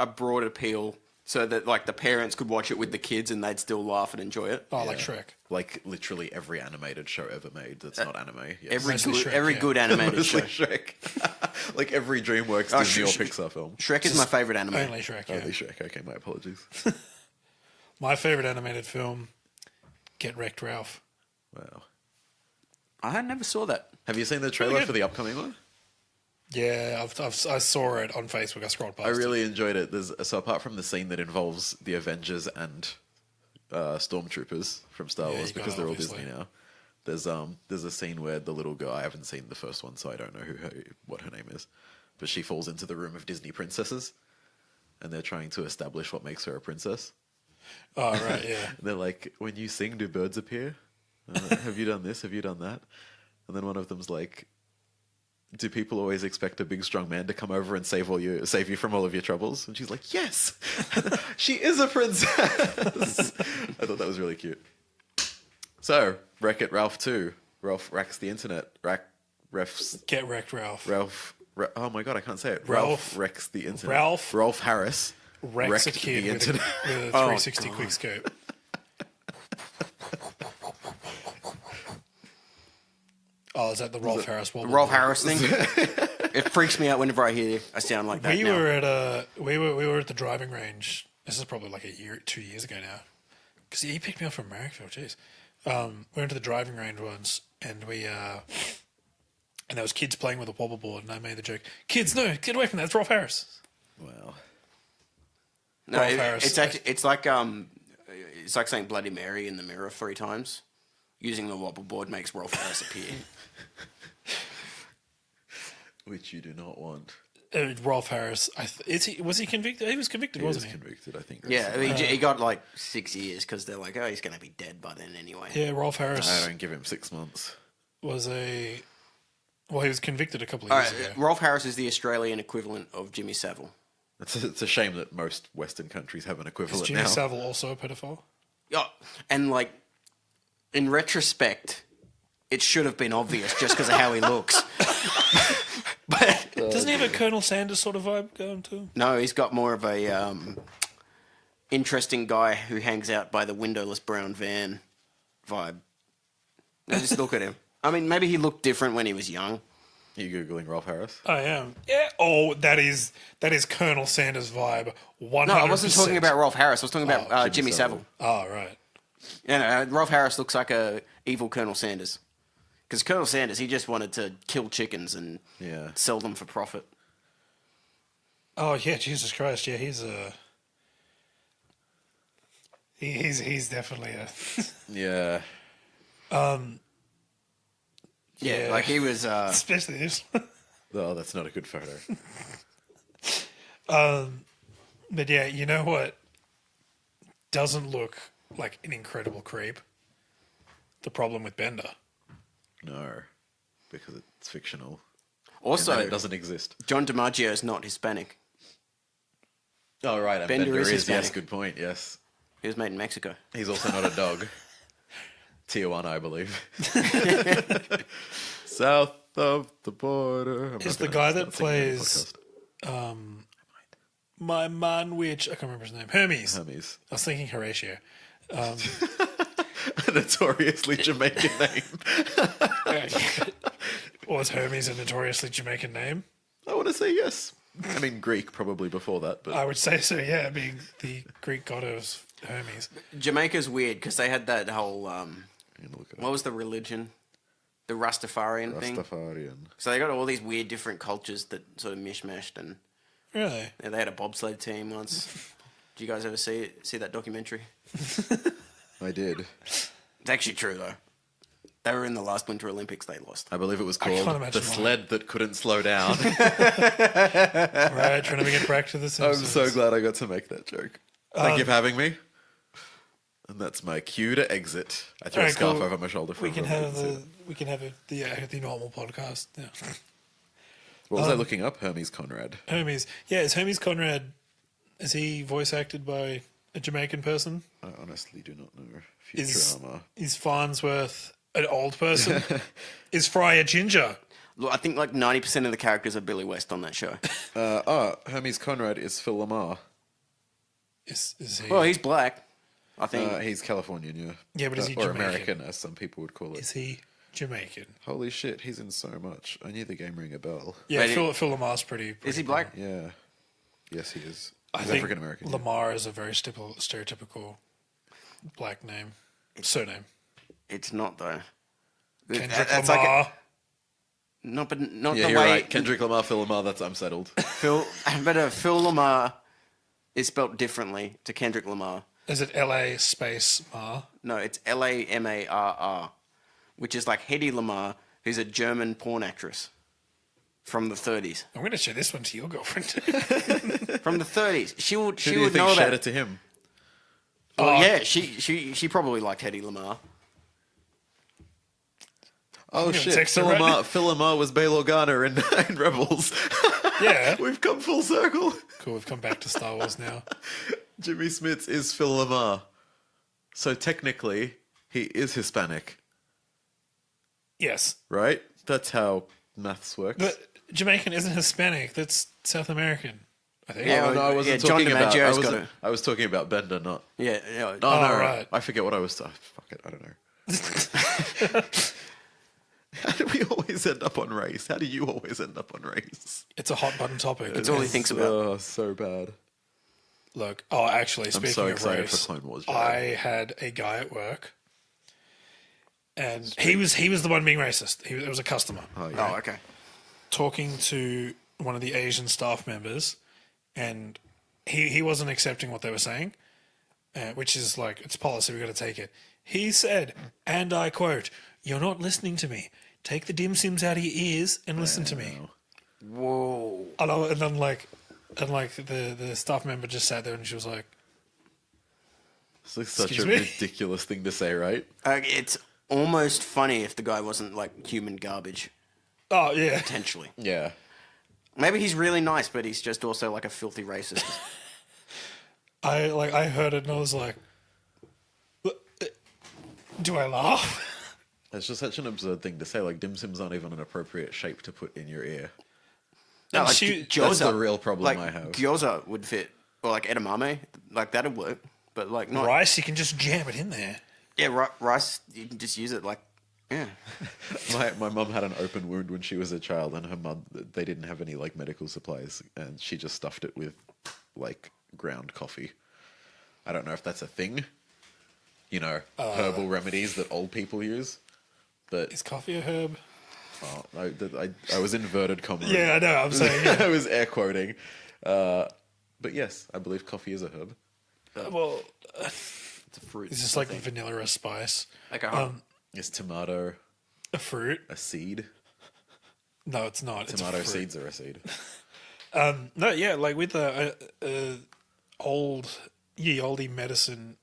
[SPEAKER 3] a broad appeal so that like the parents could watch it with the kids and they'd still laugh and enjoy it.
[SPEAKER 1] Oh, like Shrek.
[SPEAKER 2] Like literally every animated show ever made that's not anime. Yes.
[SPEAKER 3] Every good animated
[SPEAKER 2] Mostly
[SPEAKER 3] show.
[SPEAKER 2] Shrek. Like every DreamWorks, Disney, or Pixar film.
[SPEAKER 3] Shrek is my favorite anime.
[SPEAKER 1] Only Shrek, yeah.
[SPEAKER 2] Only Shrek. Okay, my apologies.
[SPEAKER 1] My favorite animated film, Get Wrecked, Ralph.
[SPEAKER 2] Wow.
[SPEAKER 3] I never saw that.
[SPEAKER 2] Have you seen the trailer
[SPEAKER 1] good.
[SPEAKER 2] for the upcoming one?
[SPEAKER 1] Yeah, I saw it on Facebook. I scrolled past
[SPEAKER 2] I really enjoyed it. So apart from the scene that involves the Avengers and stormtroopers from Star
[SPEAKER 1] Yeah,
[SPEAKER 2] Wars,
[SPEAKER 1] you gotta,
[SPEAKER 2] because they're all
[SPEAKER 1] obviously.
[SPEAKER 2] Disney now, there's a scene where the little girl, I haven't seen the first one, so I don't know what her name is, but she falls into the room of Disney princesses, and they're trying to establish what makes her a princess.
[SPEAKER 1] Oh, right, yeah.
[SPEAKER 2] And they're like, when you sing, do birds appear? Have you done this? Have you done that? And then one of them's like, do people always expect a big strong man to come over and save you from all of your troubles? And she's like, yes, she is a princess. I thought that was really cute. So, Wreck-It Ralph 2. Ralph wrecks the internet. Refs.
[SPEAKER 1] Get wrecked, Ralph.
[SPEAKER 2] Oh my god, I can't say it.
[SPEAKER 1] Ralph
[SPEAKER 2] wrecks the internet.
[SPEAKER 1] Ralph
[SPEAKER 2] Harris
[SPEAKER 1] wrecks a
[SPEAKER 2] wrecked
[SPEAKER 1] kid
[SPEAKER 2] the
[SPEAKER 1] with
[SPEAKER 2] internet.
[SPEAKER 1] a 360 quick scope. Oh, is that the Rolf Harris wobble?
[SPEAKER 3] Rolf Harris thing. It freaks me out whenever I hear a sound like that.
[SPEAKER 1] We were at the driving range. This is probably like 2 years ago now. Because he picked me up from Marrickville. Jeez. We went to the driving range once, and and there was kids playing with a wobble board, and I made the joke, "Kids, no, get away from that! It's Rolf Harris."
[SPEAKER 2] Well,
[SPEAKER 3] No,
[SPEAKER 1] Rolf Harris.
[SPEAKER 3] it's actually it's like saying Bloody Mary in the mirror 3 times. Using the wobble board makes Rolf Harris appear.
[SPEAKER 2] which you do not want.
[SPEAKER 1] Rolf Harris. Was he convicted? He was convicted,
[SPEAKER 2] He was
[SPEAKER 1] wasn't he?
[SPEAKER 2] convicted, I think.
[SPEAKER 3] Yeah, he got like 6 years because they're like, oh, he's going to be dead by then anyway.
[SPEAKER 1] Yeah, Rolf Harris
[SPEAKER 2] I don't give him 6 months.
[SPEAKER 1] was he was convicted a couple of
[SPEAKER 3] All
[SPEAKER 1] years
[SPEAKER 3] right,
[SPEAKER 1] ago.
[SPEAKER 3] Rolf Harris is the Australian equivalent of Jimmy Savile.
[SPEAKER 2] It's a shame that most Western countries have an
[SPEAKER 1] Is
[SPEAKER 2] equivalent
[SPEAKER 1] Jimmy
[SPEAKER 2] now.
[SPEAKER 1] Savile also a pedophile?
[SPEAKER 3] Yeah, and like in retrospect, it should have been obvious just because of how he looks. But
[SPEAKER 1] Doesn't he have a Colonel Sanders sort of vibe going too?
[SPEAKER 3] no, he's got more of a interesting guy who hangs out by the windowless brown van vibe. Now just look at him. I mean, maybe he looked different when he was young.
[SPEAKER 2] Are you Googling Rolf Harris?
[SPEAKER 1] I am. Yeah. Oh, that is Colonel Sanders vibe. 100%.
[SPEAKER 3] No, I wasn't talking about Rolf Harris. I was talking about
[SPEAKER 2] Jimmy
[SPEAKER 3] Jimmy Savile.
[SPEAKER 1] Oh, right.
[SPEAKER 3] Yeah, no, Rolf Harris looks like a evil Colonel Sanders. Because Colonel Sanders, he just wanted to kill chickens and
[SPEAKER 2] Yeah.
[SPEAKER 3] sell them for profit.
[SPEAKER 1] Oh yeah, Jesus Christ. Yeah, he's definitely a
[SPEAKER 2] Yeah.
[SPEAKER 3] Yeah, like he was.
[SPEAKER 1] especially this.
[SPEAKER 2] Oh, that's not a good photo.
[SPEAKER 1] But yeah, you know what doesn't look like an incredible creep? The Problem with Bender.
[SPEAKER 2] No. Because it's fictional.
[SPEAKER 3] Also,
[SPEAKER 2] And it doesn't exist.
[SPEAKER 3] John DiMaggio is not Hispanic.
[SPEAKER 2] Oh, right. And
[SPEAKER 3] Bender
[SPEAKER 2] Bender
[SPEAKER 3] is
[SPEAKER 2] is. Yes,
[SPEAKER 3] Hispanic.
[SPEAKER 2] good point. Yes.
[SPEAKER 3] He was made in Mexico.
[SPEAKER 2] He's also not a dog. Tijuana, I believe. South of the border.
[SPEAKER 1] Is the guy that plays my man, which I can't remember his name, Hermes.
[SPEAKER 2] Hermes.
[SPEAKER 1] I was thinking Horatio.
[SPEAKER 2] A notoriously Jamaican name.
[SPEAKER 1] Was Hermes a notoriously Jamaican name?
[SPEAKER 2] I want to say yes. I mean, Greek probably before that, but
[SPEAKER 1] I would say so, yeah, being the Greek god of Hermes.
[SPEAKER 3] Jamaica's weird because they had that whole.
[SPEAKER 2] I'm gonna look it
[SPEAKER 3] What
[SPEAKER 2] up.
[SPEAKER 3] was the religion? The Rastafarian thing.
[SPEAKER 2] Rastafarian.
[SPEAKER 3] So they got all these weird different cultures that sort of mishmashed, and
[SPEAKER 1] Really?
[SPEAKER 3] yeah, they had a bobsled team once. Did you guys ever see that documentary?
[SPEAKER 2] I did.
[SPEAKER 3] It's actually true though. They were in the last Winter Olympics. They lost.
[SPEAKER 2] I believe it was
[SPEAKER 1] can't
[SPEAKER 2] called
[SPEAKER 1] imagine
[SPEAKER 2] The
[SPEAKER 1] why.
[SPEAKER 2] Sled That Couldn't Slow Down.
[SPEAKER 1] Right, trying to get back to the
[SPEAKER 2] I'm
[SPEAKER 1] Simpsons.
[SPEAKER 2] so glad I got to make that joke. Thank you for having me. And that's my cue to exit. I threw a
[SPEAKER 1] Alright,
[SPEAKER 2] scarf
[SPEAKER 1] cool.
[SPEAKER 2] over my shoulder for
[SPEAKER 1] We can
[SPEAKER 2] everyone
[SPEAKER 1] have
[SPEAKER 2] to see.
[SPEAKER 1] the normal podcast. Yeah.
[SPEAKER 2] What was I looking up? Hermes Conrad.
[SPEAKER 1] Hermes. Yeah, is Hermes Conrad, is he voice acted by a Jamaican person?
[SPEAKER 2] I honestly do not know.
[SPEAKER 1] Is
[SPEAKER 2] Futurama.
[SPEAKER 1] Farnsworth an old person? Is Fry a ginger?
[SPEAKER 3] Look, I think like 90% of the characters are Billy West on that show.
[SPEAKER 2] Hermes Conrad is Phil Lamar.
[SPEAKER 1] Is he?
[SPEAKER 3] Well, he's black. I think.
[SPEAKER 2] He's Californian, yeah.
[SPEAKER 1] Yeah, but is he
[SPEAKER 2] or
[SPEAKER 1] Jamaican?
[SPEAKER 2] American, as some people would call it.
[SPEAKER 1] Is he Jamaican?
[SPEAKER 2] Holy shit, he's in so much. I knew the game ring a bell.
[SPEAKER 1] Yeah,
[SPEAKER 3] But
[SPEAKER 1] Phil Lamar's pretty
[SPEAKER 3] is he
[SPEAKER 1] cool.
[SPEAKER 3] black?
[SPEAKER 2] Yeah. Yes, he is.
[SPEAKER 1] I
[SPEAKER 2] He's
[SPEAKER 1] think
[SPEAKER 2] African American.
[SPEAKER 1] Lamar is a very stereotypical black name. Surname.
[SPEAKER 3] It's not though.
[SPEAKER 1] Kendrick
[SPEAKER 3] That's
[SPEAKER 1] Lamar.
[SPEAKER 3] like not
[SPEAKER 2] Yeah,
[SPEAKER 3] the
[SPEAKER 2] you're
[SPEAKER 3] way
[SPEAKER 2] right. Kendrick Lamar, Phil Lamar, that's I'm settled.
[SPEAKER 3] Phil Lamar is spelt differently to Kendrick Lamar.
[SPEAKER 1] Is it L.A. space Mar?
[SPEAKER 3] No, it's Lamarr, which is like Hedy Lamar, who's a German porn actress from the 30s.
[SPEAKER 1] I'm going to show this one to your girlfriend.
[SPEAKER 3] From the 30s, she
[SPEAKER 2] Who
[SPEAKER 3] would
[SPEAKER 2] do you
[SPEAKER 3] know
[SPEAKER 2] think
[SPEAKER 3] about
[SPEAKER 2] shared
[SPEAKER 3] it.
[SPEAKER 2] it to him?
[SPEAKER 3] Well, yeah, she probably liked Hedy Lamar.
[SPEAKER 2] Oh
[SPEAKER 1] gonna
[SPEAKER 2] shit!
[SPEAKER 1] text her right now.
[SPEAKER 2] Phil Lamar was Bail Organa in Rebels.
[SPEAKER 1] Yeah.
[SPEAKER 2] We've come full circle.
[SPEAKER 1] Cool, we've come back to Star Wars now.
[SPEAKER 2] Jimmy Smits is Phil Lamar, so technically he is Hispanic,
[SPEAKER 1] Yes.
[SPEAKER 2] right? That's how maths works.
[SPEAKER 1] But Jamaican isn't Hispanic. That's South American, I think.
[SPEAKER 3] Yeah,
[SPEAKER 2] no, I wasn't
[SPEAKER 3] John
[SPEAKER 2] talking about.
[SPEAKER 3] DiMaggio's got it.
[SPEAKER 2] I was talking about Bender, not.
[SPEAKER 3] Yeah, yeah.
[SPEAKER 2] Oh, no,
[SPEAKER 1] right.
[SPEAKER 2] I forget what I was. Fuck it, I don't know. How do we always end up on race? How do you always end up on race?
[SPEAKER 1] It's a hot button topic.
[SPEAKER 3] That's all he thinks about.
[SPEAKER 2] Oh, so bad.
[SPEAKER 1] Look, actually, speaking
[SPEAKER 2] so
[SPEAKER 1] of
[SPEAKER 2] excited
[SPEAKER 1] race,
[SPEAKER 2] for Clone Wars, Jared.
[SPEAKER 1] I had a guy at work, and he was the one being racist. It was a customer
[SPEAKER 2] Oh, yeah.
[SPEAKER 3] Oh, okay.
[SPEAKER 1] talking to one of the Asian staff members, and he wasn't accepting what they were saying, which is like, it's policy, we've got to take it. He said, and I quote, "You're not listening to me. Take the dim sims out of your ears and listen to me."
[SPEAKER 3] Whoa.
[SPEAKER 1] And I'm like, the staff member just sat there and she was like,
[SPEAKER 2] It's like such
[SPEAKER 1] Excuse
[SPEAKER 2] a
[SPEAKER 1] me?
[SPEAKER 2] ridiculous thing to say, right?
[SPEAKER 3] It's almost funny if the guy wasn't like human garbage,
[SPEAKER 1] "Oh yeah."
[SPEAKER 3] potentially.
[SPEAKER 2] Yeah.
[SPEAKER 3] Maybe he's really nice, but he's just also like a filthy racist.
[SPEAKER 1] I heard it and I was like, do I laugh?
[SPEAKER 2] It's just such an absurd thing to say. Like, dim sims aren't even an appropriate shape to put in your ear.
[SPEAKER 3] No,
[SPEAKER 1] And
[SPEAKER 3] like
[SPEAKER 1] she-
[SPEAKER 3] gyoza,
[SPEAKER 2] That's the real problem
[SPEAKER 3] like,
[SPEAKER 2] I have.
[SPEAKER 3] Gyoza would fit, or like edamame, like that'd work. But like not
[SPEAKER 1] Rice, you can just jam it in there.
[SPEAKER 3] Yeah, rice. You can just use it like yeah.
[SPEAKER 2] My mum had an open wound when she was a child, and her mum, they didn't have any like medical supplies, and she just stuffed it with like ground coffee. I don't know if that's a thing, you know, herbal remedies that old people use, but
[SPEAKER 1] Is coffee a herb?
[SPEAKER 2] I was inverted commas.
[SPEAKER 1] Yeah, I know. I'm saying. Yeah.
[SPEAKER 2] I was air quoting, but yes, I believe coffee is a herb.
[SPEAKER 1] Well,
[SPEAKER 3] It's a fruit.
[SPEAKER 1] it's just like vanilla, a spice,
[SPEAKER 3] like a
[SPEAKER 2] Is tomato
[SPEAKER 1] a fruit.
[SPEAKER 2] a seed?
[SPEAKER 1] No, it's not. It's a
[SPEAKER 2] Tomato
[SPEAKER 1] fruit.
[SPEAKER 2] seeds are a seed.
[SPEAKER 1] No, yeah, like with the old ye olde medicine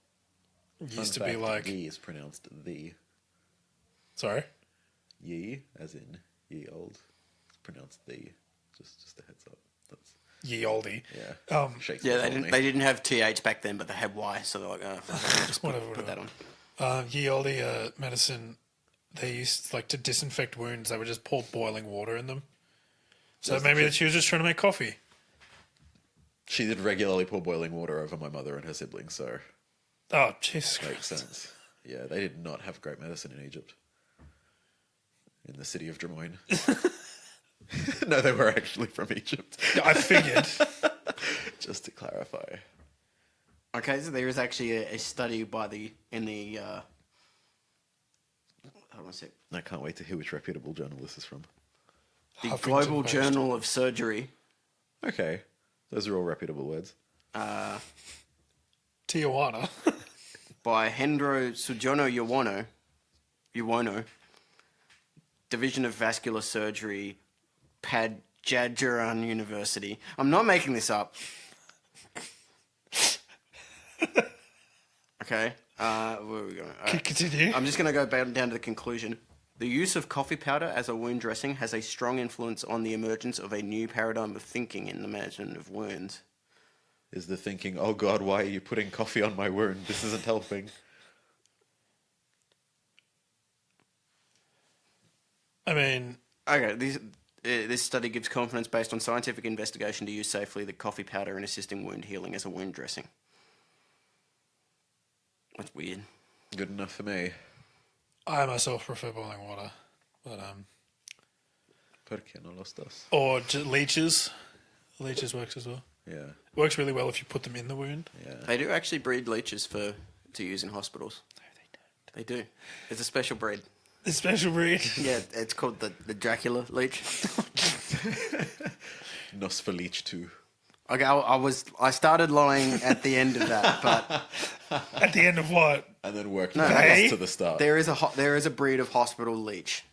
[SPEAKER 1] used to be like.
[SPEAKER 2] ye is pronounced the.
[SPEAKER 1] Sorry.
[SPEAKER 2] Ye, as in ye old, it's pronounced the. Just a heads up. That's
[SPEAKER 1] Ye olde.
[SPEAKER 2] yeah. Shakespeare
[SPEAKER 3] yeah.
[SPEAKER 2] told me.
[SPEAKER 3] They didn't have th back then, but they had y, so they're like, oh, fuck, just
[SPEAKER 1] Whatever.
[SPEAKER 3] put that on.
[SPEAKER 1] Ye olde medicine. They used like to disinfect wounds. They would just pour boiling water in them. So maybe that she was just trying to make coffee.
[SPEAKER 2] She did regularly pour boiling water over my mother and her siblings, so
[SPEAKER 1] Oh, Jesus
[SPEAKER 2] makes
[SPEAKER 1] Christ.
[SPEAKER 2] sense. Yeah, they did not have great medicine in Egypt. In the city of Des Moines. No, they were actually from Egypt.
[SPEAKER 1] Yeah, I figured.
[SPEAKER 2] Just to clarify.
[SPEAKER 3] Okay, so there is actually a study hold on a sec.
[SPEAKER 2] I can't wait to hear which reputable journal this is from.
[SPEAKER 3] The
[SPEAKER 1] Huffington
[SPEAKER 3] Global
[SPEAKER 1] Post.
[SPEAKER 3] Journal of Surgery.
[SPEAKER 2] Okay, those are all reputable words.
[SPEAKER 1] Tijuana.
[SPEAKER 3] By Hendro Sujono Uwono, Division of Vascular Surgery, Padjadjaran University. I'm not making this up. Okay, where are we going?
[SPEAKER 1] Continue.
[SPEAKER 3] I'm just going to go down to the conclusion. The use of coffee powder as a wound dressing has a strong influence on the emergence of a new paradigm of thinking in the management of wounds.
[SPEAKER 2] Is the thinking, oh God, why are you putting coffee on my wound? This isn't helping.
[SPEAKER 1] I mean,
[SPEAKER 3] Okay, this study gives confidence based on scientific investigation to use safely the coffee powder in assisting wound healing as a wound dressing. That's weird.
[SPEAKER 2] Good enough for me.
[SPEAKER 1] I myself prefer boiling water, but
[SPEAKER 2] ¿Por qué no los dos?
[SPEAKER 1] or leeches. Leeches works as well.
[SPEAKER 2] Yeah,
[SPEAKER 1] Works really well if you put them in the wound.
[SPEAKER 2] yeah.
[SPEAKER 3] They do actually breed leeches to use in hospitals.
[SPEAKER 1] No, they don't.
[SPEAKER 3] They do. It's a special breed.
[SPEAKER 1] The special breed.
[SPEAKER 3] Yeah, it's called the Dracula leech.
[SPEAKER 2] Nosferleach too.
[SPEAKER 3] Okay, I started lying at the end of that, but
[SPEAKER 1] At the end of what?
[SPEAKER 2] And then worked
[SPEAKER 3] No,
[SPEAKER 2] back
[SPEAKER 1] hey.
[SPEAKER 2] to the start.
[SPEAKER 3] there is a breed of hospital leech.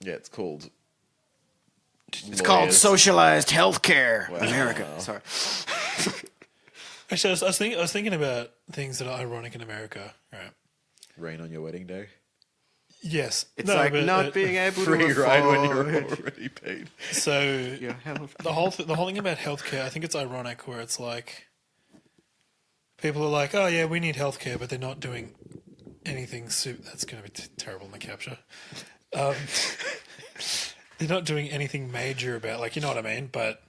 [SPEAKER 2] Yeah, it's called...
[SPEAKER 3] It's called socialized healthcare. America. Sorry.
[SPEAKER 1] Actually, I was thinking about things that are ironic in America. Right.
[SPEAKER 2] Rain on your wedding day.
[SPEAKER 1] Yes.
[SPEAKER 3] It's
[SPEAKER 1] No,
[SPEAKER 3] like
[SPEAKER 1] but,
[SPEAKER 3] not being able
[SPEAKER 2] Free
[SPEAKER 3] to
[SPEAKER 2] ride when
[SPEAKER 3] afford.
[SPEAKER 2] you're already paid.
[SPEAKER 1] So
[SPEAKER 3] Your health.
[SPEAKER 1] the whole thing about healthcare, I think it's ironic where it's like people are like, oh yeah, we need healthcare, but they're not doing anything. That's going to be terrible in the capture. They're not doing anything major about, like, you know what I mean? But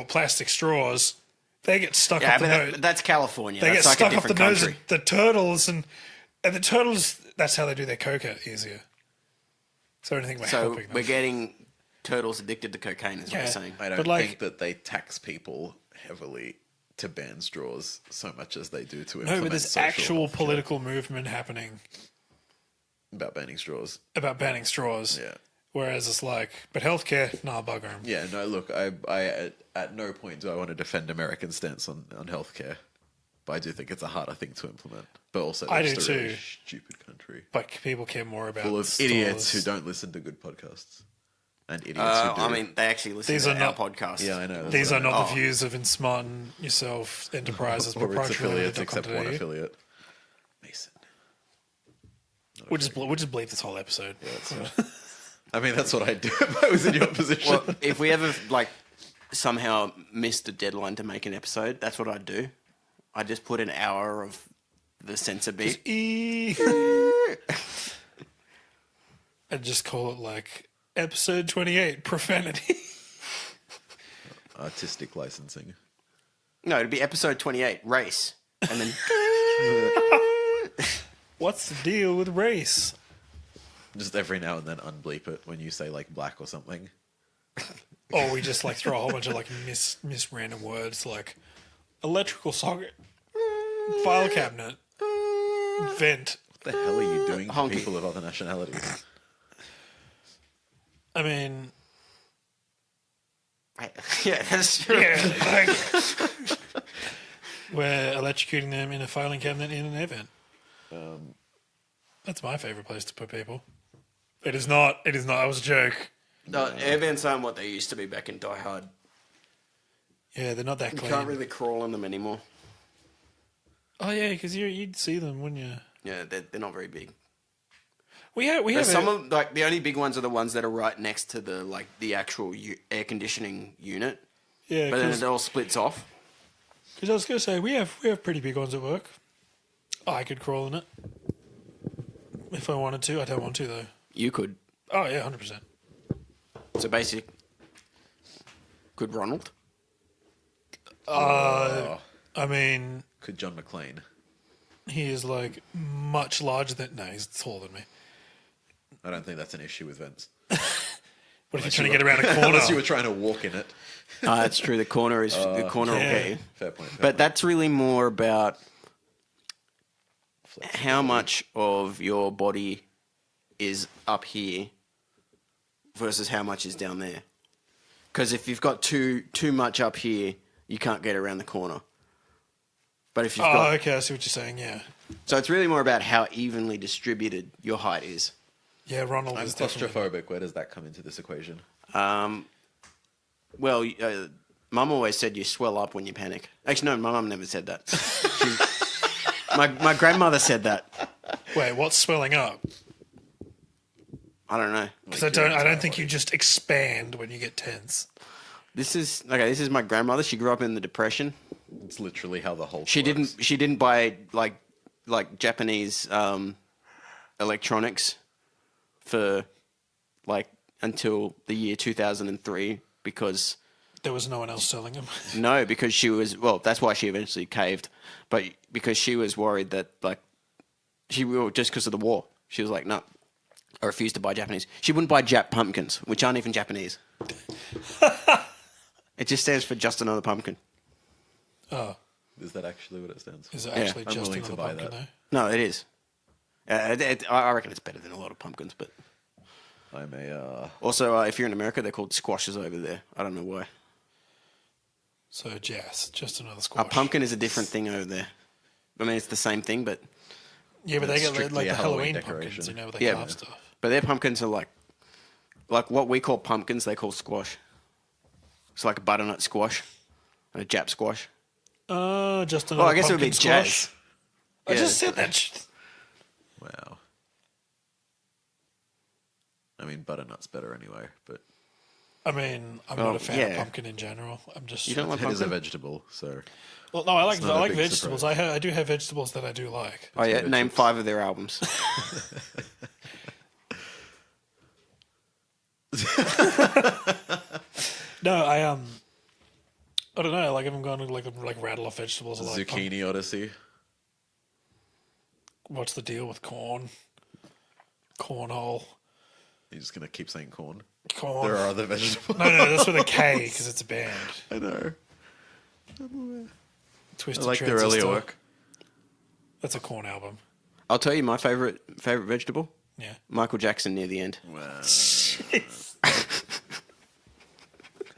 [SPEAKER 1] plastic straws, they get stuck
[SPEAKER 3] Yeah,
[SPEAKER 1] up the
[SPEAKER 3] but
[SPEAKER 1] nose.
[SPEAKER 3] that's California.
[SPEAKER 1] They
[SPEAKER 3] That's
[SPEAKER 1] get
[SPEAKER 3] like a
[SPEAKER 1] stuck up the
[SPEAKER 3] different
[SPEAKER 1] nose
[SPEAKER 3] country.
[SPEAKER 1] of the turtles, and the turtles. That's how they do their coca easier. So anything we're
[SPEAKER 3] So
[SPEAKER 1] helping them.
[SPEAKER 3] we're getting turtles addicted to cocaine, is what
[SPEAKER 1] Yeah.
[SPEAKER 3] you're saying.
[SPEAKER 2] I don't
[SPEAKER 1] But, like-
[SPEAKER 2] think that they tax people heavily to ban straws so much as they do to
[SPEAKER 1] No,
[SPEAKER 2] implement
[SPEAKER 1] but there's
[SPEAKER 2] social
[SPEAKER 1] actual
[SPEAKER 2] healthcare.
[SPEAKER 1] political movement happening
[SPEAKER 2] about banning straws.
[SPEAKER 1] about banning straws.
[SPEAKER 2] Yeah.
[SPEAKER 1] Whereas it's like, but healthcare, nah, bugger 'em.
[SPEAKER 2] Yeah, no, look, I at no point do I want to defend American stance on healthcare, but I do think it's a harder thing to implement. But also,
[SPEAKER 1] I
[SPEAKER 2] it's
[SPEAKER 1] do
[SPEAKER 2] just a really
[SPEAKER 1] too.
[SPEAKER 2] stupid country
[SPEAKER 1] But people care more about
[SPEAKER 2] full of
[SPEAKER 1] stores.
[SPEAKER 2] idiots who don't listen to good podcasts, and idiots who do.
[SPEAKER 3] I mean, they actually listen
[SPEAKER 1] These
[SPEAKER 3] to
[SPEAKER 1] are
[SPEAKER 3] our
[SPEAKER 1] not-
[SPEAKER 3] podcast.
[SPEAKER 2] yeah, I know. that's
[SPEAKER 1] These
[SPEAKER 2] what
[SPEAKER 1] are
[SPEAKER 2] I meant.
[SPEAKER 1] not the views of Insmartin Yourself Enterprises
[SPEAKER 2] or its
[SPEAKER 1] Proprietary
[SPEAKER 2] affiliates,
[SPEAKER 1] Limited.
[SPEAKER 2] except one affiliate. Mason.
[SPEAKER 1] We'll just bleep this whole episode.
[SPEAKER 2] I mean, that's what I'd do if I was in your position.
[SPEAKER 3] Well, if we ever somehow missed a deadline to make an episode, that's what I'd do. I'd just put an hour of the censor beat.
[SPEAKER 1] I'd just call it like episode 28, profanity.
[SPEAKER 2] Artistic licensing.
[SPEAKER 3] No, it'd be episode 28, race, and then
[SPEAKER 1] What's the deal with race?
[SPEAKER 2] Just every now and then unbleep it when you say like black or something.
[SPEAKER 1] Or we just like throw a whole bunch of like miss random words like electrical socket, file cabinet, vent.
[SPEAKER 2] What the hell are you doing to
[SPEAKER 3] Honky.
[SPEAKER 2] people of other nationalities?
[SPEAKER 1] I mean,
[SPEAKER 3] yeah, that's true.
[SPEAKER 1] yeah, like we're electrocuting them in a filing cabinet in an air vent. That's my favorite place to put people. It is not. It is not. That was a joke.
[SPEAKER 3] No, air vents aren't what they used to be back in Die Hard.
[SPEAKER 1] Yeah, they're not that
[SPEAKER 3] You
[SPEAKER 1] clean.
[SPEAKER 3] can't really crawl in them anymore.
[SPEAKER 1] Oh yeah, because you'd see them, wouldn't you?
[SPEAKER 3] Yeah, they're not very big.
[SPEAKER 1] We have
[SPEAKER 3] But
[SPEAKER 1] a-
[SPEAKER 3] some of the only big ones are the ones that are right next to the actual air conditioning unit.
[SPEAKER 1] yeah.
[SPEAKER 3] But then
[SPEAKER 1] Because
[SPEAKER 3] it all splits off.
[SPEAKER 1] I was going to say we have pretty big ones at work. I could crawl in it if I wanted to. I don't want to though.
[SPEAKER 3] You could.
[SPEAKER 1] Oh yeah, 100%.
[SPEAKER 3] So basic. Could Ronald?
[SPEAKER 1] I mean,
[SPEAKER 2] Could John McClane?
[SPEAKER 1] he is like much larger than. No, he's taller than me.
[SPEAKER 2] I don't think that's an issue with Vince.
[SPEAKER 1] What if you're trying to get around a corner?
[SPEAKER 2] Unless you were trying to walk in it.
[SPEAKER 3] That's true. The corner is the corner.
[SPEAKER 1] yeah.
[SPEAKER 3] Okay,
[SPEAKER 2] Fair point. Fair
[SPEAKER 3] but
[SPEAKER 2] point.
[SPEAKER 3] that's really more about how much of your body is up here versus how much is down there. Because if you've got too much up here, you can't get around the corner. But if you've
[SPEAKER 1] Oh,
[SPEAKER 3] got
[SPEAKER 1] okay. I see what you're saying. Yeah,
[SPEAKER 3] so it's really more about how evenly distributed your height is.
[SPEAKER 1] yeah. Ronald
[SPEAKER 2] I'm
[SPEAKER 1] is definitely.
[SPEAKER 2] claustrophobic. Where does that come into this equation?
[SPEAKER 3] Well, Mum always said you swell up when you panic. Actually, no, my mum never said that. My grandmother said that.
[SPEAKER 1] Wait, what's swelling up?
[SPEAKER 3] I don't know.
[SPEAKER 1] Because I don't think you just expand when you get tense.
[SPEAKER 3] This is my grandmother. She grew up in the Depression.
[SPEAKER 2] It's literally how the whole.
[SPEAKER 3] She didn't buy like Japanese electronics for until the year 2003 because
[SPEAKER 1] There was no one else selling them.
[SPEAKER 3] because she was that's why she eventually caved, but because she was worried that just because of the war, she was like, no, I refuse to buy Japanese. She wouldn't buy Jap pumpkins, which aren't even Japanese. It just stands for just another pumpkin.
[SPEAKER 1] Oh,
[SPEAKER 2] Is that actually what it stands for?
[SPEAKER 1] is it actually
[SPEAKER 2] I'm
[SPEAKER 1] just
[SPEAKER 2] willing to
[SPEAKER 1] another
[SPEAKER 2] buy
[SPEAKER 1] pumpkin
[SPEAKER 2] that.
[SPEAKER 1] though?
[SPEAKER 3] No, it is. I reckon it's better than a lot of pumpkins, but
[SPEAKER 2] I'm a.
[SPEAKER 3] also if you're in America, they're called squashes over there. I don't know why.
[SPEAKER 1] So just another
[SPEAKER 3] A
[SPEAKER 1] squash.
[SPEAKER 3] pumpkin is a different thing over there. I mean, it's the same thing, but
[SPEAKER 1] Yeah, but they
[SPEAKER 2] It's
[SPEAKER 1] get like
[SPEAKER 2] strictly
[SPEAKER 1] the
[SPEAKER 2] a Halloween
[SPEAKER 1] Halloween pumpkins,
[SPEAKER 2] decoration.
[SPEAKER 1] where they
[SPEAKER 3] Yeah.
[SPEAKER 1] carve stuff.
[SPEAKER 3] but their pumpkins are like what we call pumpkins. They call squash. It's like a butternut squash and a Jap squash.
[SPEAKER 1] Just another.
[SPEAKER 3] I guess it would be
[SPEAKER 1] pumpkin squash.
[SPEAKER 3] jazz.
[SPEAKER 1] I
[SPEAKER 3] Yeah.
[SPEAKER 1] just said that. Shit.
[SPEAKER 2] Wow. I mean, butternut's better anyway, but
[SPEAKER 1] I mean, I'm not a fan of pumpkin in general. I'm just
[SPEAKER 3] You don't like
[SPEAKER 2] it is a
[SPEAKER 3] pumpkin?
[SPEAKER 2] vegetable, so
[SPEAKER 1] well, no, I like
[SPEAKER 2] not a big
[SPEAKER 1] vegetables.
[SPEAKER 2] surprise.
[SPEAKER 1] I do have vegetables that I do like.
[SPEAKER 3] Oh yeah,
[SPEAKER 2] Potato
[SPEAKER 3] name
[SPEAKER 2] chips.
[SPEAKER 3] 5 of their albums.
[SPEAKER 1] No, I don't know. Like, if I'm going to like rattle off vegetables, I like
[SPEAKER 2] Zucchini Odyssey.
[SPEAKER 1] what's the deal with corn? Cornhole.
[SPEAKER 2] You're just gonna keep saying corn.
[SPEAKER 1] Corn.
[SPEAKER 2] There are other vegetables.
[SPEAKER 1] No, that's with a K because it's a band.
[SPEAKER 2] I know. I
[SPEAKER 1] Twisted
[SPEAKER 2] like their earlier
[SPEAKER 1] Transistor.
[SPEAKER 2] work.
[SPEAKER 1] That's a corn album.
[SPEAKER 3] I'll tell you my favorite vegetable.
[SPEAKER 1] Yeah.
[SPEAKER 3] Michael Jackson near the end.
[SPEAKER 2] Wow.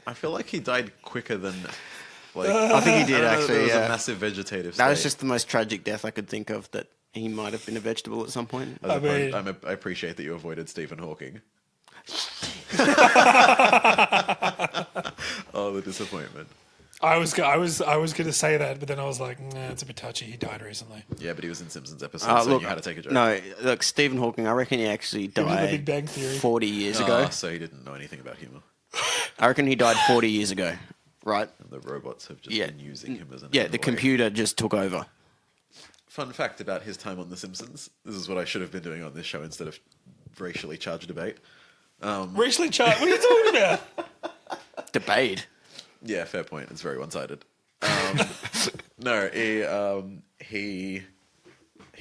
[SPEAKER 2] I feel like he died quicker than. Like,
[SPEAKER 3] I think he
[SPEAKER 2] I
[SPEAKER 3] did
[SPEAKER 2] don't know that
[SPEAKER 3] actually.
[SPEAKER 2] there was
[SPEAKER 3] Yeah.
[SPEAKER 2] a massive vegetative.
[SPEAKER 3] That was
[SPEAKER 2] state.
[SPEAKER 3] just the most tragic death I could think of. That he might have been a vegetable at some point.
[SPEAKER 2] As opposed-
[SPEAKER 1] mean-
[SPEAKER 2] I appreciate that you avoided Stephen Hawking. Oh, the disappointment.
[SPEAKER 1] I was going to say that, but then I was like, nah, it's a bit touchy. He died recently.
[SPEAKER 2] Yeah, but he was in Simpsons episode, so you knew how to take a joke.
[SPEAKER 3] No, look, Stephen Hawking. I reckon he actually
[SPEAKER 1] was in The
[SPEAKER 3] died
[SPEAKER 1] Big Bang Theory.
[SPEAKER 3] 40 years
[SPEAKER 2] Oh,
[SPEAKER 3] ago.
[SPEAKER 2] so he didn't know anything about humor.
[SPEAKER 3] I reckon he died 40 years ago. Right?
[SPEAKER 2] And the robots have just
[SPEAKER 3] Yeah.
[SPEAKER 2] been using him as an
[SPEAKER 3] Yeah,
[SPEAKER 2] envoy.
[SPEAKER 3] the computer just took over.
[SPEAKER 2] Fun fact about his time on The Simpsons. This is what I should have been doing on this show instead of racially charged debate.
[SPEAKER 1] Racially charged. What are you talking about?
[SPEAKER 3] Debate.
[SPEAKER 2] Yeah, fair point. It's very one-sided. No, he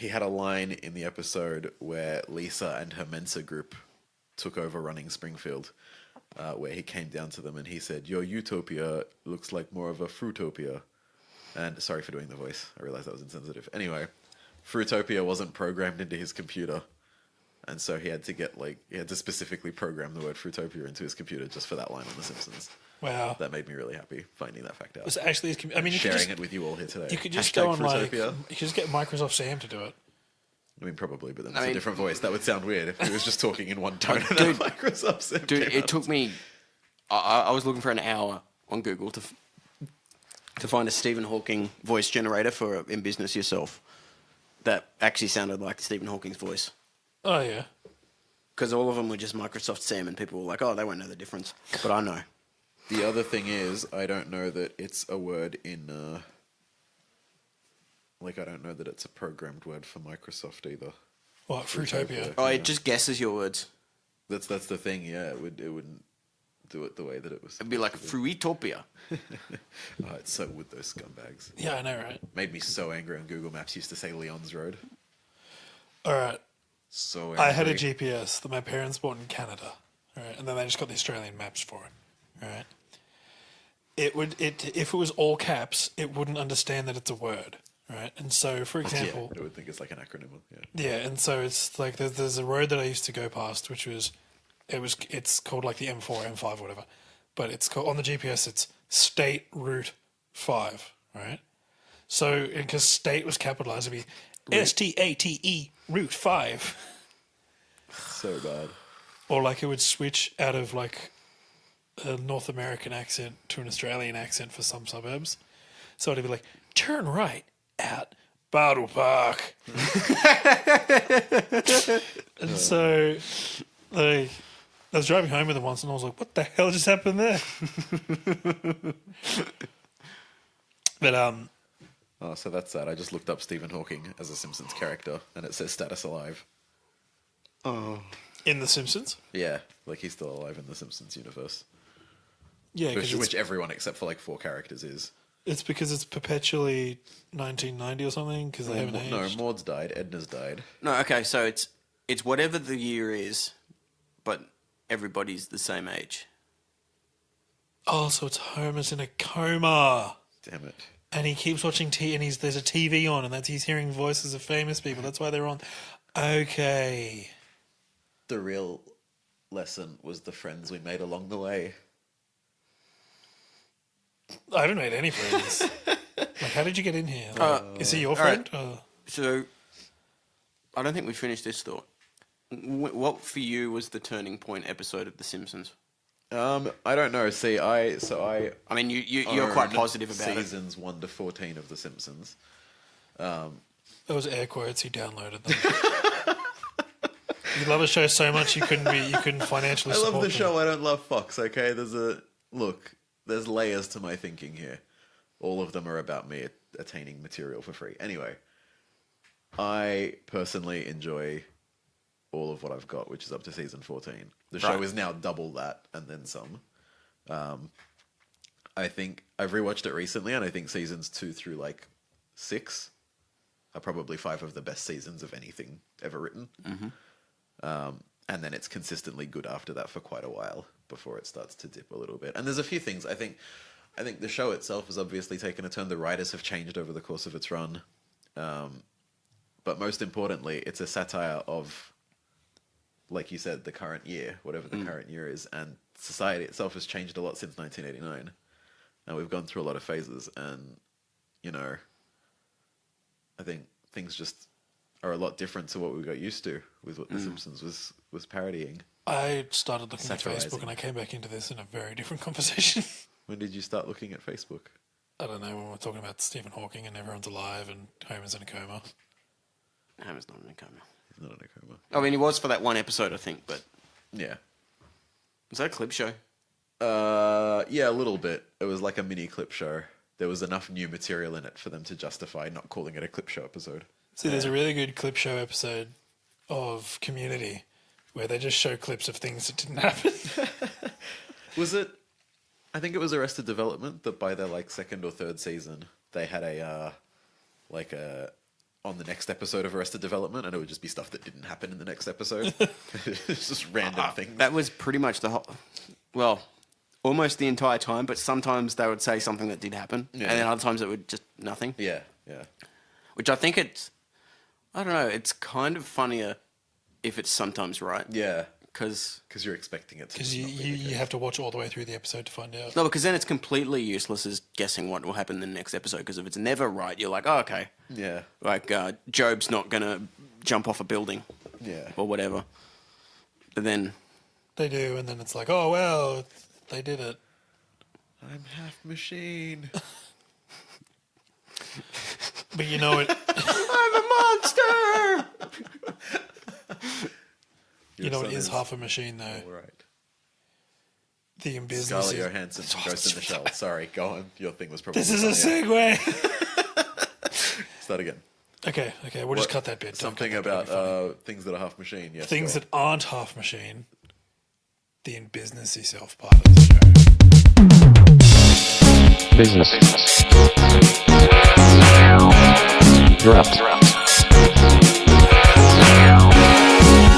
[SPEAKER 2] had a line in the episode where Lisa and her Mensa group took over running Springfield, where he came down to them and he said, "Your utopia looks like more of a fruitopia." And sorry for doing the voice. I realized that was insensitive. Anyway, fruitopia wasn't programmed into his computer. And so he had to specifically program the word fruitopia into his computer just for that line on The Simpsons.
[SPEAKER 1] Wow.
[SPEAKER 2] That made me really happy finding that fact out.
[SPEAKER 1] It's actually, I mean, you could
[SPEAKER 2] Sharing
[SPEAKER 1] just,
[SPEAKER 2] it with you all here today.
[SPEAKER 1] you could just
[SPEAKER 2] Hashtag
[SPEAKER 1] go on like,
[SPEAKER 2] Fruitopia.
[SPEAKER 1] you could just get Microsoft Sam to do it.
[SPEAKER 2] I mean, probably, but then
[SPEAKER 3] I
[SPEAKER 2] it's a
[SPEAKER 3] mean-
[SPEAKER 2] different voice. That would sound weird if he was just talking in one tone. And
[SPEAKER 3] Dude,
[SPEAKER 2] Microsoft Sam
[SPEAKER 3] Dude,
[SPEAKER 2] came
[SPEAKER 3] it
[SPEAKER 2] out.
[SPEAKER 3] took me. I was looking for an hour on Google to find a Stephen Hawking voice generator for In Business Yourself that actually sounded like Stephen Hawking's voice.
[SPEAKER 1] Oh, yeah.
[SPEAKER 3] Because all of them were just Microsoft Sam, and people were like, "Oh, they won't know the difference." But I know.
[SPEAKER 2] The other thing is, I don't know that it's a word in. I don't know that it's a programmed word for Microsoft either.
[SPEAKER 1] What, Fruitopia?
[SPEAKER 3] Oh, it just guesses your words.
[SPEAKER 2] That's the thing. Yeah, it wouldn't do it the way that it was.
[SPEAKER 3] It'd be like Fruitopia.
[SPEAKER 2] Oh, it's so with those scumbags.
[SPEAKER 1] Yeah, I know, right?
[SPEAKER 2] Made me so angry on Google Maps. Used to say Leon's Road.
[SPEAKER 1] All right.
[SPEAKER 2] So angry.
[SPEAKER 1] I had a GPS that my parents bought in Canada, right? And then they just got the Australian maps for it, right? If it was all caps, it wouldn't understand that it's a word, right? And so, for example,
[SPEAKER 2] I would think it's like an acronym. Yeah.
[SPEAKER 1] yeah, and so it's like there's a road that I used to go past, which it's called like the M4, M5, whatever, but it's called on the GPS. It's State Route 5, right? So because state was capitalized, it'd be STATE Route 5.
[SPEAKER 2] So bad.
[SPEAKER 1] Or like it would switch out of like a North American accent to an Australian accent for some suburbs. So it'd be like, turn right at Bottle Park. And so like I was driving home with them once and I was like, what the hell just happened there? But
[SPEAKER 2] Oh, so that's that. I just looked up Stephen Hawking as a Simpsons character, and it says status alive.
[SPEAKER 3] Oh.
[SPEAKER 1] in The Simpsons?
[SPEAKER 2] Yeah, like he's still alive in the Simpsons universe,
[SPEAKER 1] Yeah, because
[SPEAKER 2] which everyone except for like 4 characters is.
[SPEAKER 1] it's because it's perpetually 1990 or something because they haven't
[SPEAKER 2] No,
[SPEAKER 1] aged.
[SPEAKER 2] Maud's died. Edna's died.
[SPEAKER 3] No, okay, so it's whatever the year is, but everybody's the same age.
[SPEAKER 1] Oh, so it's Homer's in a coma.
[SPEAKER 2] Damn it.
[SPEAKER 1] And he keeps watching and there's a TV on, and he's hearing voices of famous people. That's why they're on. Okay.
[SPEAKER 2] The real lesson was the friends we made along the way.
[SPEAKER 1] I haven't made any friends. Like, how did you get in here? Like, is he your friend? Or-
[SPEAKER 3] So, I don't think we finished this thought. What for you was the turning point episode of The Simpsons?
[SPEAKER 2] I don't know. See, I
[SPEAKER 3] mean, you're quite
[SPEAKER 2] own
[SPEAKER 3] positive about it.
[SPEAKER 2] seasons 1 to 14 of The Simpsons.
[SPEAKER 1] Those air quotes, he downloaded them. You love a show so much you couldn't financially
[SPEAKER 2] I
[SPEAKER 1] support
[SPEAKER 2] love the
[SPEAKER 1] them.
[SPEAKER 2] show. I don't love Fox. Okay, there's layers to my thinking here. All of them are about me attaining material for free. Anyway, I personally enjoy all of what I've got, which is up to season 14. The show is now double that and then some. I think I've rewatched it recently, and I think seasons 2 through 6 are probably 5 of the best seasons of anything ever written. Mm-hmm. And then it's consistently good after that for quite a while before it starts to dip a little bit. And there's a few things. I think the show itself has obviously taken a turn. The writers have changed over the course of its run. But most importantly, it's a satire of, like you said, the current year, whatever the current year is. And society itself has changed a lot since 1989. And we've gone through a lot of phases. And, I think things just are a lot different to what we got used to with what The Simpsons was parodying.
[SPEAKER 1] I started looking at
[SPEAKER 2] Satirizing.
[SPEAKER 1] Facebook and I came back into this in a very different conversation.
[SPEAKER 2] When did you start looking at Facebook?
[SPEAKER 1] I don't know, when we're talking about Stephen Hawking and everyone's alive and Homer's in a coma.
[SPEAKER 3] Homer's not in a coma.
[SPEAKER 2] He's not in a coma.
[SPEAKER 3] I mean, he was for that one episode, I think, but...
[SPEAKER 2] Yeah.
[SPEAKER 3] Was that a clip show?
[SPEAKER 2] Yeah, a little bit. It was like a mini clip show. There was enough new material in it for them to justify not calling it a clip show episode.
[SPEAKER 1] See, there's a really good clip show episode of Community where they just show clips of things that didn't happen.
[SPEAKER 2] Was it... I think it was Arrested Development that by their second or third season, they had on the next episode of Arrested Development, and it would just be stuff that didn't happen in the next episode. It's just random things.
[SPEAKER 3] That was pretty much the whole... Well, almost the entire time, but sometimes they would say something that did happen,
[SPEAKER 2] Yeah.
[SPEAKER 3] and then other times it would just nothing.
[SPEAKER 2] Yeah.
[SPEAKER 3] Which I think it's... I don't know, it's kind of funnier if it's sometimes right.
[SPEAKER 2] Yeah.
[SPEAKER 3] Because...
[SPEAKER 2] Because you're expecting it to
[SPEAKER 1] Because
[SPEAKER 2] not be the
[SPEAKER 1] you
[SPEAKER 2] case.
[SPEAKER 1] have to watch all the way through the episode to find out.
[SPEAKER 3] No, because then it's completely useless as guessing what will happen in the next episode, because if it's never right, you're like, oh, okay.
[SPEAKER 2] Yeah.
[SPEAKER 3] Job's not going to jump off a building
[SPEAKER 2] Yeah.
[SPEAKER 3] or whatever. But then...
[SPEAKER 1] They do, and then it's like, oh, well, they did it.
[SPEAKER 2] I'm half machine.
[SPEAKER 1] But you know it.
[SPEAKER 3] I'm a monster!
[SPEAKER 1] You know
[SPEAKER 2] Your
[SPEAKER 1] it
[SPEAKER 2] son
[SPEAKER 1] is half a machine, though.
[SPEAKER 2] All right.
[SPEAKER 1] The in business.
[SPEAKER 2] Scarlett
[SPEAKER 1] is-
[SPEAKER 2] Johansson, Ghost in the Shell. Sorry, go on. Your thing was probably...
[SPEAKER 1] This is a
[SPEAKER 2] funnier.
[SPEAKER 1] segue.
[SPEAKER 2] Start again.
[SPEAKER 1] Okay, we'll just
[SPEAKER 2] What-
[SPEAKER 1] cut that bit. Don't
[SPEAKER 2] Something
[SPEAKER 1] cut that bit,
[SPEAKER 2] about
[SPEAKER 1] it'll be funny.
[SPEAKER 2] things that are half machine. Yes.
[SPEAKER 1] Things
[SPEAKER 2] go
[SPEAKER 1] that aren't half machine. The in businessy self part of the show.
[SPEAKER 5] Business. Draft.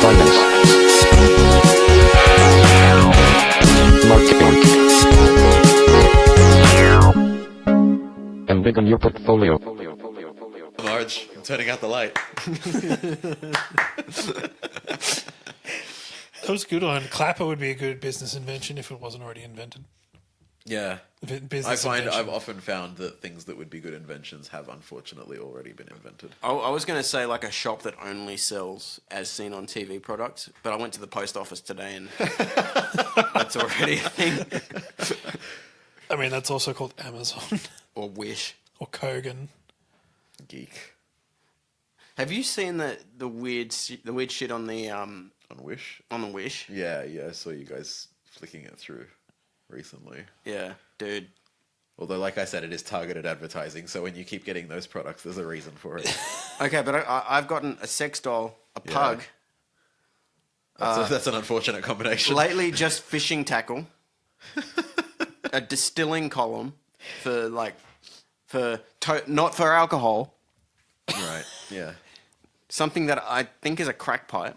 [SPEAKER 5] Finance. Marketing. And big on your portfolio.
[SPEAKER 2] on. Marge, I'm turning out the light.
[SPEAKER 1] That was a good one. Clapper would be a good business invention if it wasn't already invented.
[SPEAKER 2] Yeah.
[SPEAKER 1] Business
[SPEAKER 2] I've
[SPEAKER 1] invention.
[SPEAKER 2] often found that things that would be good inventions have unfortunately already been invented.
[SPEAKER 3] I was going to say like a shop that only sells as seen on TV products, but I went to the post office today and that's already a thing.
[SPEAKER 1] I mean, that's also called Amazon
[SPEAKER 3] Or Wish.
[SPEAKER 1] or Kogan.
[SPEAKER 2] Geek.
[SPEAKER 3] Have you seen the weird shit on the
[SPEAKER 2] On Wish?
[SPEAKER 3] on the Wish?
[SPEAKER 2] Yeah, I saw you guys flicking it through recently.
[SPEAKER 3] Yeah, dude.
[SPEAKER 2] Although, like I said, it is targeted advertising, so when you keep getting those products, there's a reason for it.
[SPEAKER 3] Okay, but I've gotten a sex doll, a pug,
[SPEAKER 2] That's an unfortunate combination.
[SPEAKER 3] lately just fishing tackle, a distilling column not for alcohol,
[SPEAKER 2] Right, yeah.
[SPEAKER 3] something that I think is a crack pipe.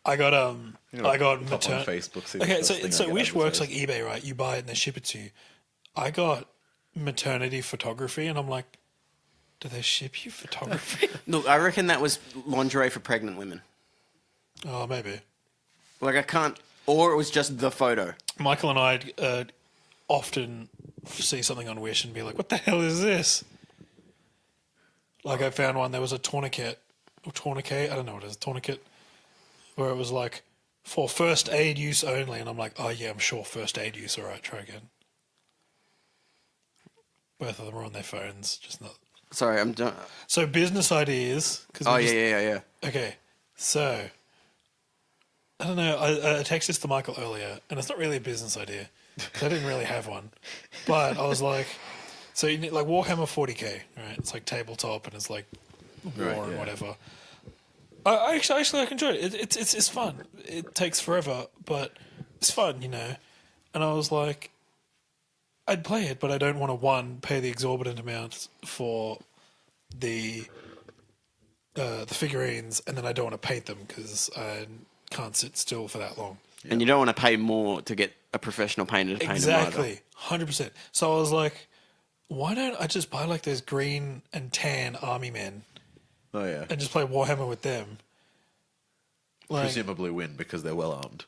[SPEAKER 1] I got I got
[SPEAKER 2] Pop on Facebook. See the
[SPEAKER 1] Okay,
[SPEAKER 2] first thing I
[SPEAKER 1] so
[SPEAKER 2] get
[SPEAKER 1] Wish works like
[SPEAKER 2] advertised.
[SPEAKER 1] eBay, right? You buy it and they ship it to you. I got maternity photography, and I'm like, do they ship you photography?
[SPEAKER 3] Look, I reckon that was lingerie for pregnant women.
[SPEAKER 1] Oh, maybe.
[SPEAKER 3] Like I can't, or it was just the photo.
[SPEAKER 1] Michael and I often see something on Wish and be like, what the hell is this? Like I found one, there was a tourniquet, I don't know what it is, tourniquet, where it was like, for first aid use only, and I'm like, oh yeah, I'm sure first aid use, alright, try again. Both of them are on their phones, just not...
[SPEAKER 3] Sorry, I'm done.
[SPEAKER 1] So business ideas.
[SPEAKER 3] Oh, yeah.
[SPEAKER 1] Okay, so I don't know. I texted this to Michael earlier, and it's not really a business idea. 'Cause I didn't really have one, but I was like, so you need like Warhammer 40k, right? It's like tabletop, and it's like war and whatever. I actually like enjoy it. It's fun. It takes forever, but it's fun, you know. And I was like, I'd play it, but I don't want to pay the exorbitant amount for the figurines, and then I don't want to paint them because I can't sit still for that long.
[SPEAKER 3] And you don't want to pay more to get a professional painter to paint them either.
[SPEAKER 1] Exactly, 100%. So I was like, why don't I just buy like those green and tan army men
[SPEAKER 2] Oh yeah.
[SPEAKER 1] and just play Warhammer with them? Like,
[SPEAKER 2] Presumably win because they're well armed.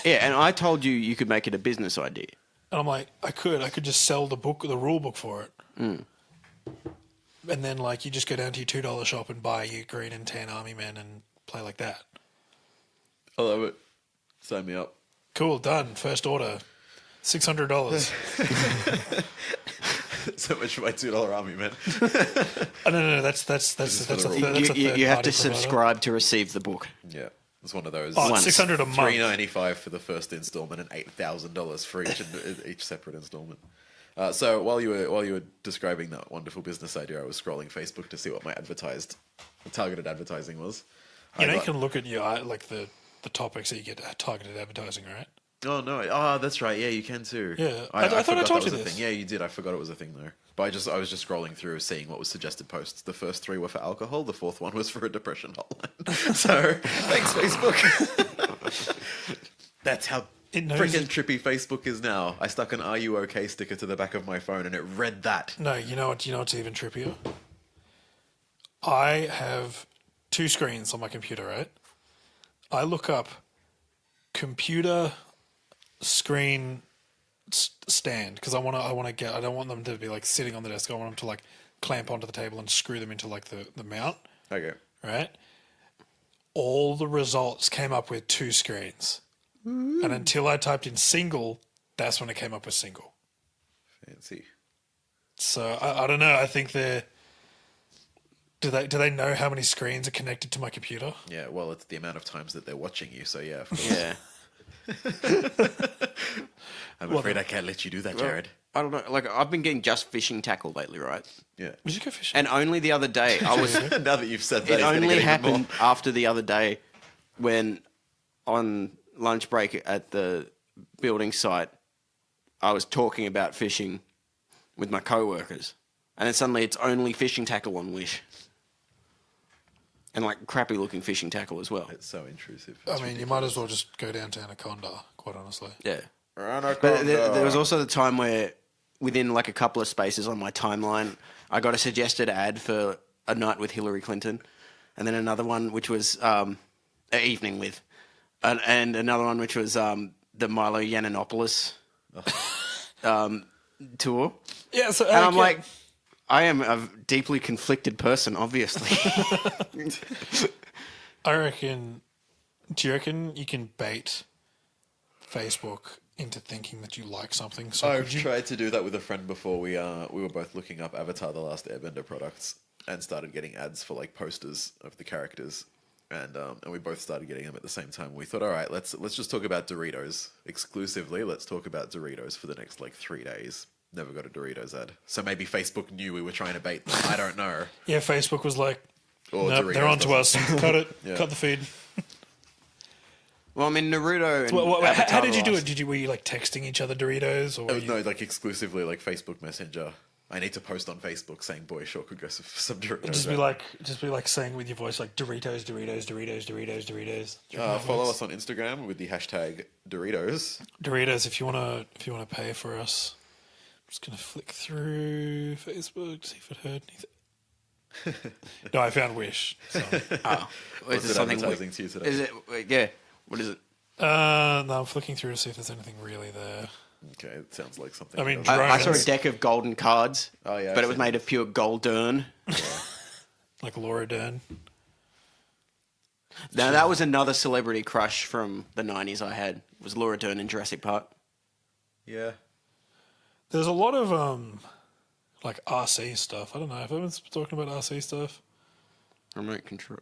[SPEAKER 3] Yeah, and I told you could make it a business idea.
[SPEAKER 1] and I'm like, I could just sell the rule book for it. And then like you just go down to your $2 shop and buy your green and tan army men and play like that.
[SPEAKER 2] I love it. Sign me up.
[SPEAKER 1] Cool, done. First order, $600.
[SPEAKER 2] So much for my $2 army, man.
[SPEAKER 1] Oh, no. That's a third
[SPEAKER 3] You have to
[SPEAKER 1] provider.
[SPEAKER 3] subscribe to receive the book.
[SPEAKER 2] Yeah. It's one of those.
[SPEAKER 1] Oh, it's $600 a month.
[SPEAKER 2] $395 for the first installment and $8,000 for each separate installment. So while you were describing that wonderful business idea, I was scrolling Facebook to see what my targeted advertising was.
[SPEAKER 1] You can look at your like the topics that you get targeted advertising, right?
[SPEAKER 2] Oh no! Oh, that's right. Yeah, you can too.
[SPEAKER 1] Yeah. I thought I
[SPEAKER 2] forgot
[SPEAKER 1] told
[SPEAKER 2] that
[SPEAKER 1] you
[SPEAKER 2] was a
[SPEAKER 1] this.
[SPEAKER 2] thing. Yeah, you did. I forgot it was a thing though. But I was just scrolling through, seeing what was suggested posts. The first 3 were for alcohol. The 4th one was for a depression hotline. So thanks, Facebook. That's how
[SPEAKER 1] It knows
[SPEAKER 2] freaking
[SPEAKER 1] it.
[SPEAKER 2] trippy Facebook is now. I stuck an "Are you okay?" sticker to the back of my phone, and it read that.
[SPEAKER 1] No, you know what's even trippier? I have 2 screens on my computer, right? I look up computer screen stand because I don't want them to be like sitting on the desk. I want them to like clamp onto the table and screw them into like the mount,
[SPEAKER 2] Okay.
[SPEAKER 1] right? All the results came up with 2 screens. And until I typed in single, that's when it came up with single.
[SPEAKER 2] Fancy.
[SPEAKER 1] So I don't know. I think do they know how many screens are connected to my computer?
[SPEAKER 2] Yeah. Well, it's the amount of times that they're watching you. So yeah. Of course.
[SPEAKER 3] Yeah.
[SPEAKER 2] I'm afraid I can't let you do that, Jared.
[SPEAKER 3] I don't know. Like, I've been getting just fishing tackle lately, right?
[SPEAKER 2] Yeah.
[SPEAKER 1] We should go fishing.
[SPEAKER 3] And only the other day, I was.
[SPEAKER 2] Now that you've said that,
[SPEAKER 3] It
[SPEAKER 2] he's gonna
[SPEAKER 3] only
[SPEAKER 2] get even
[SPEAKER 3] happened
[SPEAKER 2] more.
[SPEAKER 3] after the other day when on lunch break at the building site, I was talking about fishing with my co-workers. And then suddenly it's only fishing tackle on Wish. And like crappy looking fishing tackle as well.
[SPEAKER 2] It's so intrusive.
[SPEAKER 1] I mean, you might as well just go down to Anaconda, quite honestly.
[SPEAKER 3] Yeah. But there was also the time where within like a couple of spaces on my timeline, I got a suggested ad for a night with Hillary Clinton, and then another one which was an evening with, and another one which was the Milo Yiannopoulos tour.
[SPEAKER 1] Yeah, so
[SPEAKER 3] And I'm like, I am a deeply conflicted person, obviously.
[SPEAKER 1] I reckon. Do you reckon you can bait Facebook into thinking that you like something? So
[SPEAKER 2] I've
[SPEAKER 1] could you?
[SPEAKER 2] tried to do that with a friend before. We were both looking up Avatar: The Last Airbender products and started getting ads for like posters of the characters, and we both started getting them at the same time. We thought, all right, let's just talk about Doritos exclusively. Let's talk about Doritos for the next like 3 days. Never got a Doritos ad, so maybe Facebook knew we were trying to bait them. I don't know.
[SPEAKER 1] Yeah, Facebook was like,
[SPEAKER 2] Or
[SPEAKER 1] nope,
[SPEAKER 2] Doritos
[SPEAKER 1] they're on to us.
[SPEAKER 2] doesn't.
[SPEAKER 1] Cut it.
[SPEAKER 2] Yeah.
[SPEAKER 1] Cut the feed.
[SPEAKER 3] Well, I mean, Naruto and
[SPEAKER 1] How
[SPEAKER 3] Avatar
[SPEAKER 1] did you do
[SPEAKER 3] Last-
[SPEAKER 1] it? Were you like texting each other Doritos, or were you...
[SPEAKER 2] No, like exclusively like Facebook Messenger. I need to post on Facebook saying, "Boy, sure could go for some Doritos."
[SPEAKER 1] just be like saying with your voice like Doritos, Doritos, Doritos, Doritos, Doritos. Do you reckon that
[SPEAKER 2] Follow
[SPEAKER 1] works?
[SPEAKER 2] us on Instagram with the hashtag Doritos.
[SPEAKER 1] Doritos, if you wanna pay for us. I'm just gonna flick through Facebook to see if it heard anything. No, I found Wish. So.
[SPEAKER 3] Oh,
[SPEAKER 2] What's
[SPEAKER 3] is
[SPEAKER 2] it
[SPEAKER 3] it something
[SPEAKER 2] advertising to you today?
[SPEAKER 3] Is it? Yeah. What is it?
[SPEAKER 1] No, I'm flicking through to see if there's anything really there.
[SPEAKER 2] Okay, it sounds like something.
[SPEAKER 1] I mean,
[SPEAKER 2] else.
[SPEAKER 3] I saw a
[SPEAKER 1] Drones.
[SPEAKER 3] deck of golden cards.
[SPEAKER 2] Oh, yeah,
[SPEAKER 3] but
[SPEAKER 2] I've
[SPEAKER 3] it was
[SPEAKER 2] seen
[SPEAKER 3] made of pure goldern.
[SPEAKER 1] Like Laura Dern.
[SPEAKER 3] Now that was another celebrity crush from the '90s. I had was Laura Dern in Jurassic Park.
[SPEAKER 2] yeah.
[SPEAKER 1] There's a lot of like RC stuff. I don't know. Have I been talking about RC stuff?
[SPEAKER 3] Remote control.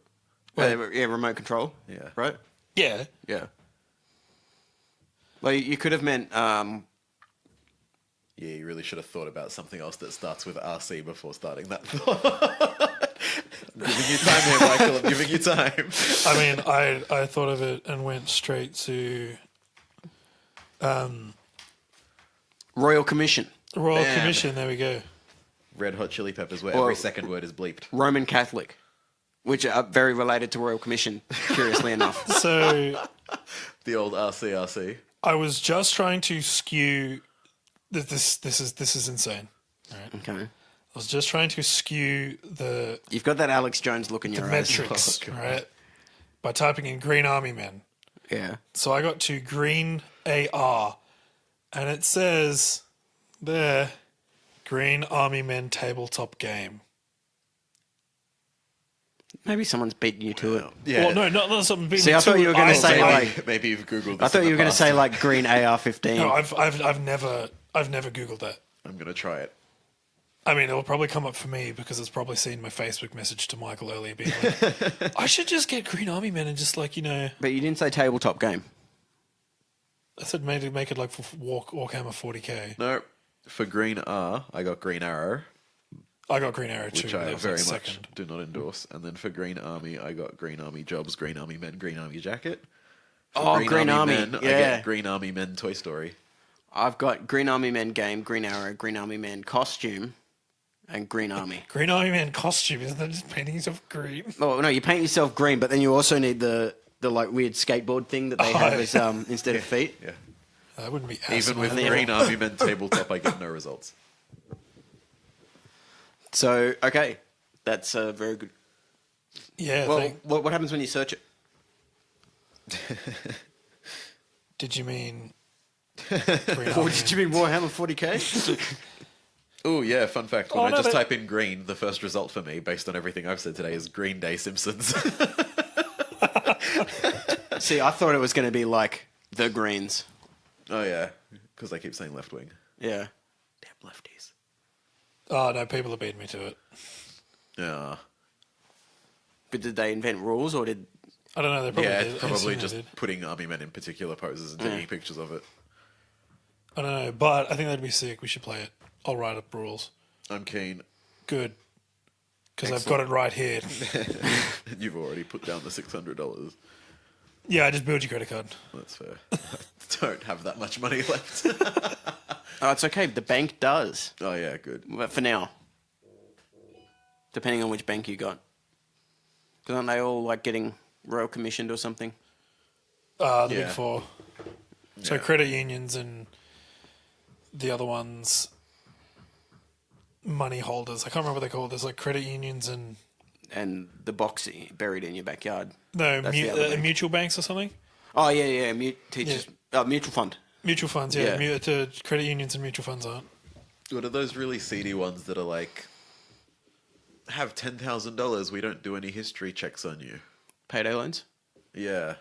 [SPEAKER 1] Wait.
[SPEAKER 3] Yeah, remote control.
[SPEAKER 2] Yeah.
[SPEAKER 3] Right?
[SPEAKER 1] Yeah.
[SPEAKER 3] Yeah. Well, you could have meant...
[SPEAKER 2] Yeah, you really should have thought about something else that starts with RC before starting that thought. I'm giving you time here, Michael. I'm giving you time.
[SPEAKER 1] I mean, I thought of it and went straight to
[SPEAKER 3] Royal Commission.
[SPEAKER 1] Royal
[SPEAKER 2] Bam.
[SPEAKER 1] Commission. There we go.
[SPEAKER 2] Red Hot Chili Peppers, where
[SPEAKER 3] Or-
[SPEAKER 2] every second word is bleeped.
[SPEAKER 3] Roman Catholic. Which are very related to Royal Commission, curiously enough.
[SPEAKER 1] So
[SPEAKER 2] The old RCRC.
[SPEAKER 1] I was just trying to skew. This is insane.
[SPEAKER 3] Okay.
[SPEAKER 1] I was just trying to skew the
[SPEAKER 3] You've got that Alex Jones look in your eyes.
[SPEAKER 1] metrics,
[SPEAKER 2] Oh, God.
[SPEAKER 1] right? By typing in Green Army Men.
[SPEAKER 3] Yeah.
[SPEAKER 1] So I got to Green AR, and it says there, Green Army Men tabletop game.
[SPEAKER 3] Maybe someone's beaten you to it.
[SPEAKER 2] Yeah.
[SPEAKER 1] Well, no, not something.
[SPEAKER 3] See, I thought you were going to say
[SPEAKER 2] maybe,
[SPEAKER 3] like...
[SPEAKER 2] maybe you've Googled this.
[SPEAKER 3] I thought
[SPEAKER 2] in
[SPEAKER 3] you
[SPEAKER 2] the
[SPEAKER 3] were going to
[SPEAKER 2] past.
[SPEAKER 3] say like Green AR-15.
[SPEAKER 1] No, I've never Googled that.
[SPEAKER 2] I'm going to try it.
[SPEAKER 1] I mean, it'll probably come up for me because it's probably seen my Facebook message to Michael earlier being like, I should just get Green Army Men and just like, you know,
[SPEAKER 3] But you didn't say tabletop game.
[SPEAKER 1] I said maybe make it like for Warhammer 40k.
[SPEAKER 2] No, for Green R, I got Green Arrow,
[SPEAKER 1] I got Green Arrow too.
[SPEAKER 2] which
[SPEAKER 1] but
[SPEAKER 2] I
[SPEAKER 1] that was
[SPEAKER 2] very
[SPEAKER 1] like
[SPEAKER 2] much
[SPEAKER 1] second.
[SPEAKER 2] do not endorse. And then for Green Army, I got Green Army Jobs, Green Army Men, Green Army Jacket. For
[SPEAKER 3] Oh, Green Army,
[SPEAKER 2] Men, I
[SPEAKER 3] yeah.
[SPEAKER 2] get Green Army Men Toy Story.
[SPEAKER 3] I've got Green Army Men game, Green Arrow, Green Army Men costume, and Green Army.
[SPEAKER 1] Green Army Man costume, isn't that just painting yourself green?
[SPEAKER 3] Oh, no, you paint yourself green, but then you also need the like weird skateboard thing that they have as instead of feet.
[SPEAKER 2] Yeah.
[SPEAKER 1] That wouldn't be
[SPEAKER 2] Even with
[SPEAKER 1] awesome.
[SPEAKER 2] Green Army Men tabletop, I get no results.
[SPEAKER 3] So, okay. That's very good.
[SPEAKER 1] Yeah,
[SPEAKER 3] Well, what happens when you search it?
[SPEAKER 1] did you mean
[SPEAKER 3] Or did you mean Warhammer 40k?
[SPEAKER 2] Oh, yeah, fun fact. When
[SPEAKER 1] Oh,
[SPEAKER 2] I
[SPEAKER 1] no,
[SPEAKER 2] just
[SPEAKER 1] but-
[SPEAKER 2] type in green, the first result for me, based on everything I've said today, is Green Day Simpsons.
[SPEAKER 3] See, I thought it was going to be like the Greens.
[SPEAKER 2] Oh, yeah, because I keep saying left wing.
[SPEAKER 3] Yeah.
[SPEAKER 2] Damn lefties.
[SPEAKER 1] Oh, no, people have beaten me to it.
[SPEAKER 2] Yeah.
[SPEAKER 3] But did they invent rules or did...
[SPEAKER 1] I don't know, they probably
[SPEAKER 2] Yeah,
[SPEAKER 1] did.
[SPEAKER 2] it's
[SPEAKER 1] I
[SPEAKER 2] probably
[SPEAKER 1] assume they
[SPEAKER 2] just
[SPEAKER 1] did.
[SPEAKER 2] putting army men in particular poses and taking pictures of it.
[SPEAKER 1] I don't know, but I think that'd be sick. We should play it. I'll write up rules.
[SPEAKER 2] I'm keen.
[SPEAKER 1] Good. Because I've got it right here.
[SPEAKER 2] You've already put down the $600.
[SPEAKER 1] Yeah, I just build your credit card.
[SPEAKER 2] That's fair. I don't have that much money left.
[SPEAKER 3] Oh, it's okay. The bank does.
[SPEAKER 2] Oh, yeah, good.
[SPEAKER 3] But for now. Depending on which bank you got. Because aren't they all like getting royal commissioned or something?
[SPEAKER 1] The
[SPEAKER 2] Yeah.
[SPEAKER 1] big four. So
[SPEAKER 2] Yeah.
[SPEAKER 1] credit unions and the other ones, money holders. I can't remember what they're called. There's like credit unions and
[SPEAKER 3] And the box buried in your backyard.
[SPEAKER 1] no
[SPEAKER 3] That's the other bank.
[SPEAKER 1] mutual banks or something.
[SPEAKER 3] Oh, yeah. Mutual fund.
[SPEAKER 1] Mutual funds,
[SPEAKER 3] Yeah.
[SPEAKER 1] Credit unions and mutual funds aren't.
[SPEAKER 2] What are those really seedy ones that are like, have $10,000, we don't do any history checks on you?
[SPEAKER 3] Payday loans.
[SPEAKER 2] Yeah.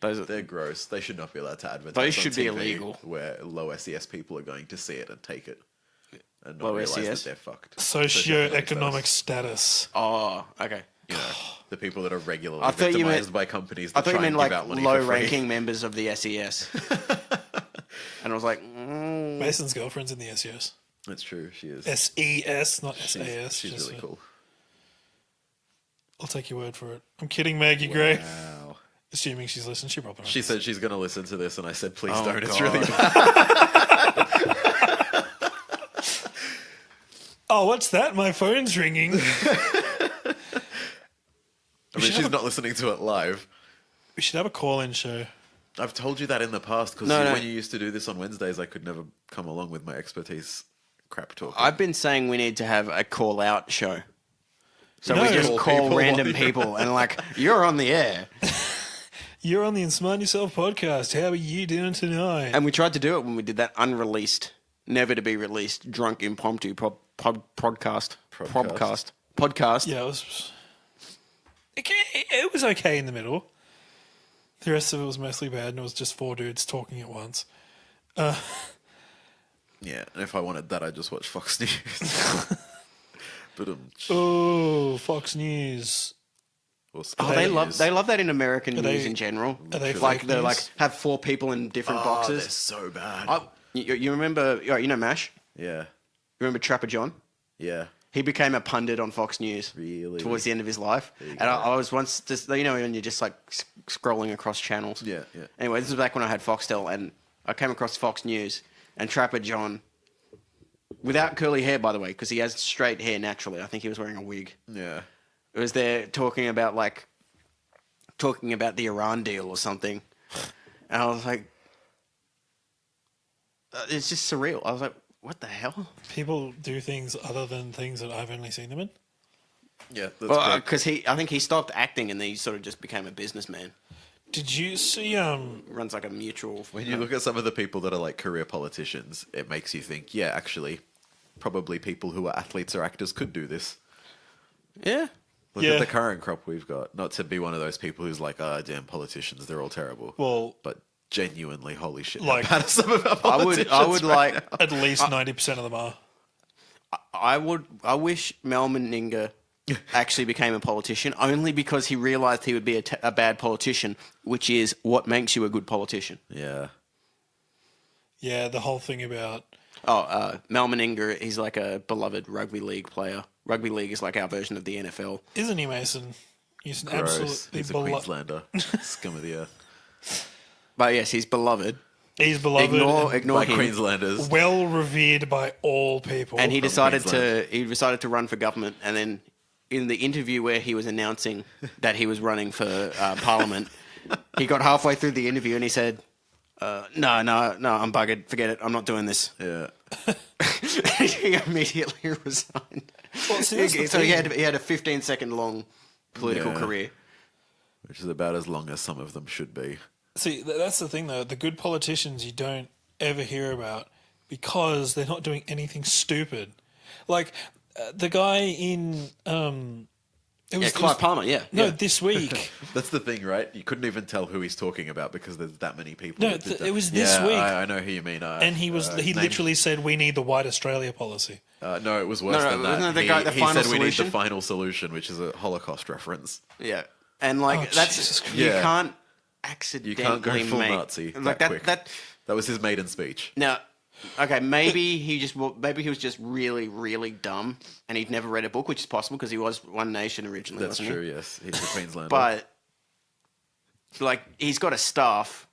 [SPEAKER 3] Those are...
[SPEAKER 2] They're gross. They should not be allowed to advertise.
[SPEAKER 3] Those
[SPEAKER 2] on
[SPEAKER 3] should be
[SPEAKER 2] TV
[SPEAKER 3] illegal.
[SPEAKER 2] Where low SES people are going to see it and take it, and not
[SPEAKER 3] Low
[SPEAKER 2] realize
[SPEAKER 3] SES?
[SPEAKER 2] that they're fucked.
[SPEAKER 1] Socioeconomic status.
[SPEAKER 3] Oh, okay.
[SPEAKER 2] You know, the people that are regularly
[SPEAKER 3] I thought you
[SPEAKER 2] victimized
[SPEAKER 3] meant-
[SPEAKER 2] by companies
[SPEAKER 3] I
[SPEAKER 2] that
[SPEAKER 3] thought you
[SPEAKER 2] try and
[SPEAKER 3] meant
[SPEAKER 2] give
[SPEAKER 3] like
[SPEAKER 2] out money for free.
[SPEAKER 3] low-ranking members of the SES. And I was like,
[SPEAKER 1] Mason's girlfriend's in the SES.
[SPEAKER 2] That's true. She is.
[SPEAKER 1] SES, not SAS.
[SPEAKER 2] She's
[SPEAKER 1] just
[SPEAKER 2] really cool.
[SPEAKER 1] I'll take your word for it. I'm kidding, Maggie Gray.
[SPEAKER 2] Wow.
[SPEAKER 1] Assuming she's listening, she probably.
[SPEAKER 2] She said she's going to listen to this, and I said, please
[SPEAKER 3] Oh,
[SPEAKER 2] don't. It's
[SPEAKER 3] God.
[SPEAKER 2] really bad.
[SPEAKER 1] Oh, what's that? My phone's ringing.
[SPEAKER 2] I mean, she's not listening to it live.
[SPEAKER 1] We should have a call-in show.
[SPEAKER 2] I've told you that in the past because
[SPEAKER 3] No.
[SPEAKER 2] when you used to do this on Wednesdays, I could never come along with my expertise crap talk.
[SPEAKER 3] I've been saying we need to have a call-out show. So
[SPEAKER 1] No.
[SPEAKER 3] we just
[SPEAKER 2] Call
[SPEAKER 3] call
[SPEAKER 2] people
[SPEAKER 3] random
[SPEAKER 2] while you're-
[SPEAKER 3] people and like, you're on the air.
[SPEAKER 1] You're on the Insmart Yourself podcast. How are you doing tonight?
[SPEAKER 3] And we tried to do it when we did that unreleased, never to be released, drunk impromptu podcast.
[SPEAKER 1] Yeah, it was okay in the middle. The rest of it was mostly bad, and it was just four dudes talking at once.
[SPEAKER 2] Yeah, and if I wanted that, I'd just watch Fox News. But
[SPEAKER 1] Oh, Fox News.
[SPEAKER 3] Oh, they love that in American news
[SPEAKER 1] they-
[SPEAKER 3] in general.
[SPEAKER 1] are they
[SPEAKER 3] like
[SPEAKER 1] fake
[SPEAKER 3] they
[SPEAKER 1] news?
[SPEAKER 3] like have 4 people in different
[SPEAKER 2] they're
[SPEAKER 3] boxes.
[SPEAKER 2] so bad.
[SPEAKER 3] You remember? You know MASH.
[SPEAKER 2] Yeah,
[SPEAKER 3] You remember Trapper John?
[SPEAKER 2] yeah.
[SPEAKER 3] He became a pundit on Fox News
[SPEAKER 2] Really?
[SPEAKER 3] towards the end of his life. And I was once just, when you're just like scrolling across channels.
[SPEAKER 2] Yeah, yeah.
[SPEAKER 3] Anyway, this was back when I had Foxtel, and I came across Fox News, and Trapper John, without curly hair, by the way, because he has straight hair naturally. I think he was wearing a wig.
[SPEAKER 2] Yeah.
[SPEAKER 3] It was there talking about the Iran deal or something. And I was like, it's just surreal. I was like, what the hell?
[SPEAKER 1] People do things other than things that I've only seen them in.
[SPEAKER 2] Yeah, that's
[SPEAKER 3] Well,
[SPEAKER 2] great.
[SPEAKER 3] because I think he stopped acting and then he sort of just became a businessman.
[SPEAKER 1] Did you see?
[SPEAKER 3] Runs like a mutual.
[SPEAKER 2] When you look at some of the people that are like career politicians, it makes you think, yeah, actually, probably people who are athletes or actors could do this.
[SPEAKER 3] Yeah.
[SPEAKER 2] Look
[SPEAKER 1] Yeah.
[SPEAKER 2] at the current crop we've got. Not to be one of those people who's like, damn politicians, they're all terrible.
[SPEAKER 1] Well,
[SPEAKER 2] But genuinely, holy shit,
[SPEAKER 1] Like-
[SPEAKER 2] how bad are some of our
[SPEAKER 3] I
[SPEAKER 2] politicians
[SPEAKER 3] would
[SPEAKER 2] right
[SPEAKER 3] like.
[SPEAKER 2] now?
[SPEAKER 1] at least 90% of them are.
[SPEAKER 3] I wish Mel Meninga actually became a politician only because he realised he would be a bad politician, which is what makes you a good politician.
[SPEAKER 2] Yeah.
[SPEAKER 1] Yeah, the whole thing about
[SPEAKER 3] Mel Meninga, he's like a beloved rugby league player. Rugby league is like our version of the NFL.
[SPEAKER 1] isn't he, Mason? He's an
[SPEAKER 2] Gross.
[SPEAKER 1] absolutely
[SPEAKER 2] He's a Queenslander. Scum of the earth.
[SPEAKER 3] But yes, he's beloved.
[SPEAKER 1] He's beloved,
[SPEAKER 3] Ignore
[SPEAKER 2] By
[SPEAKER 3] him.
[SPEAKER 2] Queenslanders.
[SPEAKER 1] well revered by all people.
[SPEAKER 3] And he
[SPEAKER 2] from
[SPEAKER 3] decided
[SPEAKER 2] Queensland.
[SPEAKER 3] to run for government, and then in the interview where he was announcing that he was running for Parliament, he got halfway through the interview and he said, "No, I'm buggered. Forget it. I'm not doing this."
[SPEAKER 2] Yeah.
[SPEAKER 3] He immediately resigned.
[SPEAKER 1] Well, see, that's the
[SPEAKER 3] So he
[SPEAKER 1] thing.
[SPEAKER 3] had a 15-second long political
[SPEAKER 2] Yeah.
[SPEAKER 3] career.
[SPEAKER 2] Which is about as long as some of them should be.
[SPEAKER 1] See, that's the thing, though. The good politicians you don't ever hear about because they're not doing anything stupid. Like the guy in
[SPEAKER 3] Clive Palmer. Yeah.
[SPEAKER 1] No,
[SPEAKER 3] yeah.
[SPEAKER 1] this week.
[SPEAKER 2] That's the thing, right? You couldn't even tell who he's talking about because there's that many people.
[SPEAKER 1] No,
[SPEAKER 2] that did that.
[SPEAKER 1] it was this
[SPEAKER 2] Yeah,
[SPEAKER 1] week.
[SPEAKER 2] I know who you mean.
[SPEAKER 1] And he
[SPEAKER 2] his name-
[SPEAKER 1] literally said, "We need the White Australia policy."
[SPEAKER 2] no, it was worse
[SPEAKER 3] No,
[SPEAKER 2] than that.
[SPEAKER 3] wasn't it the
[SPEAKER 2] he
[SPEAKER 3] guy- the
[SPEAKER 2] he
[SPEAKER 3] final
[SPEAKER 2] said we need
[SPEAKER 3] solution?
[SPEAKER 2] the final solution, which is a Holocaust reference.
[SPEAKER 3] Yeah. And like
[SPEAKER 1] Oh,
[SPEAKER 3] that's
[SPEAKER 1] Jesus Christ.
[SPEAKER 3] you
[SPEAKER 2] Yeah.
[SPEAKER 3] can't
[SPEAKER 2] You
[SPEAKER 3] accidentally
[SPEAKER 2] can't go full
[SPEAKER 3] make
[SPEAKER 2] Nazi
[SPEAKER 3] like
[SPEAKER 2] that quick.
[SPEAKER 3] that.
[SPEAKER 2] That was his maiden speech.
[SPEAKER 3] Now, okay, maybe he was just really, really dumb, and he'd never read a book, which is possible because he was One Nation originally.
[SPEAKER 2] That's
[SPEAKER 3] wasn't
[SPEAKER 2] true.
[SPEAKER 3] He?
[SPEAKER 2] Yes, he's a Queenslander.
[SPEAKER 3] But like, he's got a staff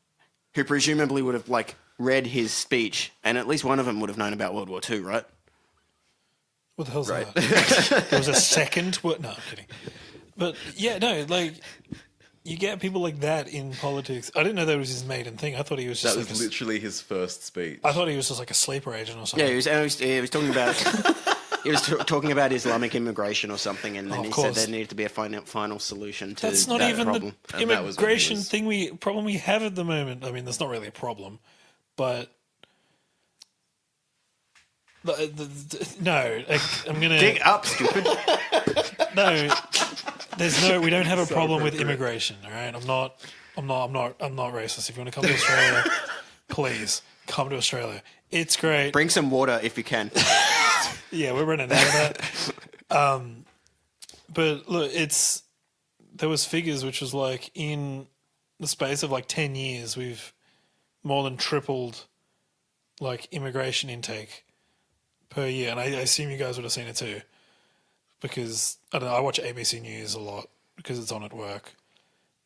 [SPEAKER 3] who presumably would have like read his speech, and at least one of them would have known about World War II, right?
[SPEAKER 1] What the hell's
[SPEAKER 2] Right.
[SPEAKER 1] that? There was a second. What? No, I'm kidding. But yeah, no, like you get people like that in politics. I didn't know that was his maiden thing. I thought he was just
[SPEAKER 2] that
[SPEAKER 1] like
[SPEAKER 2] was literally his first speech.
[SPEAKER 1] I thought he was just like a sleeper agent or something.
[SPEAKER 3] Yeah, he was talking about he was talking about Islamic immigration or something, and then
[SPEAKER 1] Of
[SPEAKER 3] he
[SPEAKER 1] course.
[SPEAKER 3] said there needed to be a final solution to
[SPEAKER 1] That's not
[SPEAKER 3] that
[SPEAKER 1] even
[SPEAKER 3] problem.
[SPEAKER 1] the
[SPEAKER 2] And that was when he
[SPEAKER 1] immigration
[SPEAKER 2] was-
[SPEAKER 1] problem we have at the moment. I mean, that's not really a problem, but no, I'm gonna
[SPEAKER 3] Dig up, stupid.
[SPEAKER 1] no. We don't have a problem with immigration. All right, I'm not racist. If you want to come to Australia, please come to Australia. It's great.
[SPEAKER 3] Bring some water if you can.
[SPEAKER 1] Yeah, we're running out of that. But look, there was figures which was like in the space of like 10 years, we've more than tripled like immigration intake per year. And I assume you guys would have seen it too, because I don't know, I watch ABC News a lot because it's on at work.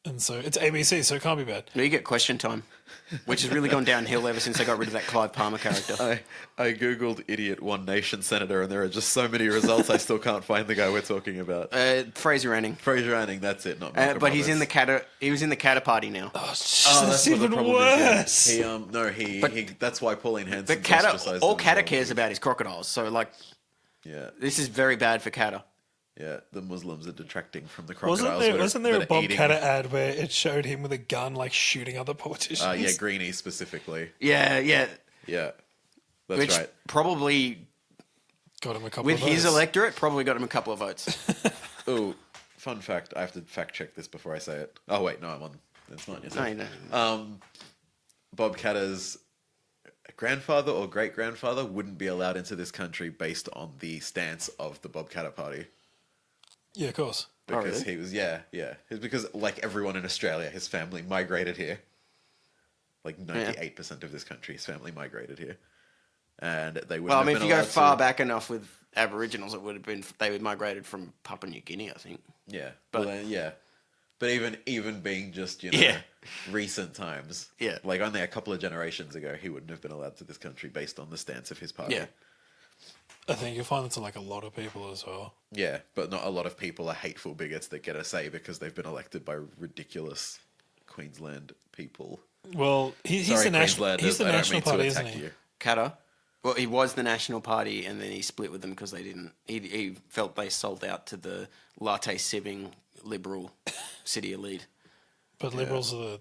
[SPEAKER 1] And so it's ABC, so it can't be bad.
[SPEAKER 3] You get question time, which has really gone downhill ever since they got rid of that Clive Palmer character.
[SPEAKER 2] I googled idiot One Nation senator, and there are just so many results. I still can't find the guy we're talking about.
[SPEAKER 3] Fraser Anning.
[SPEAKER 2] Fraser Anning, that's it. Not Malcolm
[SPEAKER 3] But he's in
[SPEAKER 2] Roberts.
[SPEAKER 3] he was in the Katter Party now.
[SPEAKER 1] Oh,
[SPEAKER 2] That's
[SPEAKER 1] that's
[SPEAKER 2] what the
[SPEAKER 1] even
[SPEAKER 2] problem
[SPEAKER 1] worse.
[SPEAKER 2] is, yeah. He that's why Pauline Hanson
[SPEAKER 3] But Katter,
[SPEAKER 2] ostracized
[SPEAKER 3] all
[SPEAKER 2] him as
[SPEAKER 3] Katter
[SPEAKER 2] well.
[SPEAKER 3] cares about is crocodiles. So like,
[SPEAKER 2] Yeah,
[SPEAKER 3] this is very bad for Katter.
[SPEAKER 2] yeah. The Muslims are detracting from the crocodiles.
[SPEAKER 1] Wasn't there a
[SPEAKER 2] that are
[SPEAKER 1] Bob
[SPEAKER 2] eating-
[SPEAKER 1] Catter ad where it showed him with a gun like shooting other politicians?
[SPEAKER 2] Yeah, Greenie specifically.
[SPEAKER 3] Yeah.
[SPEAKER 2] Yeah, that's
[SPEAKER 3] Which
[SPEAKER 2] right.
[SPEAKER 3] probably,
[SPEAKER 1] Got him a couple
[SPEAKER 3] with
[SPEAKER 1] of
[SPEAKER 3] his
[SPEAKER 1] votes.
[SPEAKER 3] electorate, probably got him a couple of votes.
[SPEAKER 2] Oh, fun fact. I have to fact check this before I say it. Oh wait, no, I'm on. It's not. Yes,
[SPEAKER 3] No, you don't.
[SPEAKER 2] Bob Katter's grandfather or great-grandfather wouldn't be allowed into this country based on the stance of the Bobcatter Party.
[SPEAKER 1] Yeah, of course.
[SPEAKER 2] Because
[SPEAKER 3] really?
[SPEAKER 2] he was, It's because, like everyone in Australia, his family migrated here. Like 98% of this country, his family migrated here. And they wouldn't
[SPEAKER 3] Well, I
[SPEAKER 2] have
[SPEAKER 3] mean,
[SPEAKER 2] been
[SPEAKER 3] if you go
[SPEAKER 2] allowed
[SPEAKER 3] far
[SPEAKER 2] to-
[SPEAKER 3] back enough with Aboriginals, it would have been they migrated from Papua New Guinea, I think.
[SPEAKER 2] Yeah.
[SPEAKER 3] But-
[SPEAKER 2] But But even being just,
[SPEAKER 3] Yeah.
[SPEAKER 2] recent times.
[SPEAKER 3] Yeah.
[SPEAKER 2] Like only a couple of generations ago, he wouldn't have been allowed to this country based on the stance of his party.
[SPEAKER 3] Yeah.
[SPEAKER 1] I think you'll find it's like a lot of people as well.
[SPEAKER 2] Yeah, but not a lot of people are hateful bigots that get a say because they've been elected by ridiculous Queensland people.
[SPEAKER 1] Well, he's
[SPEAKER 2] Sorry,
[SPEAKER 1] the national.
[SPEAKER 2] Queenslanders,
[SPEAKER 1] He's the
[SPEAKER 2] I don't
[SPEAKER 1] National
[SPEAKER 2] mean to
[SPEAKER 1] Party, isn't
[SPEAKER 2] attack
[SPEAKER 1] he?
[SPEAKER 2] you.
[SPEAKER 3] Qatar. Well, he was the National Party, and then he split with them because they didn't. He felt they sold out to the latte sipping liberal city elite.
[SPEAKER 1] But Liberals are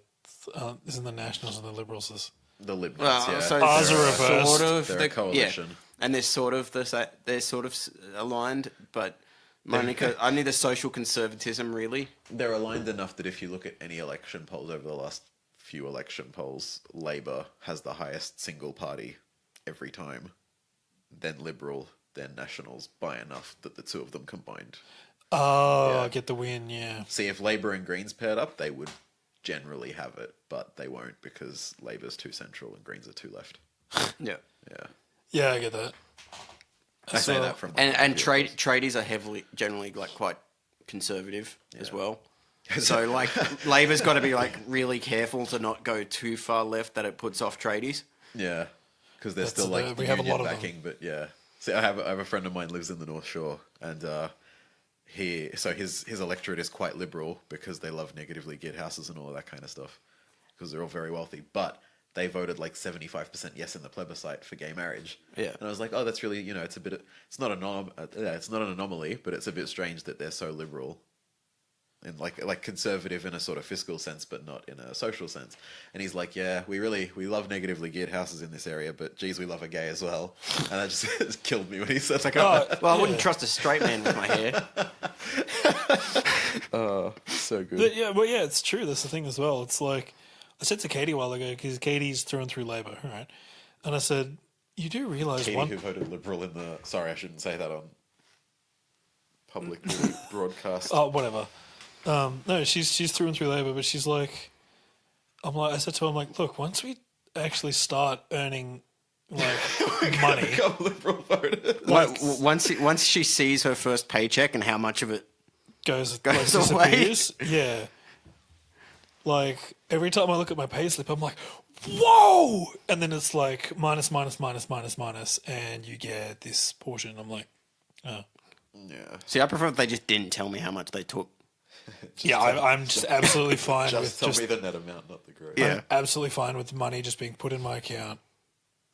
[SPEAKER 1] the isn't the Nationals and the Liberals is
[SPEAKER 2] The Lib
[SPEAKER 3] Well,
[SPEAKER 2] Nuts, yeah.
[SPEAKER 3] so
[SPEAKER 1] Ours
[SPEAKER 3] they're
[SPEAKER 1] are reversed.
[SPEAKER 3] Sort of
[SPEAKER 2] They're a
[SPEAKER 3] the
[SPEAKER 2] coalition.
[SPEAKER 3] Yeah, and they're sort of aligned, but only the social conservatism really.
[SPEAKER 2] They're aligned enough that if you look at any election polls over the last few election polls, Labor has the highest single party every time, then Liberal, then Nationals, by enough that the two of them combined.
[SPEAKER 1] I get the win. Yeah,
[SPEAKER 2] See, if Labor and Greens paired up, they would generally have it, but they won't because Labor's too central and Greens are too left.
[SPEAKER 3] Yeah,
[SPEAKER 1] yeah, I get that.
[SPEAKER 2] I say
[SPEAKER 1] So-
[SPEAKER 2] that from
[SPEAKER 3] and tradies are generally like quite conservative as well. So like Labor's got to be like really careful to not go too far left that it puts off tradies.
[SPEAKER 2] Yeah, because they're
[SPEAKER 1] That's
[SPEAKER 2] still like
[SPEAKER 1] the-
[SPEAKER 2] the
[SPEAKER 1] we have a
[SPEAKER 2] union
[SPEAKER 1] lot of them.
[SPEAKER 2] backing, but yeah. See, I have a friend of mine lives in the North Shore, and his electorate is quite liberal because they love negatively geared houses and all of that kind of stuff because they're all very wealthy, but they voted like 75% yes in the plebiscite for gay marriage.
[SPEAKER 3] Yeah.
[SPEAKER 2] And I was like, oh, that's really, it's a bit, it's not it's not an anomaly, but it's a bit strange that they're so liberal and like conservative in a sort of fiscal sense, but not in a social sense. And he's like, yeah, we love negatively geared houses in this area, but geez, we love a gay as well. And that just it killed me when he said like,
[SPEAKER 3] Well, I wouldn't trust a straight man with my hair.
[SPEAKER 2] so good.
[SPEAKER 1] But yeah, it's true. That's the thing as well. It's like I said to Katie a while ago because Katie's through and through Labor, right? And I said, you do realize
[SPEAKER 2] Katie,
[SPEAKER 1] one.
[SPEAKER 2] who voted Liberal in the... Sorry, I shouldn't say that on public broadcast.
[SPEAKER 1] Oh, whatever. No, she's through and through Labor, but she's like, I said to her, I'm like, look, once we actually start earning like money,
[SPEAKER 2] Become Liberal voter.
[SPEAKER 3] Once she sees her first paycheck and how much of it
[SPEAKER 1] goes
[SPEAKER 3] away.
[SPEAKER 1] disappears. Yeah. Like every time I look at my payslip, I'm like, whoa! And then it's like minus, and you get this portion. I'm like, oh.
[SPEAKER 2] Yeah.
[SPEAKER 3] See, I prefer if they just didn't tell me how much they took.
[SPEAKER 1] Yeah, I'm just absolutely fine
[SPEAKER 2] Just
[SPEAKER 1] with
[SPEAKER 2] tell me the net amount, not the gross.
[SPEAKER 3] Yeah.
[SPEAKER 1] I'm absolutely fine with money just being put in my account,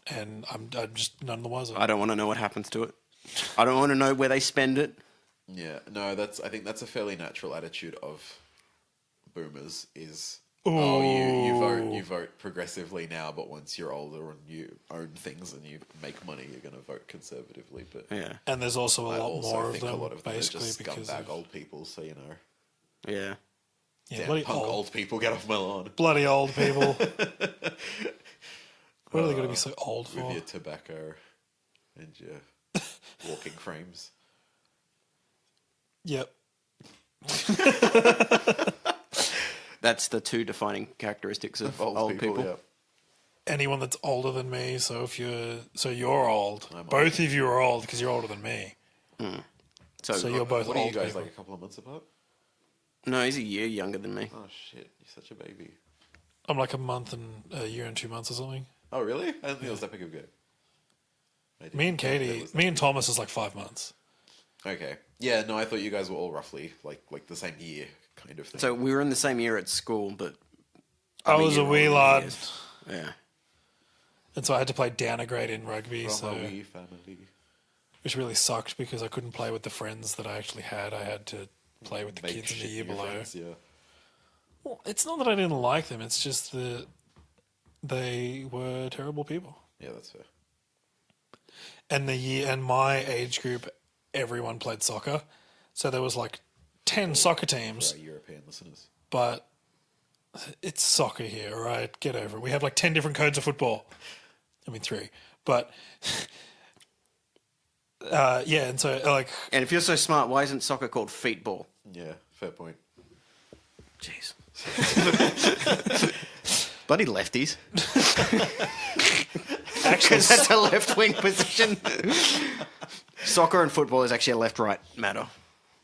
[SPEAKER 1] and I'm just none the wiser.
[SPEAKER 3] I don't want to know what happens to it. I don't want to know where they spend it.
[SPEAKER 2] Yeah. No, I think that's a fairly natural attitude of boomers is...
[SPEAKER 1] Ooh.
[SPEAKER 2] Oh, you vote progressively now, but once you're older and you own things and you make money, you're going to vote conservatively. But
[SPEAKER 3] Yeah.
[SPEAKER 1] And there's also a
[SPEAKER 2] I
[SPEAKER 1] lot
[SPEAKER 2] also
[SPEAKER 1] more of
[SPEAKER 2] think
[SPEAKER 1] them,
[SPEAKER 2] a lot of them are
[SPEAKER 1] basically
[SPEAKER 2] just
[SPEAKER 1] because
[SPEAKER 2] scumbag
[SPEAKER 1] of,
[SPEAKER 2] old people. So
[SPEAKER 3] Yeah.
[SPEAKER 1] yeah,
[SPEAKER 2] damn
[SPEAKER 1] bloody
[SPEAKER 2] punk
[SPEAKER 1] old,
[SPEAKER 2] old people, get off my lawn
[SPEAKER 1] bloody old people. What are they going to be so old
[SPEAKER 2] with
[SPEAKER 1] for?
[SPEAKER 2] your tobacco and your walking frames.
[SPEAKER 1] Yep.
[SPEAKER 3] That's the two defining characteristics of old people.
[SPEAKER 2] Yeah.
[SPEAKER 1] Anyone that's older than me. So you're old.
[SPEAKER 2] I'm
[SPEAKER 1] Both of you are old because you're older than me.
[SPEAKER 3] So,
[SPEAKER 1] So you're both
[SPEAKER 2] What are you
[SPEAKER 1] old
[SPEAKER 2] guys
[SPEAKER 1] people.
[SPEAKER 2] like a couple of months apart?
[SPEAKER 3] no, he's a year younger than me.
[SPEAKER 2] Oh shit, you're such a baby.
[SPEAKER 1] I'm like a year and 2 months or something.
[SPEAKER 2] Oh really? I didn't think it was that big of a gap.
[SPEAKER 1] Me and Katie, me and Thomas is like 5 months.
[SPEAKER 2] Okay. Yeah, no, I thought you guys were all roughly like the same year kind of thing.
[SPEAKER 3] So we were in the same year at school, but
[SPEAKER 1] I
[SPEAKER 3] I'm
[SPEAKER 1] was a
[SPEAKER 3] year
[SPEAKER 1] wee
[SPEAKER 3] older
[SPEAKER 1] lad,
[SPEAKER 3] than he is. Yeah.
[SPEAKER 1] and so I had to play down a grade in rugby,
[SPEAKER 2] From
[SPEAKER 1] so
[SPEAKER 2] a wee family.
[SPEAKER 1] which really sucked because I couldn't play with the friends that I actually had. I had to play with the
[SPEAKER 2] Make
[SPEAKER 1] kids in the
[SPEAKER 2] shit
[SPEAKER 1] year
[SPEAKER 2] new
[SPEAKER 1] below.
[SPEAKER 2] friends, yeah.
[SPEAKER 1] Well, it's not that I didn't like them; it's just that they were terrible people.
[SPEAKER 2] Yeah, that's fair.
[SPEAKER 1] And my age group, everyone played soccer, so there was like 10 soccer
[SPEAKER 2] For
[SPEAKER 1] teams.
[SPEAKER 2] our European listeners.
[SPEAKER 1] But it's soccer here, all right? Get over it. We have like 10 different codes of football, I mean 3. But yeah, and so like
[SPEAKER 3] And if you're so smart, why isn't soccer called feetball?
[SPEAKER 2] Yeah, fair point.
[SPEAKER 3] Jeez. Bloody lefties.
[SPEAKER 1] actually
[SPEAKER 3] Because that's a left wing position. Soccer and football is actually a left right matter.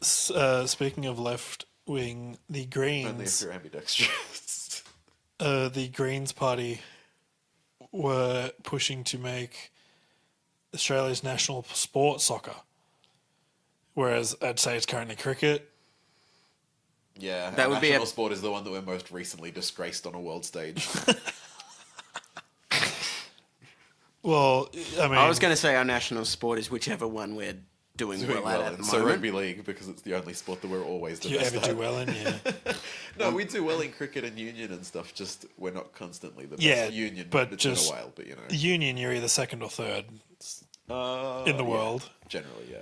[SPEAKER 1] speaking of left wing, the
[SPEAKER 2] Only if
[SPEAKER 1] Greens,
[SPEAKER 2] you're ambidextrous.
[SPEAKER 1] the Greens party were pushing to make Australia's national sport soccer, whereas I'd say it's currently cricket.
[SPEAKER 2] Yeah,
[SPEAKER 3] That
[SPEAKER 2] our
[SPEAKER 3] would be
[SPEAKER 2] national
[SPEAKER 3] a-
[SPEAKER 2] sport is the one that we're most recently disgraced on a world stage.
[SPEAKER 1] Well, I mean,
[SPEAKER 3] I was going to say our national sport is whichever one we're doing well at the
[SPEAKER 2] So
[SPEAKER 3] moment.
[SPEAKER 2] rugby league, because it's the only sport that we're always the
[SPEAKER 1] do you
[SPEAKER 2] best
[SPEAKER 1] ever
[SPEAKER 2] at.
[SPEAKER 1] do well in? Yeah,
[SPEAKER 2] No, we do well in cricket and union and stuff. Just we're not constantly the best.
[SPEAKER 1] Yeah,
[SPEAKER 2] Union,
[SPEAKER 1] but
[SPEAKER 2] it's
[SPEAKER 1] just-
[SPEAKER 2] been a while. But you know,
[SPEAKER 1] Union, you're either second or third in the
[SPEAKER 2] yeah,
[SPEAKER 1] world.
[SPEAKER 2] generally, yeah.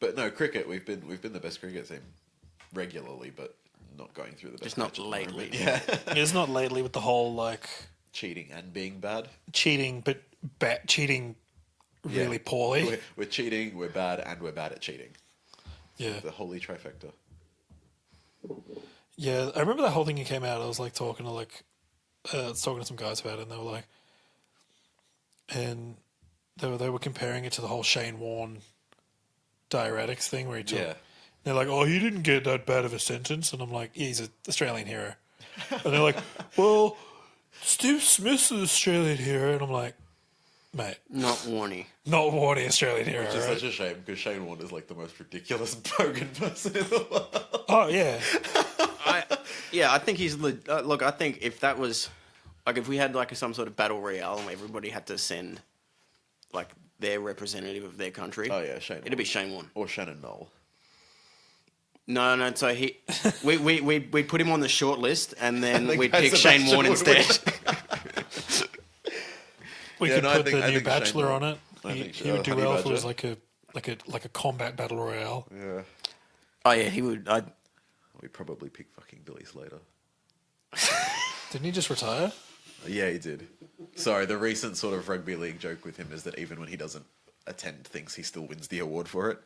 [SPEAKER 2] But no, cricket. We've been the best cricket team regularly, but not going through the best.
[SPEAKER 3] Just not
[SPEAKER 2] patch at the
[SPEAKER 3] lately.
[SPEAKER 2] moment. Yeah,
[SPEAKER 1] It's not lately with the whole like
[SPEAKER 2] cheating and being bad.
[SPEAKER 1] cheating, but cheating really
[SPEAKER 2] Yeah.
[SPEAKER 1] poorly.
[SPEAKER 2] We're cheating. We're bad, and we're bad at cheating.
[SPEAKER 1] Yeah,
[SPEAKER 2] The holy trifecta.
[SPEAKER 1] yeah. I remember that whole thing came out. I was like talking to some guys about it, and they were like, and they were comparing it to the whole Shane Warne diuretics thing where he took.
[SPEAKER 2] Yeah.
[SPEAKER 1] They're like, oh, he didn't get that bad of a sentence, and I'm like, yeah, he's an Australian hero. And they're like, well, Steve Smith's an Australian hero, and I'm like, mate,
[SPEAKER 3] Not Warney.
[SPEAKER 1] not Warney Australian hero.
[SPEAKER 2] Which is
[SPEAKER 1] right?
[SPEAKER 2] such a shame because Shane Warne is like the most ridiculous bogan person in the world.
[SPEAKER 1] Oh yeah,
[SPEAKER 3] I think he's... look, I think if that was... Like, if we had, like, some sort of battle royale and everybody had to send, like, their representative of their country...
[SPEAKER 2] Oh yeah, Shane.
[SPEAKER 3] It'd be Shane Warne.
[SPEAKER 2] Or Shannon Knoll.
[SPEAKER 3] No, so we'd put him on the short list and then
[SPEAKER 2] And the
[SPEAKER 3] we'd
[SPEAKER 2] guy
[SPEAKER 3] pick Shane
[SPEAKER 2] Sebastian
[SPEAKER 3] Warne
[SPEAKER 2] would
[SPEAKER 3] instead.
[SPEAKER 1] we
[SPEAKER 2] Yeah,
[SPEAKER 1] could
[SPEAKER 2] no, I
[SPEAKER 1] put
[SPEAKER 2] think-
[SPEAKER 1] the
[SPEAKER 2] I
[SPEAKER 1] new
[SPEAKER 2] think Shane
[SPEAKER 1] Bachelor
[SPEAKER 2] Warne.
[SPEAKER 1] on it.
[SPEAKER 2] I
[SPEAKER 1] He,
[SPEAKER 2] think
[SPEAKER 1] he would do
[SPEAKER 2] Honey
[SPEAKER 1] well if it
[SPEAKER 2] Badger.
[SPEAKER 1] was like a combat battle royale.
[SPEAKER 2] Yeah.
[SPEAKER 3] Oh, yeah, he would...
[SPEAKER 2] We'd probably pick fucking Billy Slater.
[SPEAKER 1] Didn't he just retire?
[SPEAKER 2] Yeah, he did. Sorry, the recent sort of rugby league joke with him is that even when he doesn't attend things, he still wins the award for it.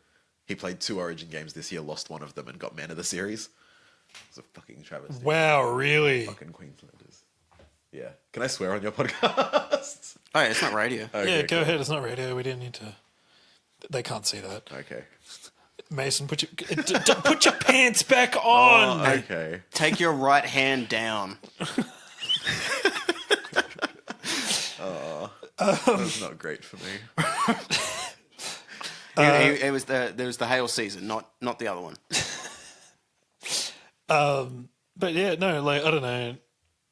[SPEAKER 2] He played 2 Origin games this year, lost one of them, and got man of the series. It's a fucking travesty.
[SPEAKER 1] Wow, really?
[SPEAKER 2] Fucking Queenslanders. Yeah. Can I swear on your podcast?
[SPEAKER 3] Oh, yeah, it's not radio.
[SPEAKER 2] Okay,
[SPEAKER 1] Yeah, go
[SPEAKER 2] cool.
[SPEAKER 1] ahead. It's not radio. We didn't need to. They can't see that.
[SPEAKER 2] Okay.
[SPEAKER 1] Mason, put your pants back on.
[SPEAKER 2] Okay.
[SPEAKER 3] Take your right hand down.
[SPEAKER 2] That's not great for me.
[SPEAKER 3] It was the hail season, not the other one.
[SPEAKER 1] But yeah, no, like I don't know.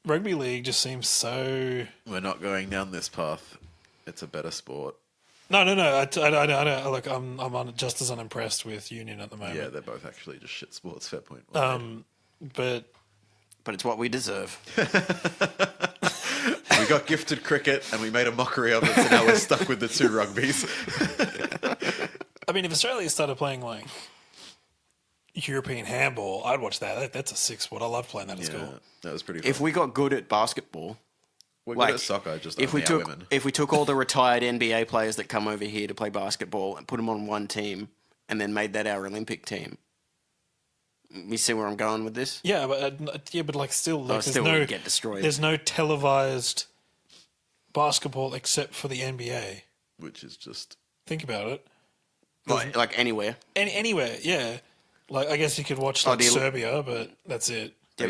[SPEAKER 1] Rugby league just seems so.
[SPEAKER 2] We're not going down this path. It's a better sport.
[SPEAKER 1] No. I don't. Like I'm just as unimpressed with Union at the moment.
[SPEAKER 2] Yeah, they're both actually just shit sports. Fair point.
[SPEAKER 1] But
[SPEAKER 3] But it's what we deserve.
[SPEAKER 2] We got gifted cricket and we made a mockery of it, so now we're stuck with the 2 rugbies.
[SPEAKER 1] I mean, if Australia started playing like European handball, I'd watch that. That's a sick sport. I love playing that at
[SPEAKER 2] Yeah,
[SPEAKER 1] school.
[SPEAKER 2] that was pretty fun.
[SPEAKER 3] If we got good at basketball,
[SPEAKER 2] We're
[SPEAKER 3] like,
[SPEAKER 2] good at soccer, just
[SPEAKER 3] if we
[SPEAKER 2] only our
[SPEAKER 3] took
[SPEAKER 2] women.
[SPEAKER 3] if we took all the retired NBA players that come over here to play basketball and put them on one team, and then made that our Olympic team. You see where I'm going with this?
[SPEAKER 1] Yeah, but like still, like, there's
[SPEAKER 3] still
[SPEAKER 1] no
[SPEAKER 3] would get destroyed.
[SPEAKER 1] There's no televised basketball except for the NBA.
[SPEAKER 2] Which is just...
[SPEAKER 1] Think about it.
[SPEAKER 3] Like anywhere.
[SPEAKER 1] Anywhere, yeah. Like I guess you could watch
[SPEAKER 3] Oh,
[SPEAKER 1] like
[SPEAKER 3] do you-
[SPEAKER 1] Serbia, but that's it.
[SPEAKER 2] I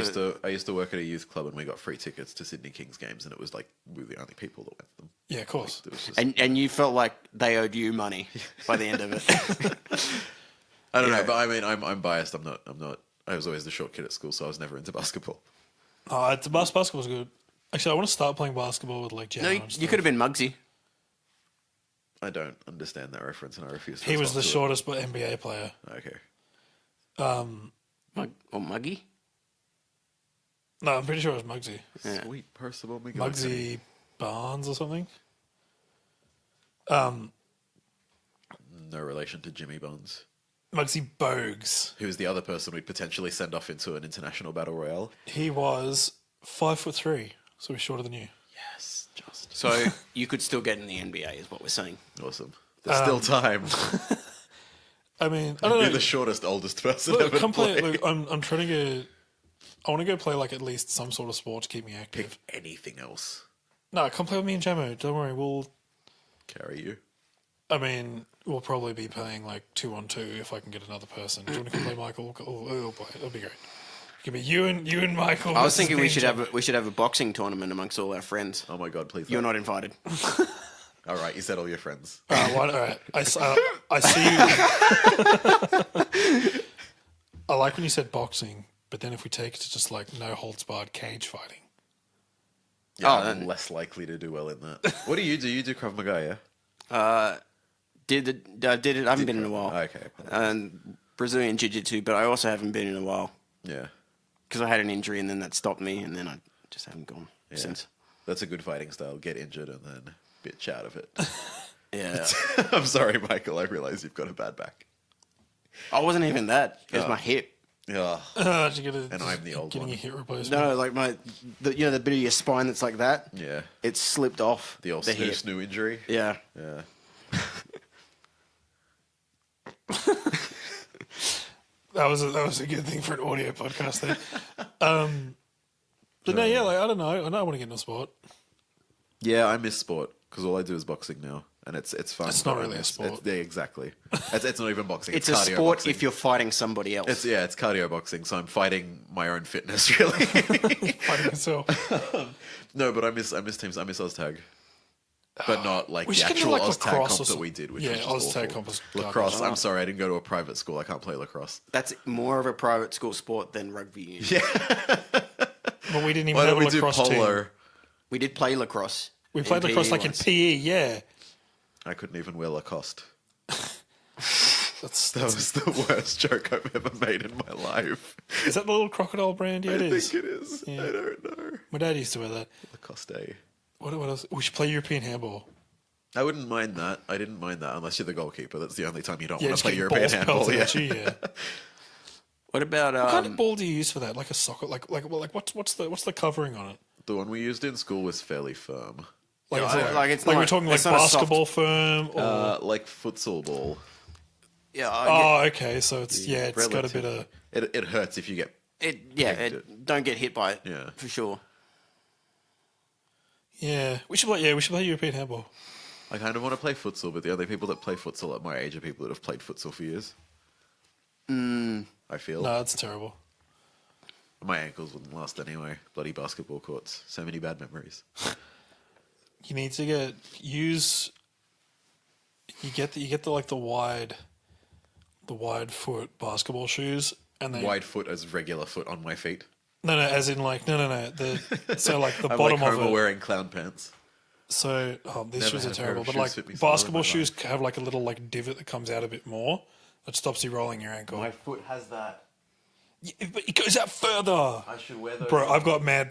[SPEAKER 2] used to work at a youth club and we got free tickets to Sydney Kings games, and it was like we were the only people that went to them.
[SPEAKER 1] Yeah, of course.
[SPEAKER 2] It was just,
[SPEAKER 3] And you felt like they owed you money by the end of it.
[SPEAKER 2] I don't know, but I mean, I'm biased. I'm not. I was always the short kid at school, so I was never into basketball.
[SPEAKER 1] Oh, basketball's good. Actually, I want to start playing basketball with like Jan.
[SPEAKER 3] No, you could have been Muggsy.
[SPEAKER 2] I don't understand that reference, and I refuse to
[SPEAKER 1] He was the
[SPEAKER 2] respond
[SPEAKER 1] shortest NBA player.
[SPEAKER 2] to it. Okay.
[SPEAKER 3] Or Muggy?
[SPEAKER 1] No, I'm pretty sure it was Muggsy.
[SPEAKER 3] Yeah.
[SPEAKER 2] Sweet Percival McGillicuddy.
[SPEAKER 1] Muggsy Barnes or something.
[SPEAKER 2] No relation to Jimmy Bonds.
[SPEAKER 1] Muggsy Bogues.
[SPEAKER 2] Who was the other person we'd potentially send off into an international battle royale?
[SPEAKER 1] He was 5'3", so he's shorter than you.
[SPEAKER 2] Yes, just
[SPEAKER 3] So you could still get in the NBA, is what we're saying.
[SPEAKER 2] awesome. There's still time.
[SPEAKER 1] I mean, I don't
[SPEAKER 2] Be
[SPEAKER 1] know.
[SPEAKER 2] the shortest, oldest person
[SPEAKER 1] Look,
[SPEAKER 2] ever
[SPEAKER 1] come play.
[SPEAKER 2] play.
[SPEAKER 1] Look, I'm trying to go. I want to go play like at least some sort of sport to keep me active.
[SPEAKER 2] Pick anything else.
[SPEAKER 1] No, come play with me and Jamo. Don't worry.
[SPEAKER 2] Carry you.
[SPEAKER 1] I mean, we'll probably be playing like 2-on-2 if I can get another person. Do you want to come play Michael? We'll play. It'll be great. It could be you and Michael.
[SPEAKER 3] I was
[SPEAKER 1] versus
[SPEAKER 3] thinking
[SPEAKER 1] me
[SPEAKER 3] we
[SPEAKER 1] and
[SPEAKER 3] should
[SPEAKER 1] Jamo.
[SPEAKER 3] have a boxing tournament amongst all our friends.
[SPEAKER 2] Oh my god, please.
[SPEAKER 3] You're
[SPEAKER 2] don't.
[SPEAKER 3] not invited.
[SPEAKER 2] All right, you said all your friends.
[SPEAKER 1] All right. I see you. I like when you said boxing, but then if we take it to just like no holds barred cage fighting.
[SPEAKER 2] Yeah,
[SPEAKER 3] Oh,
[SPEAKER 2] I'm
[SPEAKER 3] then-
[SPEAKER 2] less likely to do well in that. What do? You do Krav Maga, yeah?
[SPEAKER 3] Did it? I haven't been in a while.
[SPEAKER 2] Okay.
[SPEAKER 3] And Brazilian Jiu-Jitsu, but I also haven't been in a while
[SPEAKER 2] Yeah.
[SPEAKER 3] because I had an injury and then that stopped me, and then I just haven't gone
[SPEAKER 2] Yeah.
[SPEAKER 3] since.
[SPEAKER 2] That's a good fighting style. Get injured and then bitch out of it.
[SPEAKER 3] Yeah,
[SPEAKER 2] I'm sorry, Michael. I realize you've got a bad back.
[SPEAKER 3] I wasn't even that. It was
[SPEAKER 2] Oh.
[SPEAKER 3] my hip.
[SPEAKER 2] Yeah.
[SPEAKER 1] Did you get a,
[SPEAKER 2] And I'm the old
[SPEAKER 1] getting
[SPEAKER 2] one.
[SPEAKER 1] a hit replacement.
[SPEAKER 3] No, like the bit of your spine that's like that.
[SPEAKER 2] Yeah.
[SPEAKER 3] It slipped off
[SPEAKER 2] The old
[SPEAKER 3] hip.
[SPEAKER 2] snoo injury.
[SPEAKER 3] Yeah.
[SPEAKER 2] Yeah.
[SPEAKER 1] That was a good thing for an audio podcast there. But no, yeah, like I don't know. I want to get into sport.
[SPEAKER 2] Yeah, I miss sport because all I do is boxing now, and it's fun.
[SPEAKER 1] It's
[SPEAKER 2] but
[SPEAKER 1] not
[SPEAKER 2] I
[SPEAKER 1] really a
[SPEAKER 2] miss-
[SPEAKER 1] sport.
[SPEAKER 2] Yeah, exactly. It's not even boxing.
[SPEAKER 3] It's a
[SPEAKER 2] cardio
[SPEAKER 3] sport
[SPEAKER 2] boxing.
[SPEAKER 3] if you're fighting somebody else.
[SPEAKER 2] It's cardio boxing, so I'm fighting my own fitness really.
[SPEAKER 1] Fighting myself.
[SPEAKER 2] No, but I miss teams. I miss OzTag. But not like
[SPEAKER 1] We
[SPEAKER 2] the
[SPEAKER 1] should get
[SPEAKER 2] actual
[SPEAKER 1] into, like,
[SPEAKER 2] OzTag
[SPEAKER 1] lacrosse or
[SPEAKER 2] comp that
[SPEAKER 1] something.
[SPEAKER 2] we did, which
[SPEAKER 1] Yeah,
[SPEAKER 2] was just
[SPEAKER 1] OzTag
[SPEAKER 2] awful.
[SPEAKER 1] comp was
[SPEAKER 2] Lacrosse.
[SPEAKER 1] garbage.
[SPEAKER 2] I'm sorry, I didn't go to a private school. I can't play lacrosse.
[SPEAKER 3] That's more of a private school sport than rugby union.
[SPEAKER 1] But we didn't even
[SPEAKER 2] Why
[SPEAKER 1] have
[SPEAKER 2] don't
[SPEAKER 1] a
[SPEAKER 2] we do
[SPEAKER 1] lacrosse
[SPEAKER 2] polo?
[SPEAKER 1] team.
[SPEAKER 3] We did play lacrosse.
[SPEAKER 1] We played lacrosse like in
[SPEAKER 3] once.
[SPEAKER 1] PE, yeah.
[SPEAKER 2] I couldn't even wear Lacoste.
[SPEAKER 1] That's
[SPEAKER 2] That was the worst joke I've ever made in my life.
[SPEAKER 1] is that the little crocodile brand? Yeah,
[SPEAKER 2] I
[SPEAKER 1] it
[SPEAKER 2] think
[SPEAKER 1] is.
[SPEAKER 2] it is.
[SPEAKER 1] Yeah.
[SPEAKER 2] I don't know.
[SPEAKER 1] My dad used to wear that.
[SPEAKER 2] Lacoste.
[SPEAKER 1] What else? We should play European handball.
[SPEAKER 2] I wouldn't mind that. I didn't mind that unless you're the goalkeeper. That's the only time you don't
[SPEAKER 1] Yeah,
[SPEAKER 2] want
[SPEAKER 1] just
[SPEAKER 2] to play
[SPEAKER 1] get
[SPEAKER 2] European
[SPEAKER 1] balls
[SPEAKER 2] handball.
[SPEAKER 1] pelted
[SPEAKER 2] Yeah.
[SPEAKER 1] at you, yeah.
[SPEAKER 3] What about
[SPEAKER 1] What kind of ball do you use for that? Like a soccer? Like what's the covering on it?
[SPEAKER 2] The one we used in school was fairly firm.
[SPEAKER 1] Like,
[SPEAKER 3] Yeah,
[SPEAKER 1] is it,
[SPEAKER 3] like it's
[SPEAKER 1] like
[SPEAKER 3] not-
[SPEAKER 1] we're talking like
[SPEAKER 3] it's not a soft-
[SPEAKER 1] basketball firm or
[SPEAKER 2] Like futsal ball.
[SPEAKER 3] yeah?
[SPEAKER 1] oh, okay. So it's it's got a bit of
[SPEAKER 2] It hurts if you get.
[SPEAKER 3] It don't get hit by it.
[SPEAKER 2] Yeah.
[SPEAKER 3] For sure.
[SPEAKER 1] yeah. We should play European handball.
[SPEAKER 2] I kind of want to play futsal, but the only people that play futsal at my age are people that have played futsal for years. I feel.
[SPEAKER 1] No, that's terrible.
[SPEAKER 2] My ankles wouldn't last anyway. Bloody basketball courts. So many bad memories.
[SPEAKER 1] You need to use. You get the like the wide foot basketball shoes, and they
[SPEAKER 2] Wide foot as regular foot on my feet.
[SPEAKER 1] no as in like no so like the
[SPEAKER 2] I'm
[SPEAKER 1] bottom
[SPEAKER 2] like
[SPEAKER 1] of
[SPEAKER 2] Homer
[SPEAKER 1] it.
[SPEAKER 2] wearing clown pants.
[SPEAKER 1] So these
[SPEAKER 2] Never
[SPEAKER 1] shoes are
[SPEAKER 2] had a pair
[SPEAKER 1] terrible,
[SPEAKER 2] of
[SPEAKER 1] but
[SPEAKER 2] shoes
[SPEAKER 1] like
[SPEAKER 2] fit me so well in
[SPEAKER 1] basketball
[SPEAKER 2] my
[SPEAKER 1] shoes have like a little like divot that comes out a bit more that stops you rolling your ankle.
[SPEAKER 3] foot has that.
[SPEAKER 1] Yeah, but it goes out further.
[SPEAKER 2] I should wear those.
[SPEAKER 1] Bro, I got mad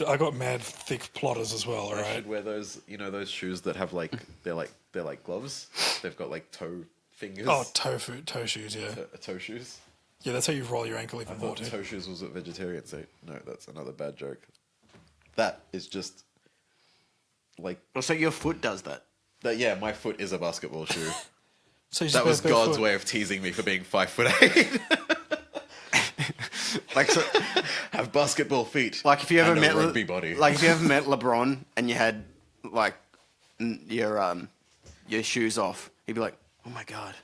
[SPEAKER 1] thick plotters as well. All
[SPEAKER 2] I
[SPEAKER 1] right.
[SPEAKER 2] should wear those. You know those shoes that have like they're like gloves. They've got like toe fingers.
[SPEAKER 1] Oh, toe shoes. Yeah,
[SPEAKER 2] toe shoes.
[SPEAKER 1] yeah. That's how you roll your ankle even
[SPEAKER 2] I
[SPEAKER 1] more.
[SPEAKER 2] thought
[SPEAKER 1] Dude.
[SPEAKER 2] toe shoes was what vegetarians say. No, that's another bad joke. That is just like
[SPEAKER 3] So your foot does that.
[SPEAKER 2] that. Yeah, my foot is a basketball shoe.
[SPEAKER 1] So you just
[SPEAKER 2] That was
[SPEAKER 1] wear
[SPEAKER 2] God's
[SPEAKER 1] barefoot.
[SPEAKER 2] way of teasing me for being 5'8".
[SPEAKER 3] Like so,
[SPEAKER 2] Have basketball feet.
[SPEAKER 3] like if you ever
[SPEAKER 2] and a
[SPEAKER 3] met
[SPEAKER 2] rugby body.
[SPEAKER 3] like if you ever met LeBron and you had like your shoes off, he'd be like, "Oh my god,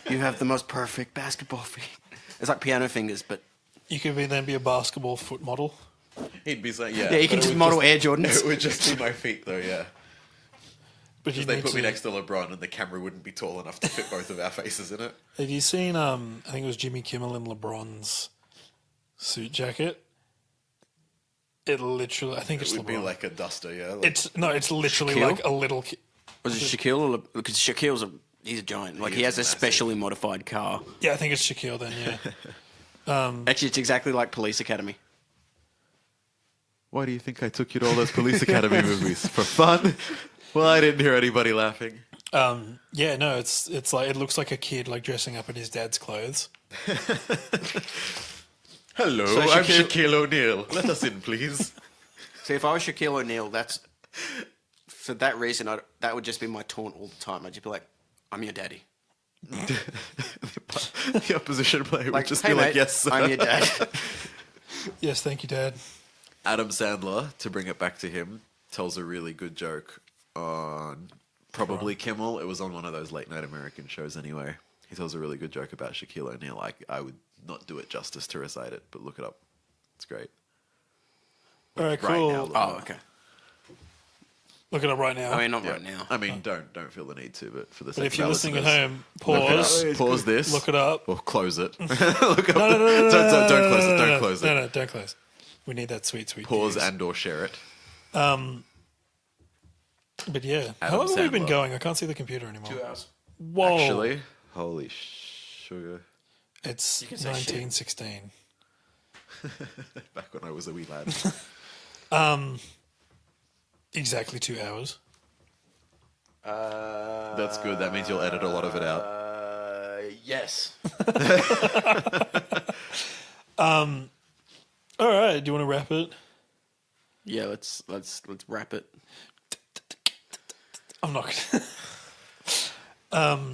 [SPEAKER 3] you have the most perfect basketball feet." It's like piano fingers, but
[SPEAKER 1] You could then be a basketball foot model.
[SPEAKER 2] He'd be saying, yeah.
[SPEAKER 3] yeah, you
[SPEAKER 2] but
[SPEAKER 3] can
[SPEAKER 2] it
[SPEAKER 3] just
[SPEAKER 2] would
[SPEAKER 3] model Air Jordans.
[SPEAKER 2] It would just be my feet, though. Yeah.
[SPEAKER 1] But you
[SPEAKER 2] They
[SPEAKER 1] need
[SPEAKER 2] put
[SPEAKER 1] to.
[SPEAKER 2] me next to LeBron, and the camera wouldn't be tall enough to fit both of our faces in it.
[SPEAKER 1] Have you seen? I think it was Jimmy Kimmel in LeBron's suit jacket. It literally, I think it's
[SPEAKER 2] It would
[SPEAKER 1] LeBron.
[SPEAKER 2] be like a duster, yeah. Like,
[SPEAKER 1] it's literally
[SPEAKER 3] Shaquille?
[SPEAKER 1] like a little.
[SPEAKER 3] Was it Shaquille? Or because Shaquille's he's a giant. Like he
[SPEAKER 2] is
[SPEAKER 3] has a
[SPEAKER 2] massive.
[SPEAKER 3] specially modified car.
[SPEAKER 1] Yeah, I think it's Shaquille then. Yeah.
[SPEAKER 3] Actually, it's exactly like Police Academy.
[SPEAKER 2] Why do you think I took you to all those Police Academy movies? For fun? Well, I didn't hear anybody laughing.
[SPEAKER 1] Yeah, no, it's like it looks like a kid like dressing up in his dad's clothes.
[SPEAKER 2] Hello,
[SPEAKER 3] So
[SPEAKER 2] I'm
[SPEAKER 3] Shaquille-
[SPEAKER 2] Shaquille O'Neal. Let us in, please.
[SPEAKER 3] See, if I was Shaquille O'Neal, that's for that reason, that would just be my taunt all the time. I'd just be like, "I'm your daddy."
[SPEAKER 2] The opposition player would
[SPEAKER 3] Like,
[SPEAKER 2] just
[SPEAKER 3] hey,
[SPEAKER 2] be like,
[SPEAKER 3] mate,
[SPEAKER 2] "Yes, sir."
[SPEAKER 3] I'm your dad.
[SPEAKER 1] Yes, thank you, Dad.
[SPEAKER 2] Adam Sandler, to bring it back to him, tells a really good joke on probably Kimmel. It was on one of those late night American shows anyway. He tells a really good joke about Shaquille O'Neal. I would not do it justice to recite it, but look it up. It's great.
[SPEAKER 1] All right,
[SPEAKER 2] Right
[SPEAKER 1] cool.
[SPEAKER 2] now, look it
[SPEAKER 3] Oh,
[SPEAKER 2] up.
[SPEAKER 3] okay.
[SPEAKER 1] Look it up right now.
[SPEAKER 3] I mean, not
[SPEAKER 2] Yeah.
[SPEAKER 3] right now.
[SPEAKER 2] I mean, don't feel the need to, but for the
[SPEAKER 1] but
[SPEAKER 2] sake
[SPEAKER 1] if
[SPEAKER 2] of
[SPEAKER 1] you're
[SPEAKER 2] our
[SPEAKER 1] listening at
[SPEAKER 2] listeners,
[SPEAKER 1] home,
[SPEAKER 2] look it
[SPEAKER 1] pause.
[SPEAKER 2] up. Pause this.
[SPEAKER 1] Look it up.
[SPEAKER 2] Or close it. Look up.
[SPEAKER 1] No,
[SPEAKER 2] Don't close it. Don't close it.
[SPEAKER 1] No, don't close. We need that sweet
[SPEAKER 2] Pause
[SPEAKER 1] news.
[SPEAKER 2] and/or share it.
[SPEAKER 1] But yeah, how
[SPEAKER 2] Adam
[SPEAKER 1] long have we been
[SPEAKER 2] Sandler.
[SPEAKER 1] going? I can't see the computer anymore.
[SPEAKER 3] 2 hours.
[SPEAKER 1] Whoa!
[SPEAKER 2] Actually, holy sugar.
[SPEAKER 1] It's
[SPEAKER 3] can say shit.
[SPEAKER 1] 1916.
[SPEAKER 2] Back when I was a wee lad.
[SPEAKER 1] Exactly 2 hours.
[SPEAKER 2] That's good. That means you'll edit a lot of it out.
[SPEAKER 3] Yes.
[SPEAKER 1] All right. Do you want to wrap it?
[SPEAKER 3] Yeah. Let's wrap it.
[SPEAKER 1] I'm not gonna.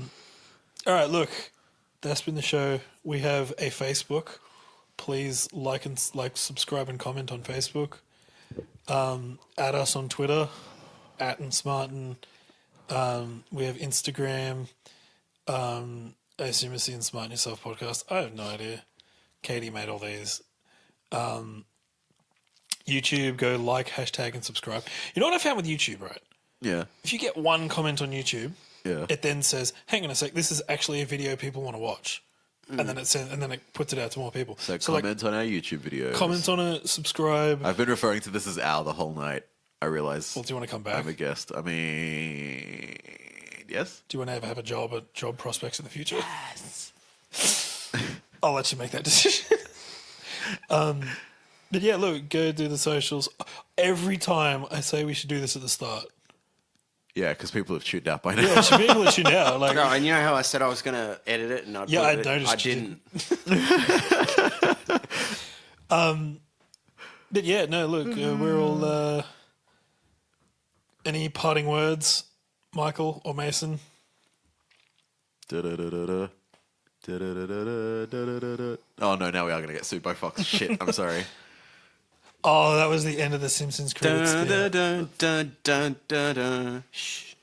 [SPEAKER 1] All right, look, that's been the show. We have a Facebook. Please like, subscribe, and comment on Facebook. Add us on Twitter, @NSmartin. We have Instagram. I assume it's the Insmart Yourself podcast. I have no idea. Katie made all these. YouTube, go like, hashtag, and subscribe. You know what I found with YouTube, right?
[SPEAKER 2] Yeah.
[SPEAKER 1] If you get one comment on YouTube,
[SPEAKER 2] Yeah.
[SPEAKER 1] it then says, "Hang on a sec, this is actually a video people want to watch," and then it puts it out to more people.
[SPEAKER 2] So
[SPEAKER 1] like,
[SPEAKER 2] comment on our YouTube videos.
[SPEAKER 1] comment on it, subscribe.
[SPEAKER 2] I've been referring to this as our the whole night. I realize
[SPEAKER 1] Well, do you want to come back?
[SPEAKER 2] I'm a guest. I mean, yes.
[SPEAKER 1] Do you want to ever have a job prospects in the future? Yes. I'll let you make that decision. But yeah, look, go do the socials. Every time I say we should do this at the start.
[SPEAKER 2] Yeah, because people have tuned out by now.
[SPEAKER 1] Yeah, it should be able to tune out. Like,
[SPEAKER 3] No, and you know how I said I was going to edit it and I'd
[SPEAKER 1] Yeah,
[SPEAKER 3] put
[SPEAKER 1] I
[SPEAKER 3] it,
[SPEAKER 1] noticed
[SPEAKER 3] I
[SPEAKER 1] you
[SPEAKER 3] didn't.
[SPEAKER 1] but yeah, no, look, we're all. Any parting words, Michael or Mason?
[SPEAKER 2] Da-da-da-da-da. Da-da-da-da-da-da-da-da. Oh no! Now we are going to get sued by Fox. Shit! I'm sorry.
[SPEAKER 1] Oh, that was the end of the Simpsons credits.
[SPEAKER 3] Dun, dun, dun, dun, dun, dun. Shh.